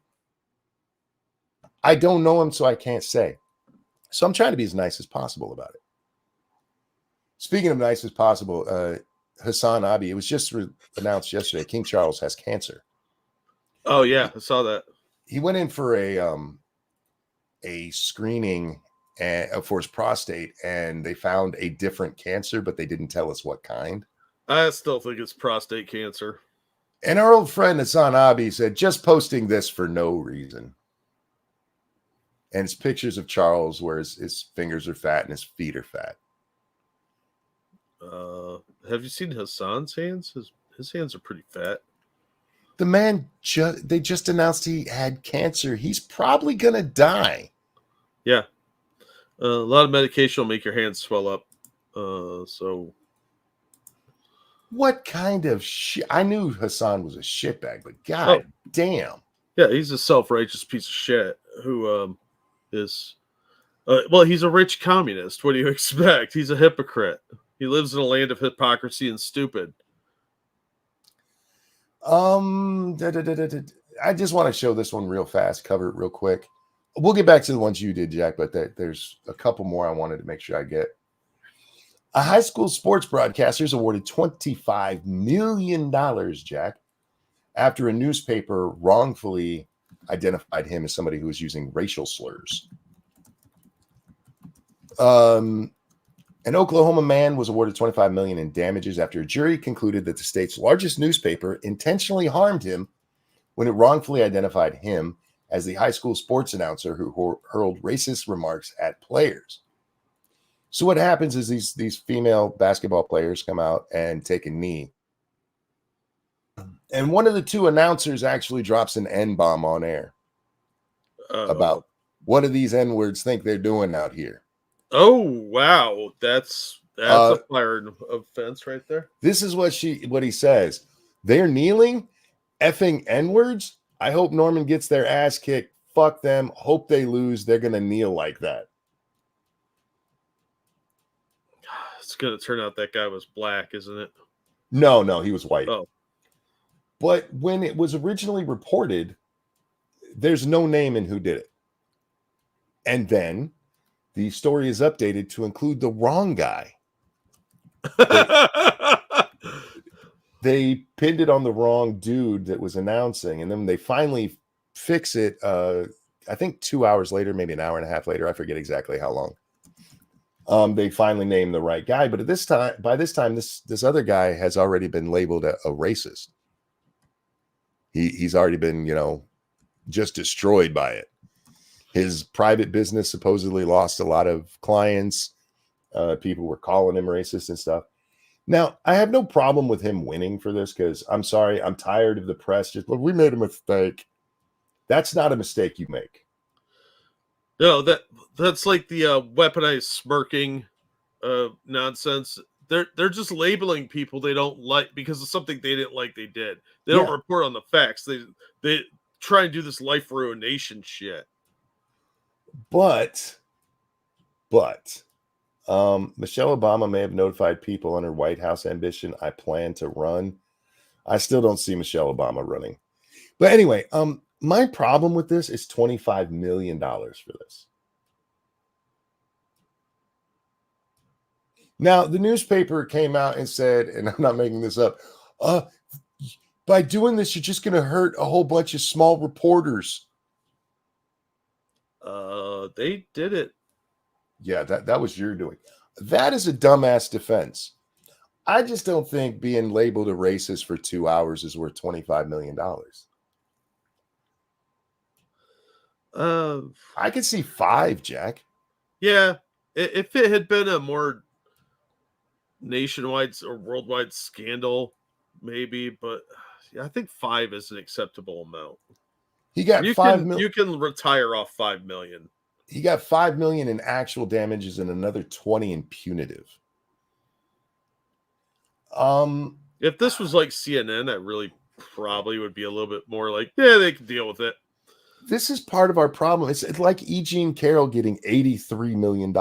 I don't know him, so I can't say. So I'm trying to be as nice as possible about it. Speaking of nice as possible, Hassan Abi, it was just announced yesterday, King Charles has cancer. Oh, yeah, I saw that. He went in for a screening for his prostate, and they found a different cancer, but they didn't tell us what kind. I still think it's prostate cancer. And our old friend Hassan Abi said, just posting this for no reason. And it's pictures of Charles where his fingers are fat and his feet are fat. Have you seen Hassan's hands? His hands are pretty fat. The man, they just announced he had cancer. He's probably going to die. Yeah. A lot of medication will make your hands swell up. So. What kind of shit? I knew Hassan was a shitbag, but god damn. Yeah, he's a self-righteous piece of shit who is... well, he's a rich communist. What do you expect? He's a hypocrite. He lives in a land of hypocrisy and stupid. I just want to show this one real fast, cover it real quick. We'll get back to the ones you did, Jack, but there's a couple more I wanted to make sure I get. A high school sports broadcaster is awarded $25 million, Jack, after a newspaper wrongfully identified him as somebody who was using racial slurs. An Oklahoma man was awarded $25 million in damages after a jury concluded that the state's largest newspaper intentionally harmed him when it wrongfully identified him as the high school sports announcer who hurled racist remarks at players. So what happens is these female basketball players come out and take a knee. And one of the two announcers actually drops an N-bomb on air about what do these N-words think they're doing out here. Oh, wow. That's a fired offense right there. This is what he says. They're kneeling, effing N-words. I hope Norman gets their ass kicked. Fuck them. Hope they lose. They're going to kneel like that. It's going to turn out that guy was black, isn't it? No, he was white. Oh. But when it was originally reported, there's no name in who did it. And then the story is updated to include the wrong guy. They pinned it on the wrong dude that was announcing, and then they finally fix it. I think 2 hours later, maybe an hour and a half later. I forget exactly how long. They finally named the right guy, but by this time, this other guy has already been labeled a racist. He's already been, just destroyed by it. His private business supposedly lost a lot of clients. People were calling him racist and stuff. Now, I have no problem with him winning for this because I'm sorry, I'm tired of the press. Just, we made a mistake. That's not a mistake you make. No, that's like the weaponized smirking nonsense. They're just labeling people they don't like because of something they didn't like they did. They don't report on the facts. They try and do this life ruination shit. But Michelle Obama may have notified people on her White House ambition. I plan to run. I still don't see Michelle Obama running. But anyway, my problem with this is $25 million for this. Now, the newspaper came out and said, and I'm not making this up, by doing this, you're just going to hurt a whole bunch of small reporters. They did it. Yeah, that was your doing. That is a dumbass defense. I just don't think being labeled a racist for 2 hours is worth $25 million. I could see 5, Jack. Yeah, if it had been a more nationwide or worldwide scandal, maybe, but I think 5 is an acceptable amount. He got $5 million. You can retire off $5 million. He got $5 million in actual damages and another 20 in punitive. If this was like CNN, I really probably would be a little bit more like, yeah, they can deal with it. This is part of our problem. It's like E. Jean Carroll getting $83 million.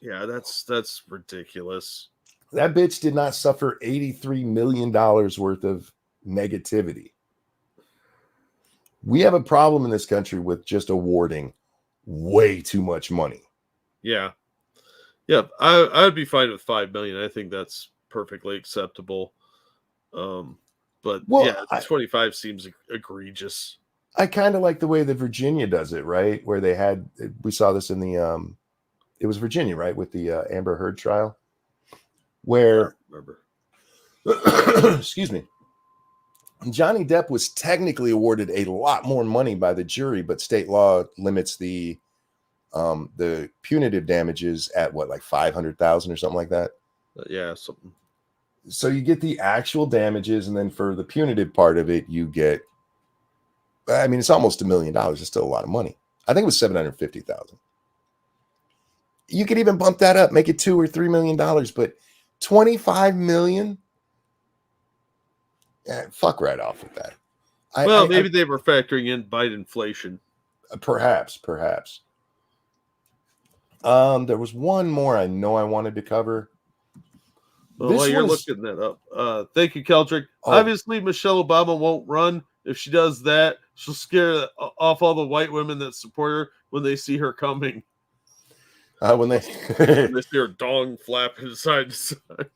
Yeah, that's ridiculous. That bitch did not suffer $83 million worth of negativity. We have a problem in this country with just awarding way too much money. Yeah. I would be fine with 5 million. I think that's perfectly acceptable. But 25 seems egregious. I kind of like the way that Virginia does it, right? Where we saw this in the it was Virginia, right, with the Amber Heard trial, where excuse me, Johnny Depp was technically awarded a lot more money by the jury, but state law limits the punitive damages at what, like 500,000 or something like that. Yeah, something. So you get the actual damages, and then for the punitive part of it, you get. I mean, it's almost $1 million. It's still a lot of money. I think it was 750,000. You could even bump that up, make it $2 or $3 million, but 25 million. Fuck right off with that. Maybe they were factoring in Biden inflation. Perhaps. There was one more I know I wanted to cover. Well, while you're looking that up, thank you, Keldrick. Obviously, Michelle Obama won't run. If she does that, she'll scare off all the white women that support her when they see her coming. When they see her dong flapping side to side.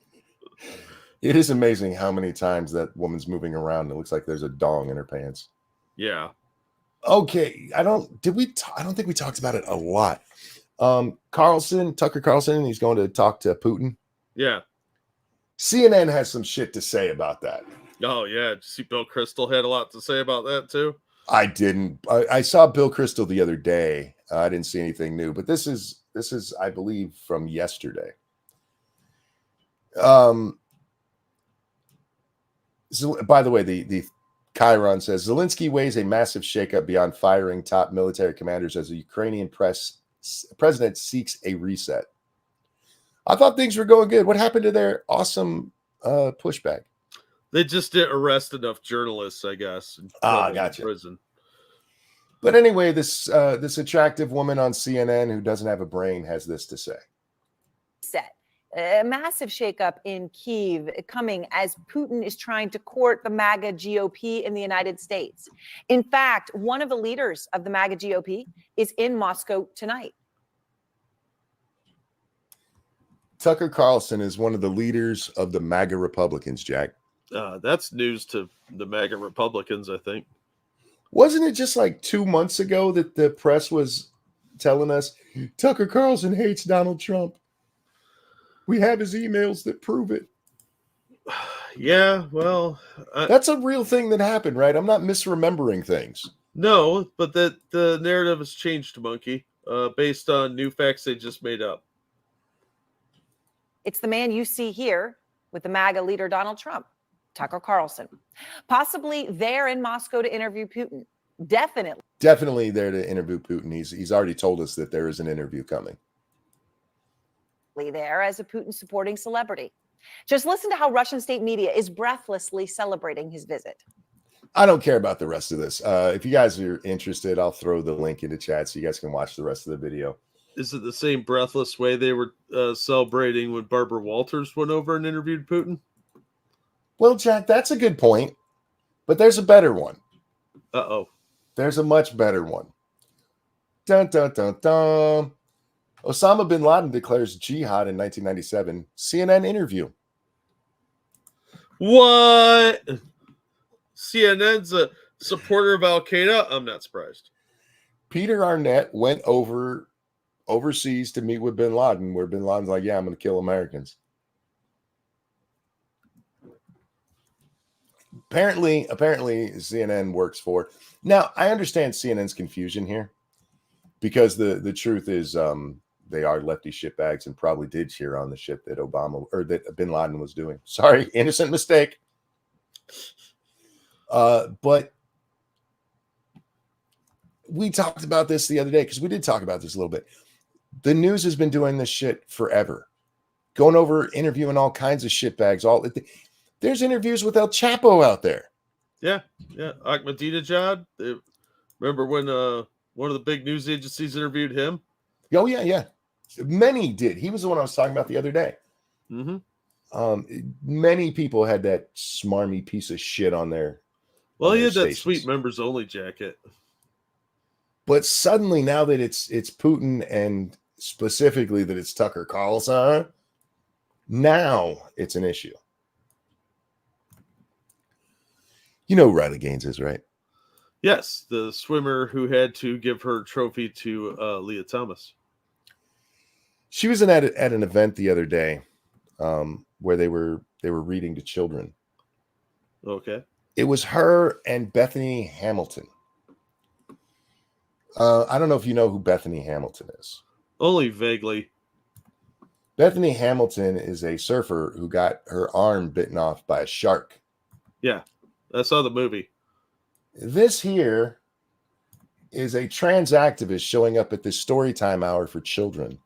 It is amazing how many times that woman's moving around. It looks like there's a dong in her pants. Yeah. Okay, I don't think we talked about it a lot. Tucker Carlson, he's going to talk to Putin. Yeah. CNN has some shit to say about that. Oh yeah, did you see Bill Kristol had a lot to say about that too? I didn't. I saw Bill Kristol the other day. I didn't see anything new, but this is I believe from yesterday. So by the way, the Chiron says Zelensky weighs a massive shakeup beyond firing top military commanders as the Ukrainian president seeks a reset. I thought things were going good. What happened to their awesome pushback? They just didn't arrest enough journalists, I guess. Gotcha. Prison. But anyway, this attractive woman on CNN who doesn't have a brain has this to say. A massive shakeup in Kyiv coming as Putin is trying to court the MAGA GOP in the United States. In fact, one of the leaders of the MAGA GOP is in Moscow tonight. Tucker Carlson is one of the leaders of the MAGA Republicans, Jack. That's news to the MAGA Republicans, I think. Wasn't it just like 2 months ago that the press was telling us Tucker Carlson hates Donald Trump? We have his emails that prove it. Yeah, well, that's a real thing that happened, right? I'm not misremembering things. No, but that the narrative has changed, Monkey, based on new facts they just made up. It's the man you see here with the MAGA leader, Donald Trump, Tucker Carlson, possibly there in Moscow to interview Putin. Definitely there to interview Putin. He's already told us that there is an interview coming. There as a Putin supporting celebrity. Just listen to how Russian state media is breathlessly celebrating his visit. I don't care about the rest of this. If you guys are interested, I'll throw the link into chat so you guys can watch the rest of the video. Is it the same breathless way they were celebrating when Barbara Walters went over and interviewed Putin? Well, Jack, that's a good point, but there's a better one. Uh-oh. There's a much better one. Dun, dun, dun, dun. Osama bin Laden declares jihad in 1997. CNN interview. What? CNN's a supporter of Al Qaeda? I'm not surprised. Peter Arnett went overseas to meet with bin Laden, where bin Laden's like, yeah, I'm going to kill Americans. Apparently CNN works for. Now, I understand CNN's confusion here because the truth is they are lefty shitbags and probably did cheer on the shit that that bin Laden was doing. Sorry, innocent mistake. But we talked about this the other day because we did talk about this a little bit. The news has been doing this shit forever, going over interviewing all kinds of shitbags. There's interviews with El Chapo out there. Yeah. Ahmadinejad. Remember when one of the big news agencies interviewed him? Oh yeah. Many did. He was the one I was talking about the other day. Mm-hmm. Many people had that smarmy piece of shit on there. Well, he had that sweet members only jacket. But suddenly, now that it's Putin and specifically that it's Tucker Carlson, now it's an issue. You know who Riley Gaines is, right? Yes, the swimmer who had to give her trophy to Leah Thomas. She was at an event the other day where they were reading to children. Okay. It was her and Bethany Hamilton. I don't know if you know who Bethany Hamilton is. Only vaguely. Bethany Hamilton is a surfer who got her arm bitten off by a shark. Yeah, I saw the movie. This here is a trans activist showing up at this storytime hour for children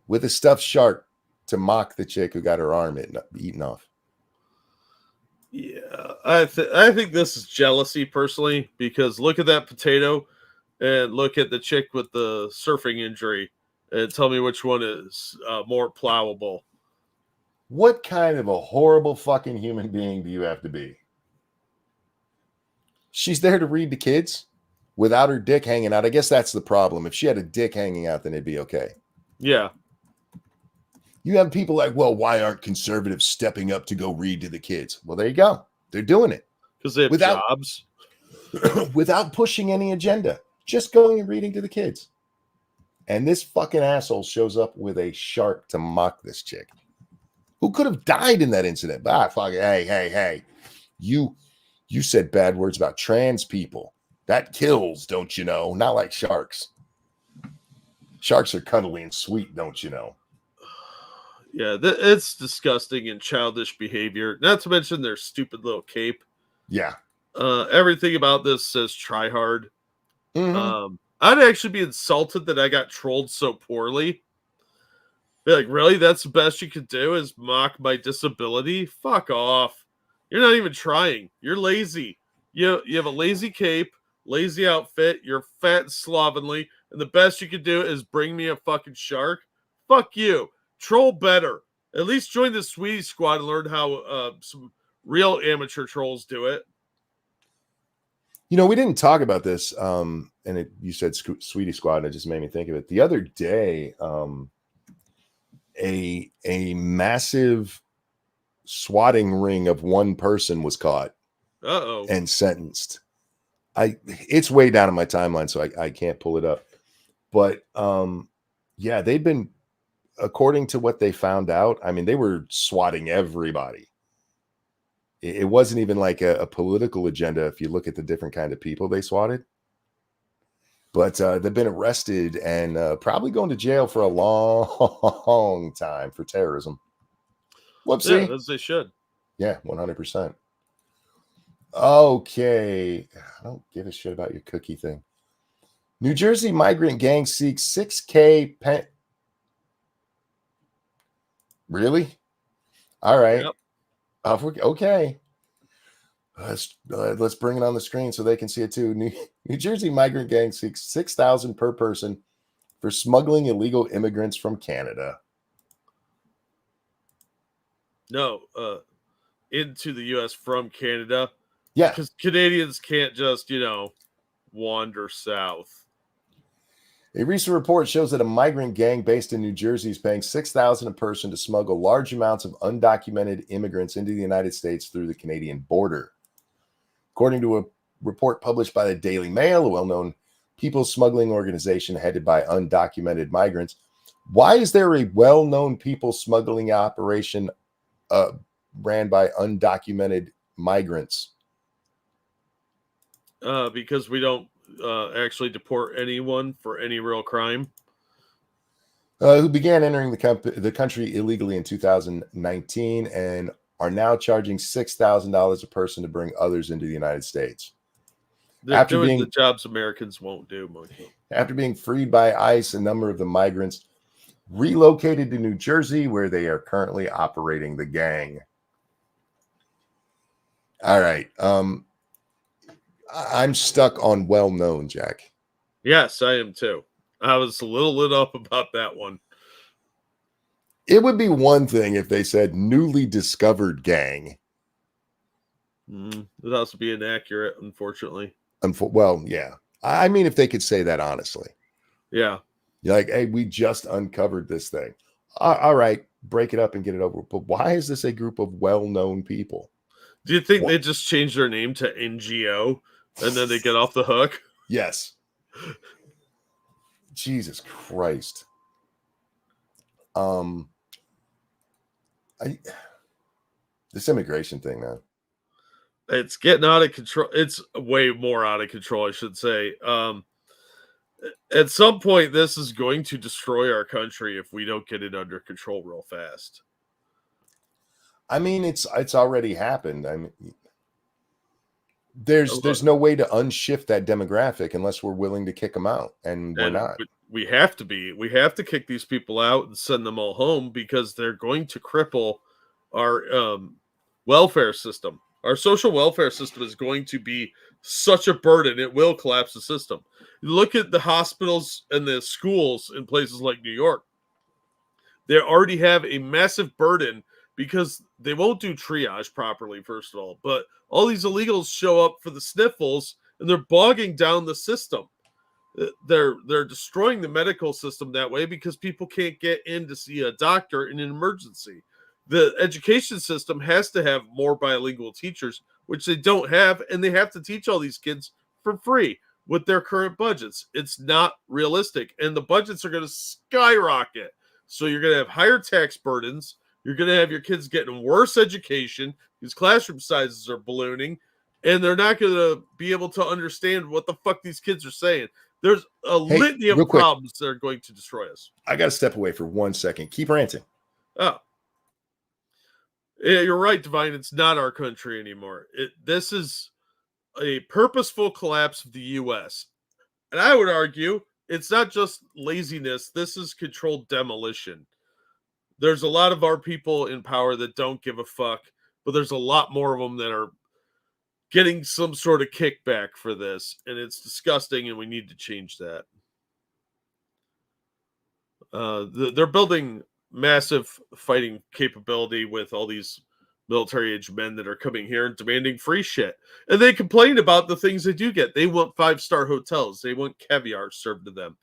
with a stuffed shark to mock the chick who got her arm eaten off. Yeah, I think this is jealousy personally, because look at that potato and look at the chick with the surfing injury and tell me which one is more plowable. What kind of a horrible fucking human being do you have to be? She's there to read to kids without her dick hanging out. I guess that's the problem. If she had a dick hanging out, then it'd be okay. Yeah. You have people like, well, why aren't conservatives stepping up to go read to the kids? Well, there you go. They're doing it. Because they have jobs. without pushing any agenda, just going and reading to the kids. And this fucking asshole shows up with a shark to mock this chick who could have died in that incident. But fuck it. Hey. You said bad words about trans people. That kills, don't you know? Not like sharks. Sharks are cuddly and sweet, don't you know? Yeah, it's disgusting and childish behavior. Not to mention their stupid little cape. Yeah. Everything about this says try hard. Mm-hmm. I'd actually be insulted that I got trolled so poorly. Be like, really? That's the best you could do is mock my disability? Fuck off. You're not even trying. You're lazy. You have a lazy cape, lazy outfit. You're fat and slovenly. And the best you could do is bring me a fucking shark? Fuck you. Troll better. At least join the Sweetie Squad and learn how some real amateur trolls do it. You know, we didn't talk about this, you said Sweetie Squad, and it just made me think of it. The other day, a massive swatting ring of one person was caught and sentenced. It's way down in my timeline, so I can't pull it up. But yeah, they've been, according to what they found out, I mean, they were swatting everybody. It wasn't even like a political agenda if you look at the different kind of people they swatted. But they've been arrested and probably going to jail for a long time for terrorism. Whoopsie. Yeah, as they should. Yeah, 100%. Okay. I don't give a shit about your cookie thing. New Jersey migrant gang seeks 6K pen. Really? All right. Yep. Okay. Let's bring it on the screen so they can see it too. New Jersey migrant gang seeks $6,000 per person for smuggling illegal immigrants from Canada. No, into the U.S. from Canada. Yeah. Because Canadians can't just, wander south. A recent report shows that a migrant gang based in New Jersey is paying $6,000 a person to smuggle large amounts of undocumented immigrants into the United States through the Canadian border. According to a report published by the Daily Mail, a well-known people smuggling organization headed by undocumented migrants. Why is there a well-known people smuggling operation ran by undocumented migrants? Because we don't actually deport anyone for any real crime. Who began entering the country illegally in 2019 and are now charging $6,000 a person to bring others into the United States. They're doing the jobs Americans won't do, Monkey. After being freed by ICE, a number of the migrants relocated to New Jersey, where they are currently operating the gang. All right. I'm stuck on well-known, Jack. Yes, I am too. I was a little lit up about that one. It would be one thing if they said newly discovered gang. It would also be inaccurate, unfortunately. Well, yeah. I mean, if they could say that honestly. Yeah. You're like, hey, we just uncovered this thing. All right, break it up and get it over. But why is this a group of well-known people? Do you think they just changed their name to NGO and then they get off the hook? Yes. Jesus Christ. This immigration thing, man. It's getting out of control. It's way more out of control, I should say. At some point, this is going to destroy our country if we don't get it under control real fast. I mean, it's already happened. I mean, there's no way to unshift that demographic unless we're willing to kick them out, and we're not. We have to be. We have to kick these people out and send them all home because they're going to cripple our welfare system. Our social welfare system is going to be such a burden. It will collapse the system. Look at the hospitals and the schools in places like New York. They already have a massive burden because they won't do triage properly, first of all. But all these illegals show up for the sniffles, and they're bogging down the system. They're destroying the medical system that way because people can't get in to see a doctor in an emergency. The education system has to have more bilingual teachers, which they don't have, and they have to teach all these kids for free with their current budgets. It's not realistic, and the budgets are going to skyrocket. So you're going to have higher tax burdens. You're going to have your kids getting worse education because classroom sizes are ballooning, and they're not going to be able to understand what the fuck these kids are saying. There's a litany of problems that are going to destroy us. I got to step away for 1 second. Keep ranting. Oh. Yeah, you're right, Divine. It's not our country anymore. This is a purposeful collapse of the U.S. And I would argue it's not just laziness. This is controlled demolition. There's a lot of our people in power that don't give a fuck, but there's a lot more of them that are getting some sort of kickback for this. And it's disgusting, and we need to change that. They're building massive fighting capability with all these military-age men that are coming here and demanding free shit. And they complain about the things they do get. They want 5-star hotels. They want caviar served to them.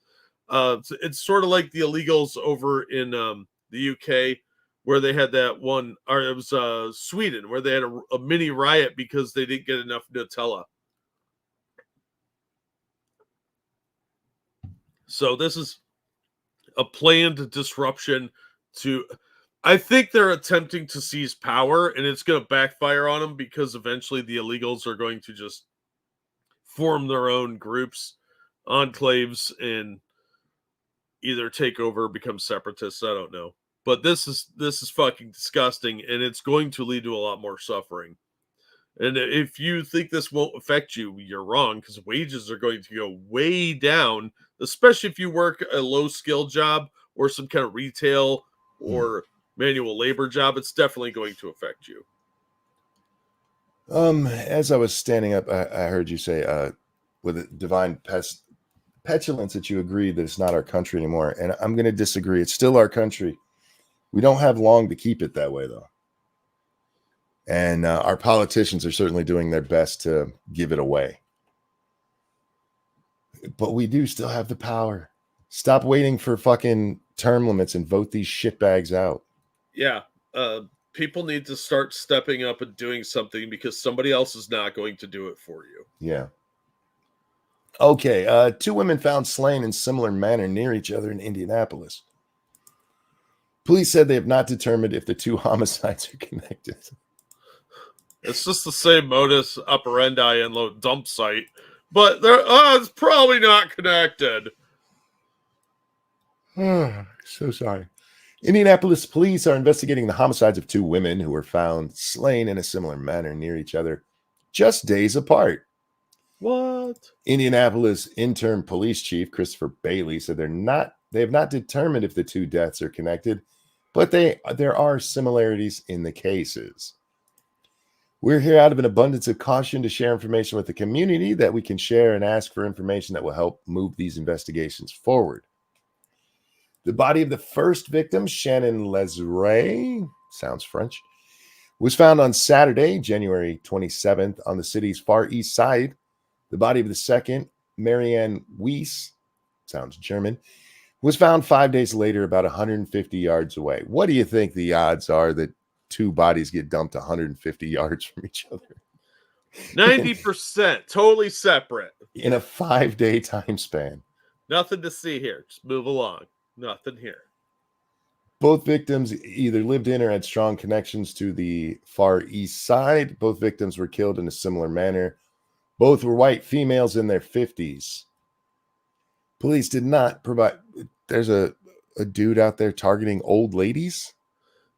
It's sort of like the illegals over in the UK, where they had that one, or it was Sweden, where they had a mini riot because they didn't get enough Nutella. So this is a planned disruption to, I think they're attempting to seize power, and it's going to backfire on them because eventually the illegals are going to just form their own groups, enclaves, and either take over or become separatists. I don't know. But this is fucking disgusting, and it's going to lead to a lot more suffering. And if you think this won't affect you, you're wrong, because wages are going to go way down, especially if you work a low-skill job or some kind of retail or manual labor job. It's definitely going to affect you. As I was standing up, I heard you say with a divine petulance that you agree that it's not our country anymore. And I'm going to disagree. It's still our country. We don't have long to keep it that way, though. And our politicians are certainly doing their best to give it away. But we do still have the power. Stop waiting for fucking term limits and vote these shitbags out. Yeah. People need to start stepping up and doing something, because somebody else is not going to do it for you. Yeah. Okay. 2 women found slain in similar manner near each other in Indianapolis. Police said they have not determined if the 2 homicides are connected. It's just the same modus operandi and low dump site, but it's probably not connected. So sorry. Indianapolis police are investigating the homicides of 2 women who were found slain in a similar manner near each other, just days apart. What? Indianapolis interim police chief Christopher Bailey said they have not determined if the 2 deaths are connected, but there are similarities in the cases. We're here out of an abundance of caution to share information with the community that we can share and ask for information that will help move these investigations forward. The body of the first victim, Shannon Lesray, sounds French, was found on Saturday, January 27th, on the city's far east side. The body of the second, Marianne Weiss, sounds German, was found 5 days later, about 150 yards away. What do you think the odds are that 2 bodies get dumped 150 yards from each other? 90%, totally separate. In a 5-day time span. Nothing to see here. Just move along. Nothing here. Both victims either lived in or had strong connections to the far east side. Both victims were killed in a similar manner. Both were white females in their 50s. Police did not provide... There's a dude out there targeting old ladies?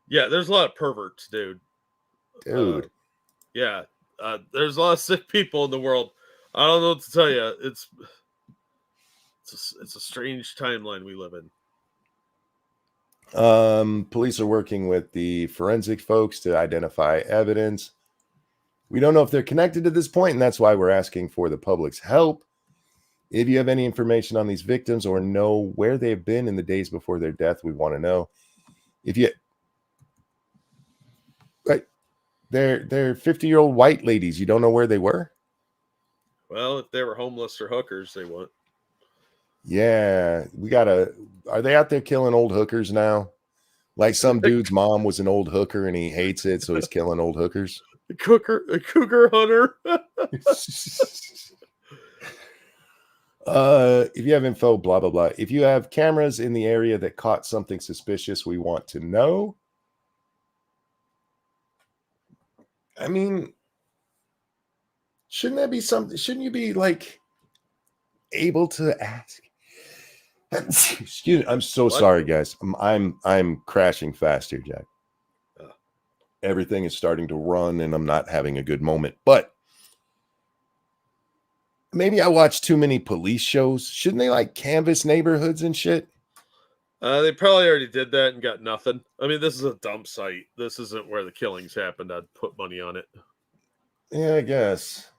Yeah, there's a lot of perverts, dude. Dude. Yeah, there's a lot of sick people in the world. I don't know what to tell you. It's a strange timeline we live in. Police are working with the forensic folks to identify evidence. We don't know if they're connected to this point, and that's why we're asking for the public's help. If you have any information on these victims or know where they've been in the days before their death, we want to know. If you... Right. They're 50-year-old white ladies. You don't know where they were? Well, if they were homeless or hookers, they won't. Yeah, we gotta. Are they out there killing old hookers now? Like some dude's mom was an old hooker and he hates it, so he's killing old hookers. A cougar hunter. If you have info, blah, blah, blah. If you have cameras in the area that caught something suspicious, we want to know. I mean, shouldn't that be something? Shouldn't you be like able to ask? Excuse me. I'm so sorry, guys. I'm crashing fast here, Jack. Everything is starting to run and I'm not having a good moment. But maybe I watch too many police shows. Shouldn't they like canvass neighborhoods and shit? They probably already did that and got nothing. I mean, this is a dump site. This isn't where the killings happened. I'd put money on it. Yeah, I guess.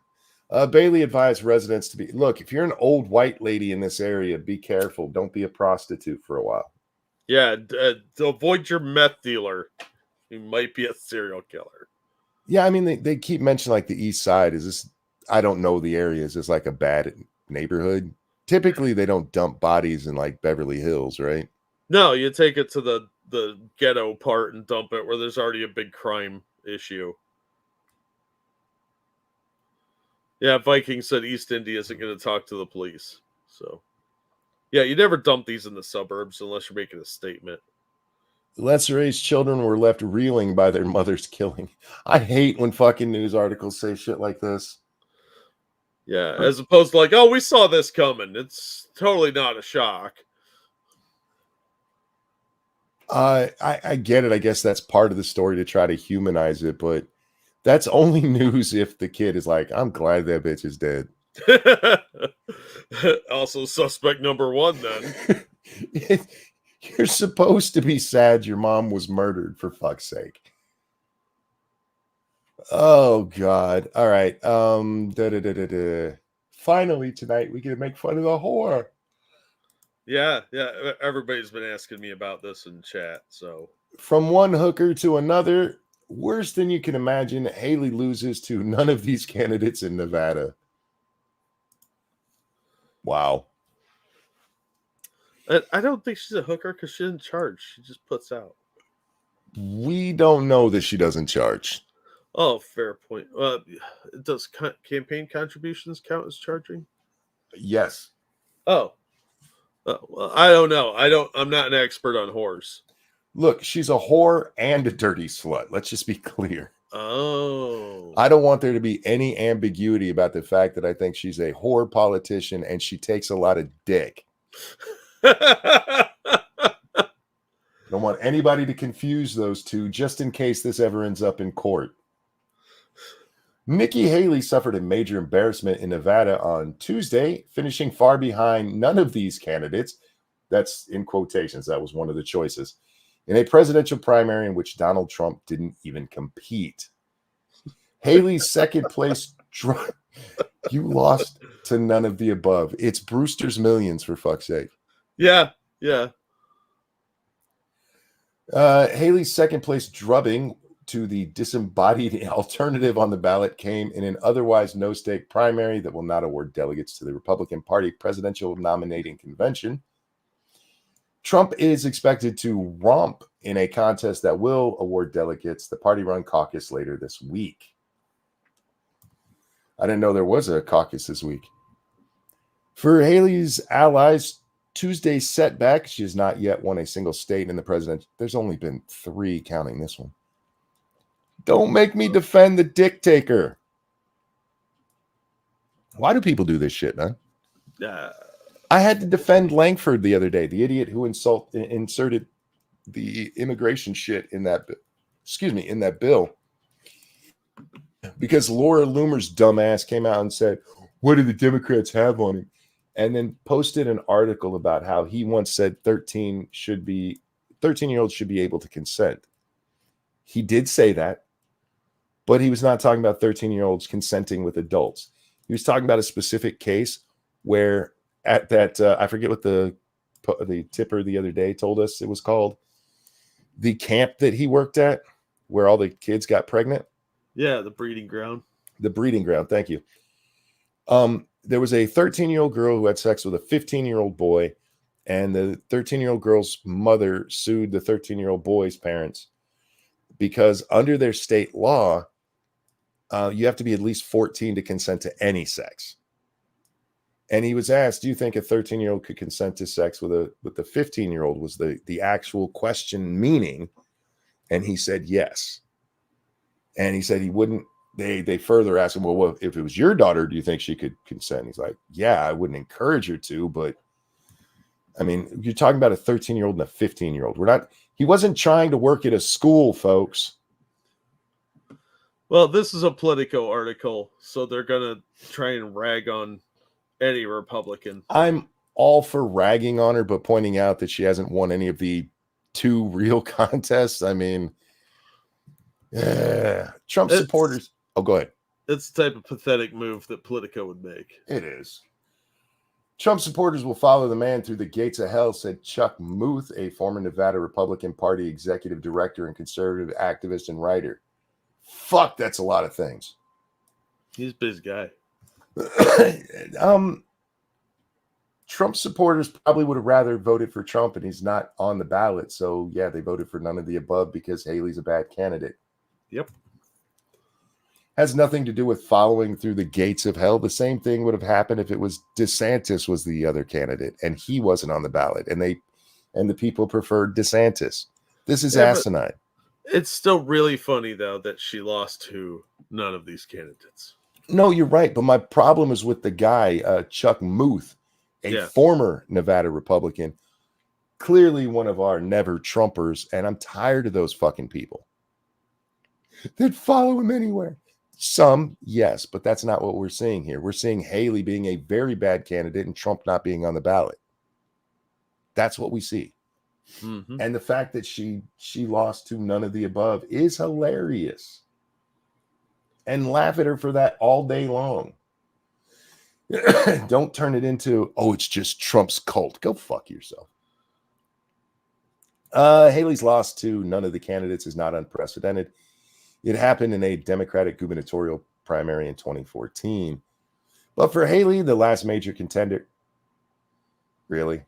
Bailey advised residents to be, look, if you're an old white lady in this area, be careful. Don't be a prostitute for a while. Yeah, avoid your meth dealer. He might be a serial killer. Yeah, I mean, they keep mentioning like the east side. Is this, I don't know the area. Is this like a bad neighborhood? Typically, they don't dump bodies in like Beverly Hills, right? No, you take it to the ghetto part and dump it where there's already a big crime issue. Yeah, Viking said East India isn't going to talk to the police. So, yeah, you never dump these in the suburbs unless you're making a statement. Lesser aged children were left reeling by their mother's killing. I hate when fucking news articles say shit like this. Yeah, as opposed to like, oh, we saw this coming. It's totally not a shock. I get it. I guess that's part of the story to try to humanize it, but that's only news if the kid is like, I'm glad that bitch is dead. Also, suspect number one, then. You're supposed to be sad your mom was murdered, for fuck's sake. Oh, God. All right. Finally, tonight, we get to make fun of the whore. Yeah. Everybody's been asking me about this in chat, so. From one hooker to another, worse than you can imagine, Haley loses to none of these candidates in Nevada. Wow. I don't think she's a hooker because she doesn't charge. She just puts out. We don't know that she doesn't charge. Oh, fair point. Does campaign contributions count as charging? Yes. Oh. Well, I don't know. I'm not an expert on whores. Look, she's a whore and a dirty slut. Let's just be clear. Oh. I don't want there to be any ambiguity about the fact that I think she's a whore politician and she takes a lot of dick. I don't want anybody to confuse those two just in case this ever ends up in court. Nikki Haley suffered a major embarrassment in Nevada on Tuesday, finishing far behind none of these candidates. That's in quotations. That was one of the choices. In a presidential primary in which Donald Trump didn't even compete. Haley's second place. You lost to none of the above. It's Brewster's Millions, for fuck's sake. Yeah. Haley's second place drubbing to the disembodied alternative on the ballot came in an otherwise no-stake primary that will not award delegates to the Republican Party presidential nominating convention. Trump is expected to romp in a contest that will award delegates the party-run caucus later this week. I didn't know there was a caucus this week. For Haley's allies, Tuesday's setback, she has not yet won a single state in the president. There's only been 3 counting this one. Don't make me defend the dictator. Why do people do this shit, man? I had to defend Langford the other day, the idiot who inserted the immigration shit in that bill. Because Laura Loomer's dumbass came out and said, what do the Democrats have on him? And then posted an article about how he once said 13-year-olds should be able to consent. He did say that, but he was not talking about 13-year-olds consenting with adults. He was talking about a specific case where at that, I forget what the tipper the other day told us it was called, the camp that he worked at where all the kids got pregnant. Yeah, the breeding ground. The breeding ground, thank you. There was a 13-year-old girl who had sex with a 15-year-old boy, And the 13-year-old girl's mother sued the 13-year-old boy's parents because under their state law, you have to be at least 14 to consent to any sex. And he was asked, do you think a 13-year-old could consent to sex with a 15-year-old, was the actual question meaning? And he said yes. And he said he wouldn't. They further asked him, well, if it was your daughter, do you think she could consent? He's like, yeah, I wouldn't encourage her to, but I mean, you're talking about a 13-year-old and a 15-year-old. He wasn't trying to work at a school, folks. Well, this is a Politico article, so they're going to try and rag on any Republican. I'm all for ragging on her, but pointing out that she hasn't won any of the 2 real contests. I mean, Trump supporters. Oh, go ahead. It's the type of pathetic move that Politico would make. It is. Trump supporters will follow the man through the gates of hell, said Chuck Muth, a former Nevada Republican Party executive director and conservative activist and writer. Fuck, that's a lot of things. He's a busy guy. Trump supporters probably would have rather voted for Trump, and he's not on the ballot. So, yeah, they voted for none of the above because Haley's a bad candidate. Yep. Has nothing to do with following through the gates of hell. The same thing would have happened if it was DeSantis was the other candidate and he wasn't on the ballot, and the people preferred DeSantis. This is asinine. It's still really funny, though, that she lost to none of these candidates. No, you're right. But my problem is with the guy, Chuck Muth, a former Nevada Republican, clearly one of our never Trumpers. And I'm tired of those fucking people that follow him anywhere. Some, yes, but that's not what we're seeing here. We're seeing Haley being a very bad candidate and Trump not being on the ballot. That's what we see. Mm-hmm. And the fact that she lost to none of the above is hilarious. And laugh at her for that all day long. Don't turn it into, oh, it's just Trump's cult. Go fuck yourself. Haley's loss to none of the candidates is not unprecedented. It happened in a Democratic gubernatorial primary in 2014. But for Haley, the last major contender, really?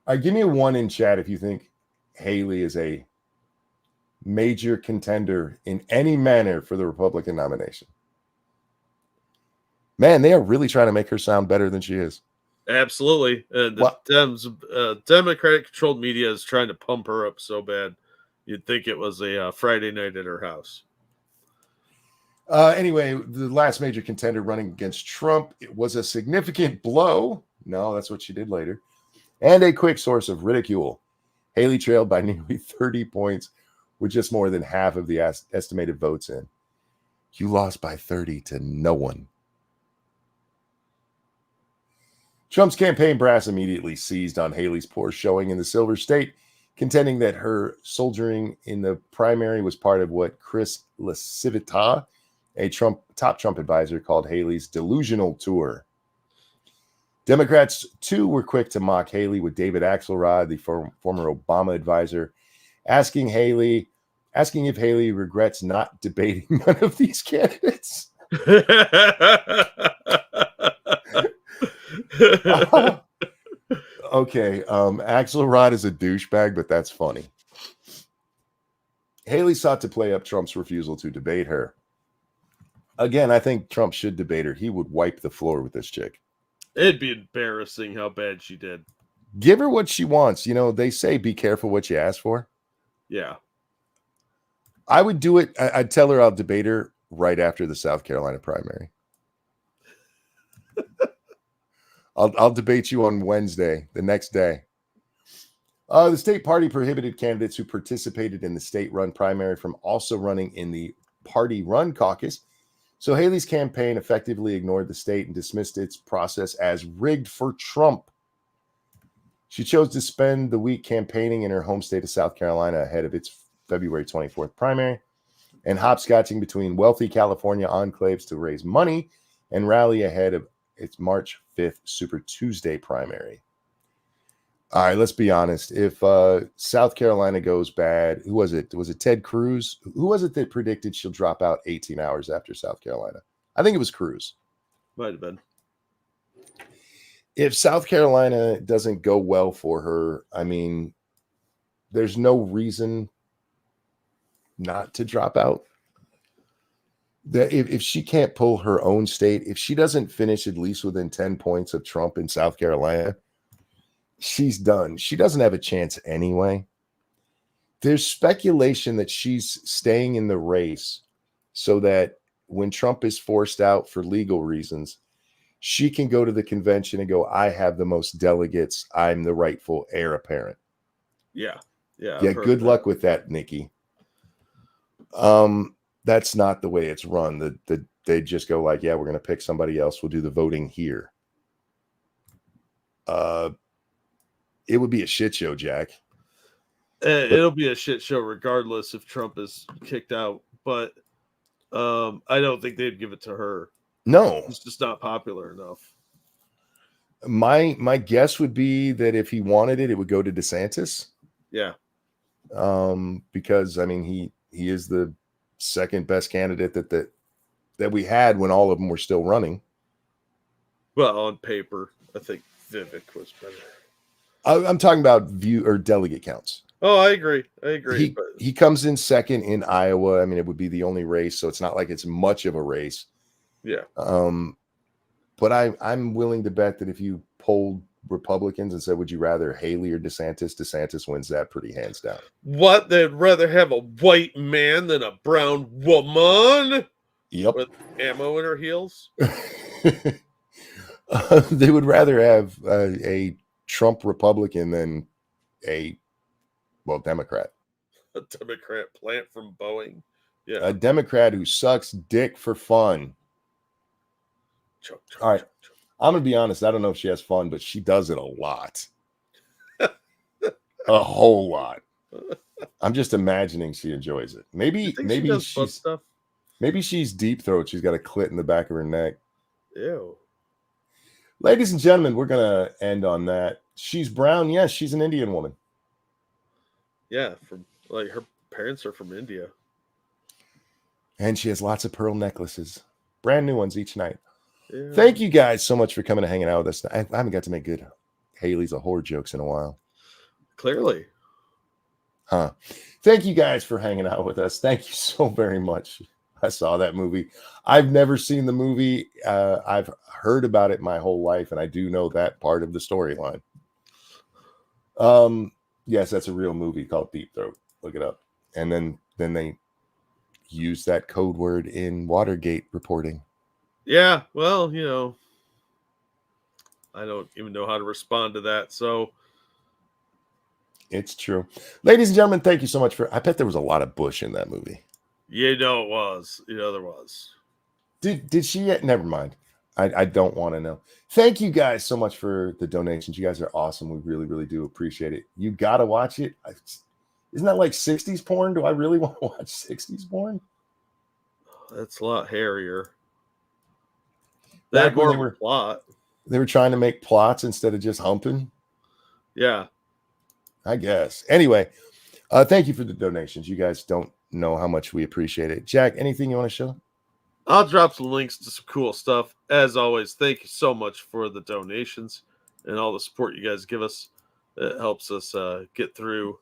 All right, give me a 1 in chat if you think Haley is a major contender in any manner for the Republican nomination. Man, they are really trying to make her sound better than she is. Absolutely. And the Democratic-controlled media is trying to pump her up so bad. You'd think it was a Friday night at her house. Anyway, the last major contender running against Trump, it was a significant blow. No, that's what she did later. And a quick source of ridicule. Haley trailed by nearly 30 points with just more than half of the estimated votes in. You lost by 30 to no one. Trump's campaign brass immediately seized on Haley's poor showing in the Silver State, contending that her soldiering in the primary was part of what Chris LaCivita, a top Trump advisor, called Haley's delusional tour. Democrats, too, were quick to mock Haley, with David Axelrod, the former Obama advisor, asking if Haley regrets not debating none of these candidates. Okay, Axelrod is a douchebag, but that's funny. Haley sought to play up Trump's refusal to debate her. Again, I think Trump should debate her. He would wipe the floor with this chick. It'd be embarrassing how bad she did. Give her what she wants. You know, they say be careful what you ask for. Yeah. I would do it. I'd tell her I'll debate her right after the South Carolina primary. I'll debate you on Wednesday, the next day. The state party prohibited candidates who participated in the state-run primary from also running in the party-run caucus. So Haley's campaign effectively ignored the state and dismissed its process as rigged for Trump. She chose to spend the week campaigning in her home state of South Carolina ahead of its February 24th primary and hopscotching between wealthy California enclaves to raise money and rally ahead of its March 5th Super Tuesday primary. All right, let's be honest. If South Carolina goes bad, who was it? Was it Ted Cruz? Who was it that predicted she'll drop out 18 hours after South Carolina? I think it was Cruz. Might have been. if South Carolina doesn't go well for her, I mean, there's no reason not to drop out. That if she can't pull her own state, if she doesn't finish at least within 10 points of Trump in South Carolina, she's done. She doesn't have a chance anyway. There's speculation that she's staying in the race so that when Trump is forced out for legal reasons, she can go to the convention and go, I have the most delegates. I'm the rightful heir apparent. Yeah. Yeah. Yeah. Good luck with that, Nikki. That's not the way it's run. They just go like, yeah, we're going to pick somebody else. We'll do the voting here. It would be a shit show, Jack. It'll be a shit show regardless if Trump is kicked out. But I don't think they'd give it to her. No. It's just not popular enough. My guess would be that if he wanted it, it would go to DeSantis. Yeah. Because I mean he is the second best candidate that we had when all of them were still running. Well, on paper, I think Vivek was better. I'm talking about view or delegate counts. Oh, I agree. He comes in second in Iowa. I mean, it would be the only race, so it's not like it's much of a race. Yeah. But I'm willing to bet that if you polled Republicans and said, would you rather Haley or DeSantis? DeSantis wins that pretty hands down. What? They'd rather have a white man than a brown woman? Yep. With ammo in her heels? They would rather have a Trump Republican than a Democrat. A Democrat plant from Boeing. Yeah. A Democrat who sucks dick for fun. Choke, all right. I'm going to be honest. I don't know if she has fun, but she does it a lot. A whole lot. I'm just imagining she enjoys it. Maybe she's deep throat. She's got a clit in the back of her neck. Ew. Ladies and gentlemen, we're going to end on that. She's brown. Yes, she's an Indian woman. Yeah, from like her parents are from India. And she has lots of pearl necklaces. Brand new ones each night. Yeah. Thank you guys so much for coming and hanging out with us. I haven't got to make good Haley's a whore jokes in a while. Clearly. Huh. Thank you guys for hanging out with us. Thank you so very much. I saw that movie. I've never seen the movie. I've heard about it my whole life, and I do know that part of the storyline. Yes, that's a real movie called Deep Throat. Look it up. And then they use that code word in Watergate reporting. Yeah, well, I don't even know how to respond to that. So it's true. Ladies and gentlemen, thank you so much I bet there was a lot of Bush in that movie. It was. There was. Did she yet? Never mind. I don't want to know. Thank you guys so much for the donations. You guys are awesome. We really, really do appreciate it. You got to watch it. Isn't that like 60s porn? Do I really want to watch 60s porn? That's a lot hairier. That more plot. They were trying to make plots instead of just humping. Yeah. I guess. Anyway, thank you for the donations. You guys don't know how much we appreciate it. Jack, anything you want to show? I'll drop some links to some cool stuff. As always, thank you so much for the donations and all the support you guys give us. It helps us get through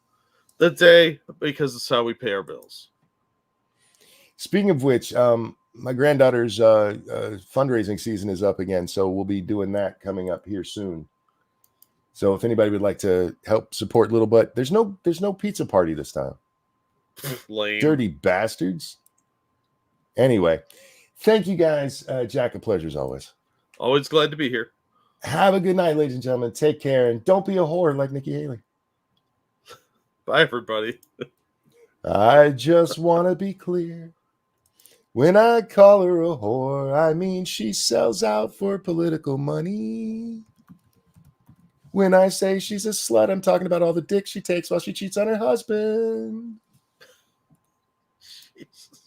the day because it's how we pay our bills. Speaking of which, my granddaughter's fundraising season is up again, so we'll be doing that coming up here soon. So if anybody would like to help support Little Butt, there's no pizza party this time. Lame. Dirty bastards. Anyway, thank you guys. Jack, a pleasure as always. Always glad to be here. Have a good night, ladies and gentlemen. Take care, and don't be a whore like Nikki Haley. Bye, everybody. I just want to be clear. When I call her a whore, I mean she sells out for political money. When I say she's a slut, I'm talking about all the dick she takes while she cheats on her husband. Jeez.